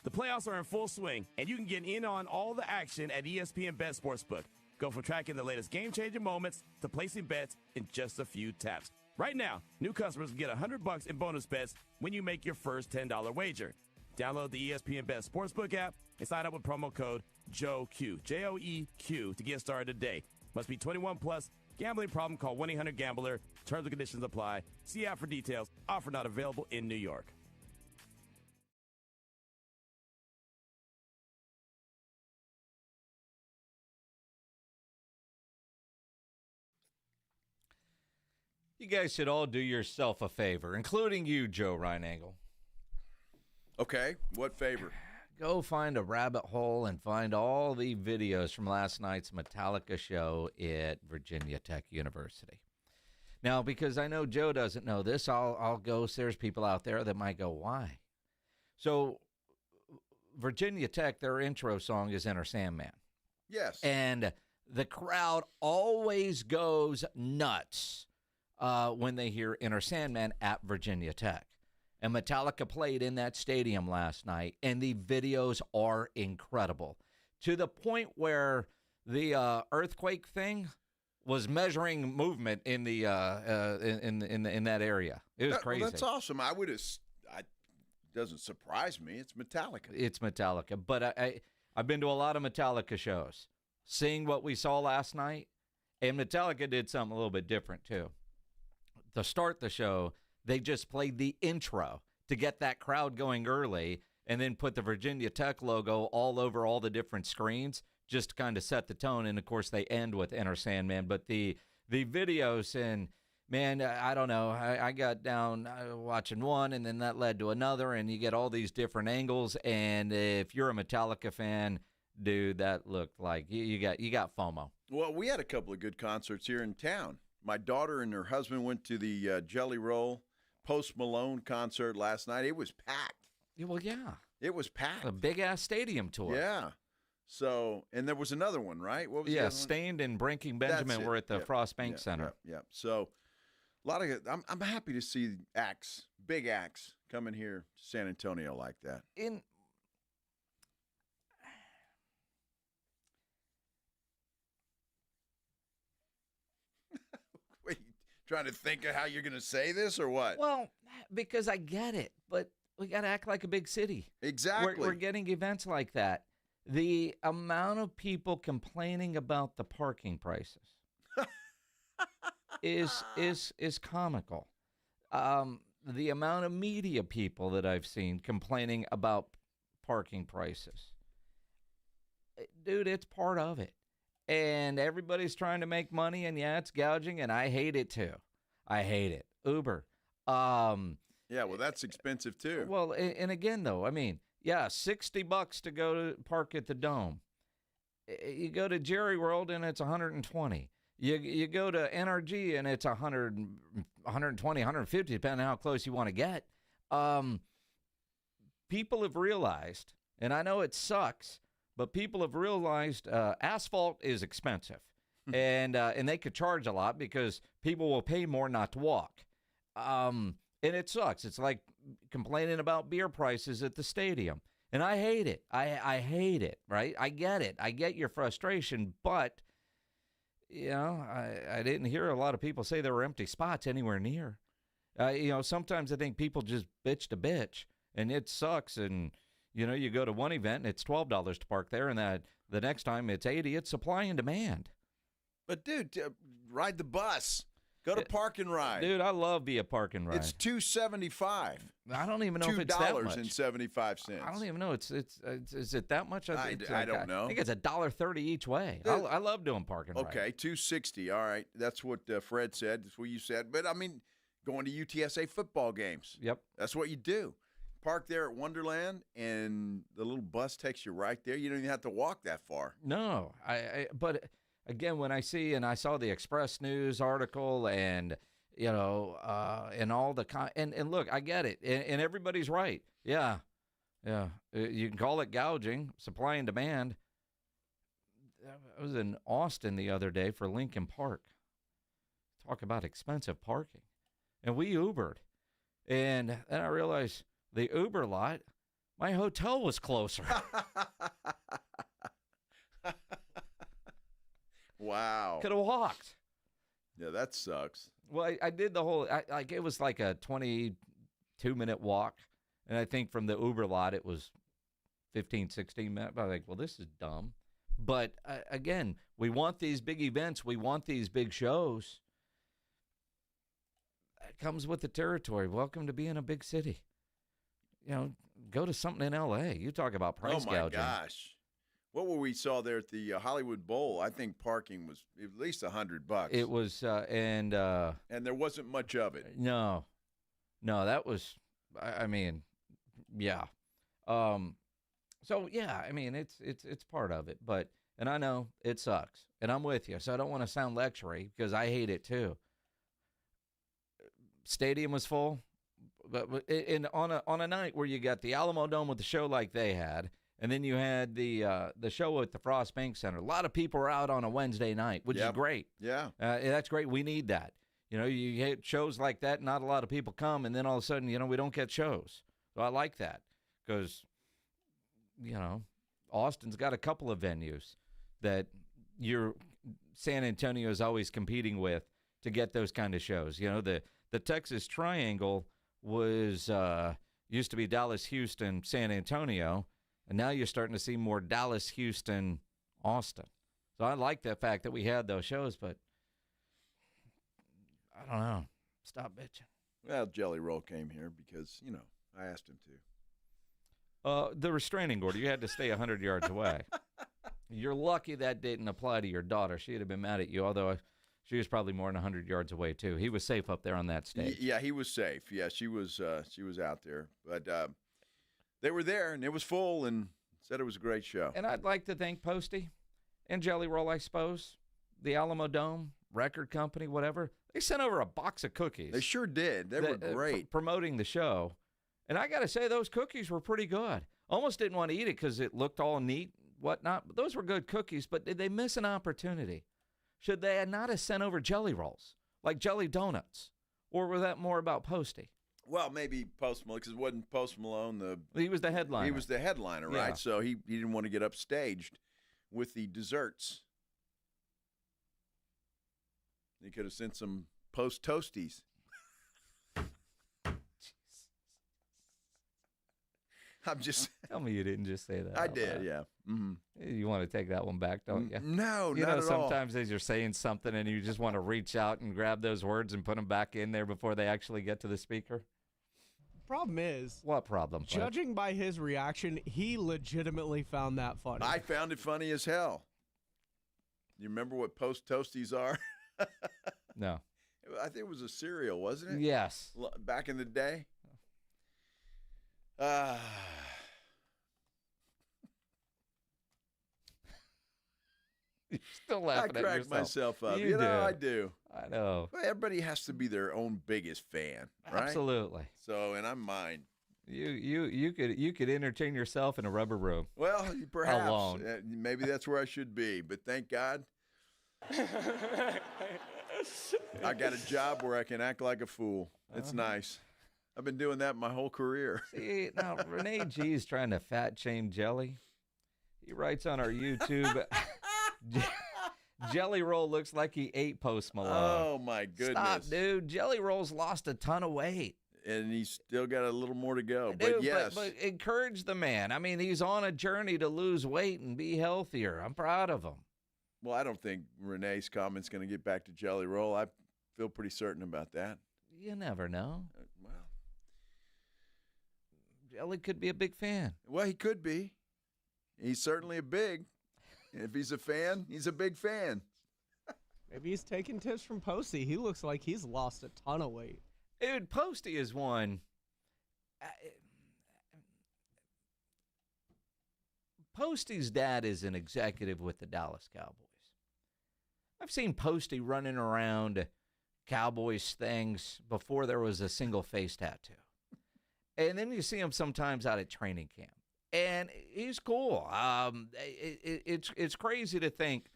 The playoffs are in full swing, and you can get in on all the action at ESPN Bet Sportsbook. Go from tracking the latest game-changing moments to placing bets in just a few taps. Right now, new customers can get $100 in bonus bets when you make your first $10 wager. Download the ESPN Bet Sportsbook app and sign up with promo code JOEQ, JOEQ, to get started today. Must be 21 plus. Gambling problem? Call 1-800-GAMBLER. Terms and conditions apply. See app for details. Offer not available in New York. You guys should all do yourself a favor, including you, Joe Reinagel. Okay, what favor? Go find a rabbit hole and find all the videos from last night's Metallica show at Virginia Tech University. Now, because I know Joe doesn't know this, I'll go. There's people out there that might go, why? So, Virginia Tech, their intro song is Enter Sandman. Yes. And the crowd always goes nuts when they hear Enter Sandman at Virginia Tech. And Metallica played in that stadium last night, and the videos are incredible. To the point where the earthquake thing was measuring movement in the in that area. It was crazy. Well, that's awesome. It doesn't surprise me. It's Metallica. It's Metallica, but I've been to a lot of Metallica shows. Seeing what we saw last night, and Metallica did something a little bit different too. To start the show, they just played the intro to get that crowd going early, and then put the Virginia Tech logo all over all the different screens just to kind of set the tone. And of course, they end with Enter Sandman. But the videos, and man, I don't know. I got down watching one, and then that led to another, and you get all these different angles. And if you're a Metallica fan, dude, that looked like you got FOMO. Well, we had a couple of good concerts here in town. My daughter and her husband went to the Jelly Roll Post Malone concert last night. It was packed. Well, yeah. It was packed. A big-ass stadium tour. Yeah. So, and there was another one, right? What was the other Stained and Breaking Benjamin were at the Frost Bank Center. Yeah. So, a lot of I'm happy to see acts, big acts, coming here to San Antonio like that. Wait, trying to think of how you're going to say this or what? Well, because I get it, but we got to act like a big city. Exactly. We're getting events like that. The amount of people complaining about the parking prices is comical. The amount of media people that I've seen complaining about parking prices. Dude, it's part of it. And everybody's trying to make money, and yeah, it's gouging, and I hate it too. I hate it. Uber. Yeah, well, that's expensive too. Well, and again, though, I mean, yeah, $60 to go to park at the Dome. You go to Jerry World and it's $120. You go to NRG and it's $100, $120, $150, depending on how close you want to get. People have realized, and I know it sucks, but people have realized asphalt is expensive, and they could charge a lot because people will pay more not to walk. And it sucks. It's like complaining about beer prices at the stadium. And I hate it. I hate it, right? I get it. I get your frustration, but, you know, I didn't hear a lot of people say there were empty spots anywhere near. You know, sometimes I think people just bitch to bitch, and it sucks. And, you know, you go to one event and it's $12 to park there, and the next time it's $80. It's supply and demand. But, dude, ride the bus. Go to Park and Ride. Dude, I love via Park and Ride. It's $2.75. I don't even know if it's that much. $2.75. I don't even know. Is it that much? I don't know. I think it's $1.30 each way. I love doing Park and Ride. Okay, $2.60. All right, that's what Fred said. That's what you said. But I mean, going to UTSA football games. Yep, that's what you do. Park there at Wonderland, and the little bus takes you right there. You don't even have to walk that far. No, but. Again, when I saw the Express News article, and you know, and all the and look, I get it, and everybody's right. Yeah, you can call it gouging, supply and demand. I was in Austin the other day for Lincoln Park. Talk about expensive parking, and we Ubered, and then I realized the Uber lot, my hotel was closer. Wow. Could have walked. Yeah, that sucks. Well, I did the whole, it was like a 22-minute walk. And I think from the Uber lot, it was 15, 16 minutes. I was like, well, this is dumb. But again, we want these big events. We want these big shows. It comes with the territory. Welcome to being a big city. You know, go to something in L.A. You talk about price gouging. Oh, my gosh. What were we saw there at the Hollywood Bowl? I think parking was at least $100. It was, and there wasn't much of it. No, that was, I mean, yeah. So yeah, I mean, it's part of it, and I know it sucks, and I'm with you. So I don't want to sound lectury because I hate it too. Stadium was full, but on a night where you got the Alamo Dome with the show like they had. And then you had the show at the Frost Bank Center. A lot of people are out on a Wednesday night, which is great. Yeah. That's great. We need that. You know, you get shows like that, not a lot of people come, and then all of a sudden, you know, we don't get shows. So I like that because, you know, Austin's got a couple of venues that, San Antonio is always competing with to get those kind of shows. You know, the Texas Triangle was used to be Dallas, Houston, San Antonio, and now you're starting to see more Dallas, Houston, Austin. So I like the fact that we had those shows, but I don't know. Stop bitching. Well, Jelly Roll came here because, I asked him to. The restraining order, you had to stay 100 yards away. You're lucky that didn't apply to your daughter. She'd have been mad at you, although she was probably more than 100 yards away, too. He was safe up there on that stage. Yeah, he was safe. Yeah, she was out there. But they were there, and it was full, and said it was a great show. And I'd like to thank Posty and Jelly Roll, I suppose, the Alamo Dome, record company, whatever. They sent over a box of cookies. They sure did. They were great. Promoting the show. And I got to say, those cookies were pretty good. Almost didn't want to eat it because it looked all neat, whatnot. But those were good cookies. But did they miss an opportunity? Should they not have sent over jelly rolls, like jelly donuts? Or was that more about Posty? Well, maybe Post Malone, because it wasn't Post Malone. He was the headliner. He was the headliner, Yeah. right? So he didn't want to get upstaged with the desserts. He could have sent some Post Toasties. I'm just. Tell me you didn't just say that. I out did, loud. yeah. Mm-hmm. You want to take that one back, don't you? No, you not know, at all. sometimes as you're saying something and you just want to reach out and grab those words and put them back in there before they actually get to the speaker. Problem is, What problem? Fletch? judging by his reaction, he legitimately found that funny. I found it funny as hell. You remember what Post Toasties are? No. I think it was a cereal, wasn't it? Yes. Back in the day. You're still laughing I at crack yourself. myself up. You do. I do. I know. Well, everybody has to be their own biggest fan, right? Absolutely. So, and I'm mine. You could entertain yourself in a rubber room. Well, perhaps. Alone. Maybe that's where I should be. But thank God, I got a job where I can act like a fool. It's nice. I've been doing that my whole career. See, now Renee G's trying to fat shame Jelly. He writes on our YouTube, Jelly Roll looks like he ate Post Malone. Oh, my goodness. Stop, dude. Jelly Roll's lost a ton of weight. And he's still got a little more to go. Dude, But yes. but encourage the man. I mean, he's on a journey to lose weight and be healthier. I'm proud of him. Well, I don't think Renee's comment's going to get back to Jelly Roll. I feel pretty certain about that. You never know. Well, Jelly could be a big fan. Well, he could be. He's certainly a big. If he's a fan, he's a big fan. Maybe he's taking tips from Posty. He looks like he's lost a ton of weight. Dude, Posty is one. Posty's dad is an executive with the Dallas Cowboys. I've seen Posty running around Cowboys things before there was a single face tattoo. And then you see him sometimes out at training camp. And he's cool. It's crazy to think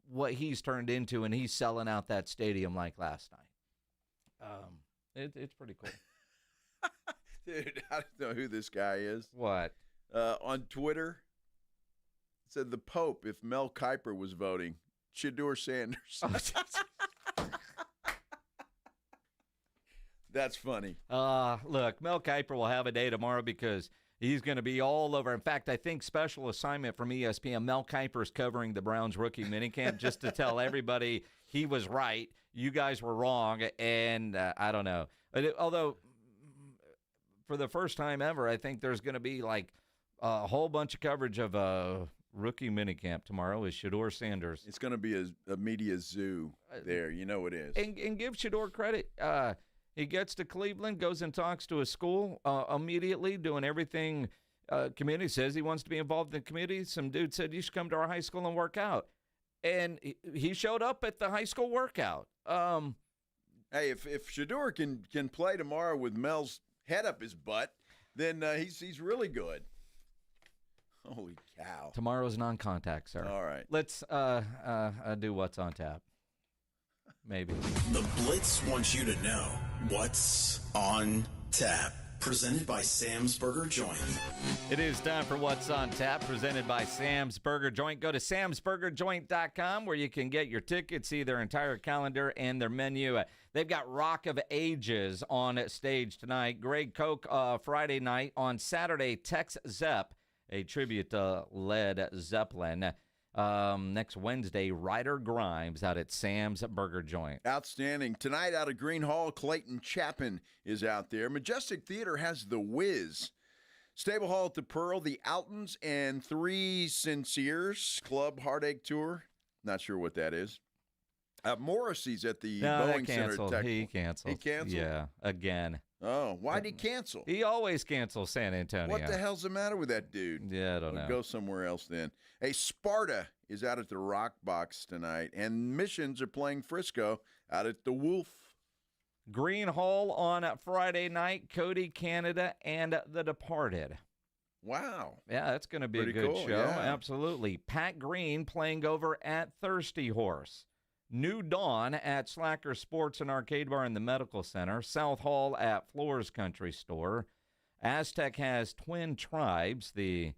what he's turned into, and he's selling out that stadium like last night. It's pretty cool. Dude, I don't know who this guy is. What? On Twitter, it said the Pope, if Mel Kiper was voting, Shedeur Sanders. That's funny. Look, Mel Kiper will have a day tomorrow because he's going to be all over. In fact, I think special assignment from ESPN, Mel Kiper's covering the Browns rookie minicamp just to tell everybody he was right, you guys were wrong, and I don't know. Although, for the first time ever, I think there's going to be like a whole bunch of coverage of rookie minicamp tomorrow with Shedeur Sanders. It's going to be a media zoo there. You know it is. And give Shedeur credit. He gets to Cleveland, goes and talks to a school immediately, doing everything community says he wants to be involved in the community. Some dude said, you should come to our high school and work out. And he showed up at the high school workout. Hey, if Shedeur can play tomorrow with Mel's head up his butt, then he's really good. Holy cow. Tomorrow's non-contact, sir. All right. Let's do what's on tap. Maybe. The Blitz wants you to know what's on tap. presented by Sam's Burger Joint. It is time for What's on Tap, presented by Sam's Burger Joint. Go to samsburgerjoint.com where you can get your tickets, see their entire calendar and their menu. They've got Rock of Ages on stage tonight. Greg Koch Friday night. On Saturday, Tex Zepp, a tribute to Led Zeppelin. Next Wednesday, Ryder Grimes out at Sam's Burger Joint. Outstanding. Tonight out of Green Hall, Clayton Chapin is out there. Majestic Theater has The Wiz. Stable Hall at the Pearl, the Altons, and Three Sinceres Club Heartache Tour. Not sure what that is. Morrissey's at the Boeing Center. He canceled. He canceled? Yeah, again. Oh, why'd he cancel? He always cancels San Antonio. What the hell's the matter with that dude? Yeah, I don't know. Go somewhere else then. Hey, Sparta is out at the Rock Box tonight, and Missions are playing Frisco out at the Wolf. Green Hall on Friday night, Cody Canada and The Departed. Wow. Yeah, that's going to be Pretty a good cool, show. yeah. Absolutely. Pat Green playing over at Thirsty Horse. New Dawn at Slacker Sports and Arcade Bar in the Medical Center. South Hall at Floors Country Store. Aztec has Twin Tribes, the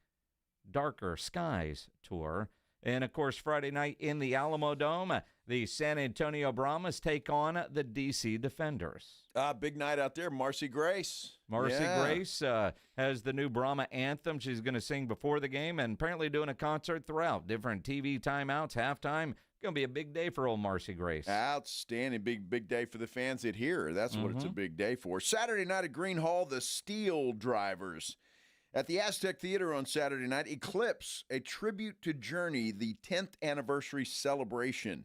Darker Skies tour. And, of course, Friday night in the Alamo Dome, the San Antonio Brahmas take on the D.C. Defenders. Big night out there. Marcy Grace. Marcy Grace has the new Brahma anthem she's going to sing before the game and apparently doing a concert throughout. Different TV timeouts, halftime. Going to be a big day for old Marcy Grace. Outstanding. Big day for the fans at here. That's what it's a big day for. Saturday night at Green Hall, the Steel Drivers. At the Aztec Theater on Saturday night, Eclipse, a tribute to Journey, the 10th anniversary celebration.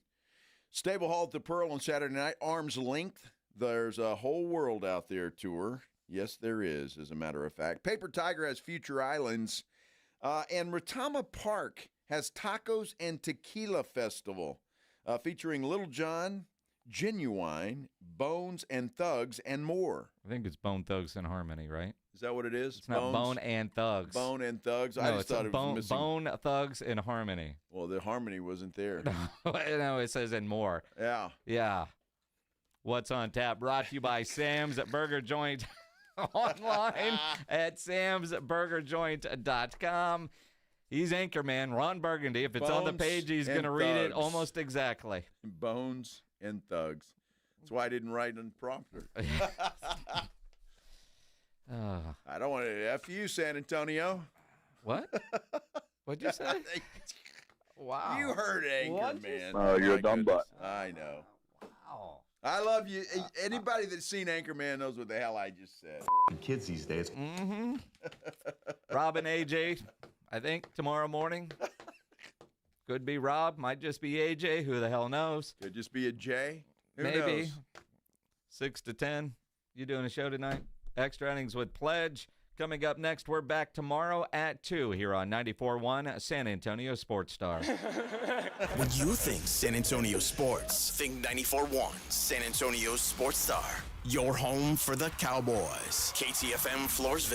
Stable Hall at the Pearl on Saturday night, Arm's Length. There's a Whole World Out There tour. Yes, there is, as a matter of fact. Paper Tiger has Future Islands. And Retama Park has Tacos and Tequila Festival featuring Little John, Genuine, Bones and Thugs, and more. I think it's Bone Thugs and Harmony, right? Is that what it is? It's not Bone and Thugs. Bone and Thugs? No, I just thought it was missing. Bone, Thugs, and Harmony. Well, the Harmony wasn't there. No, it says and more. Yeah. Yeah. What's on Tap? Brought to you by Sam's Burger Joint online at samsburgerjoint.com. He's Anchorman, Ron Burgundy. If it's on the page, he's going to read it almost exactly. Bones and Thugs. That's why I didn't write in the prompter. I don't want to F you, San Antonio. What? What'd you say? Wow. You heard Anchorman. Oh, you're a dumb butt. I know. Wow. I love you. Anybody that's seen Anchorman knows what the hell I just said. Kids these days. Mm-hmm. Rob and AJ, I think, tomorrow morning. Could be Rob. Might just be AJ. Who the hell knows? Could just be a J. Who Maybe. knows? 6 to 10. You doing a show tonight? Extra innings with Pledge. Coming up next, we're back tomorrow at 2 here on 94.1 San Antonio Sports Star. When you think San Antonio sports, think 94.1 San Antonio Sports Star. Your home for the Cowboys. KTFM Floresville.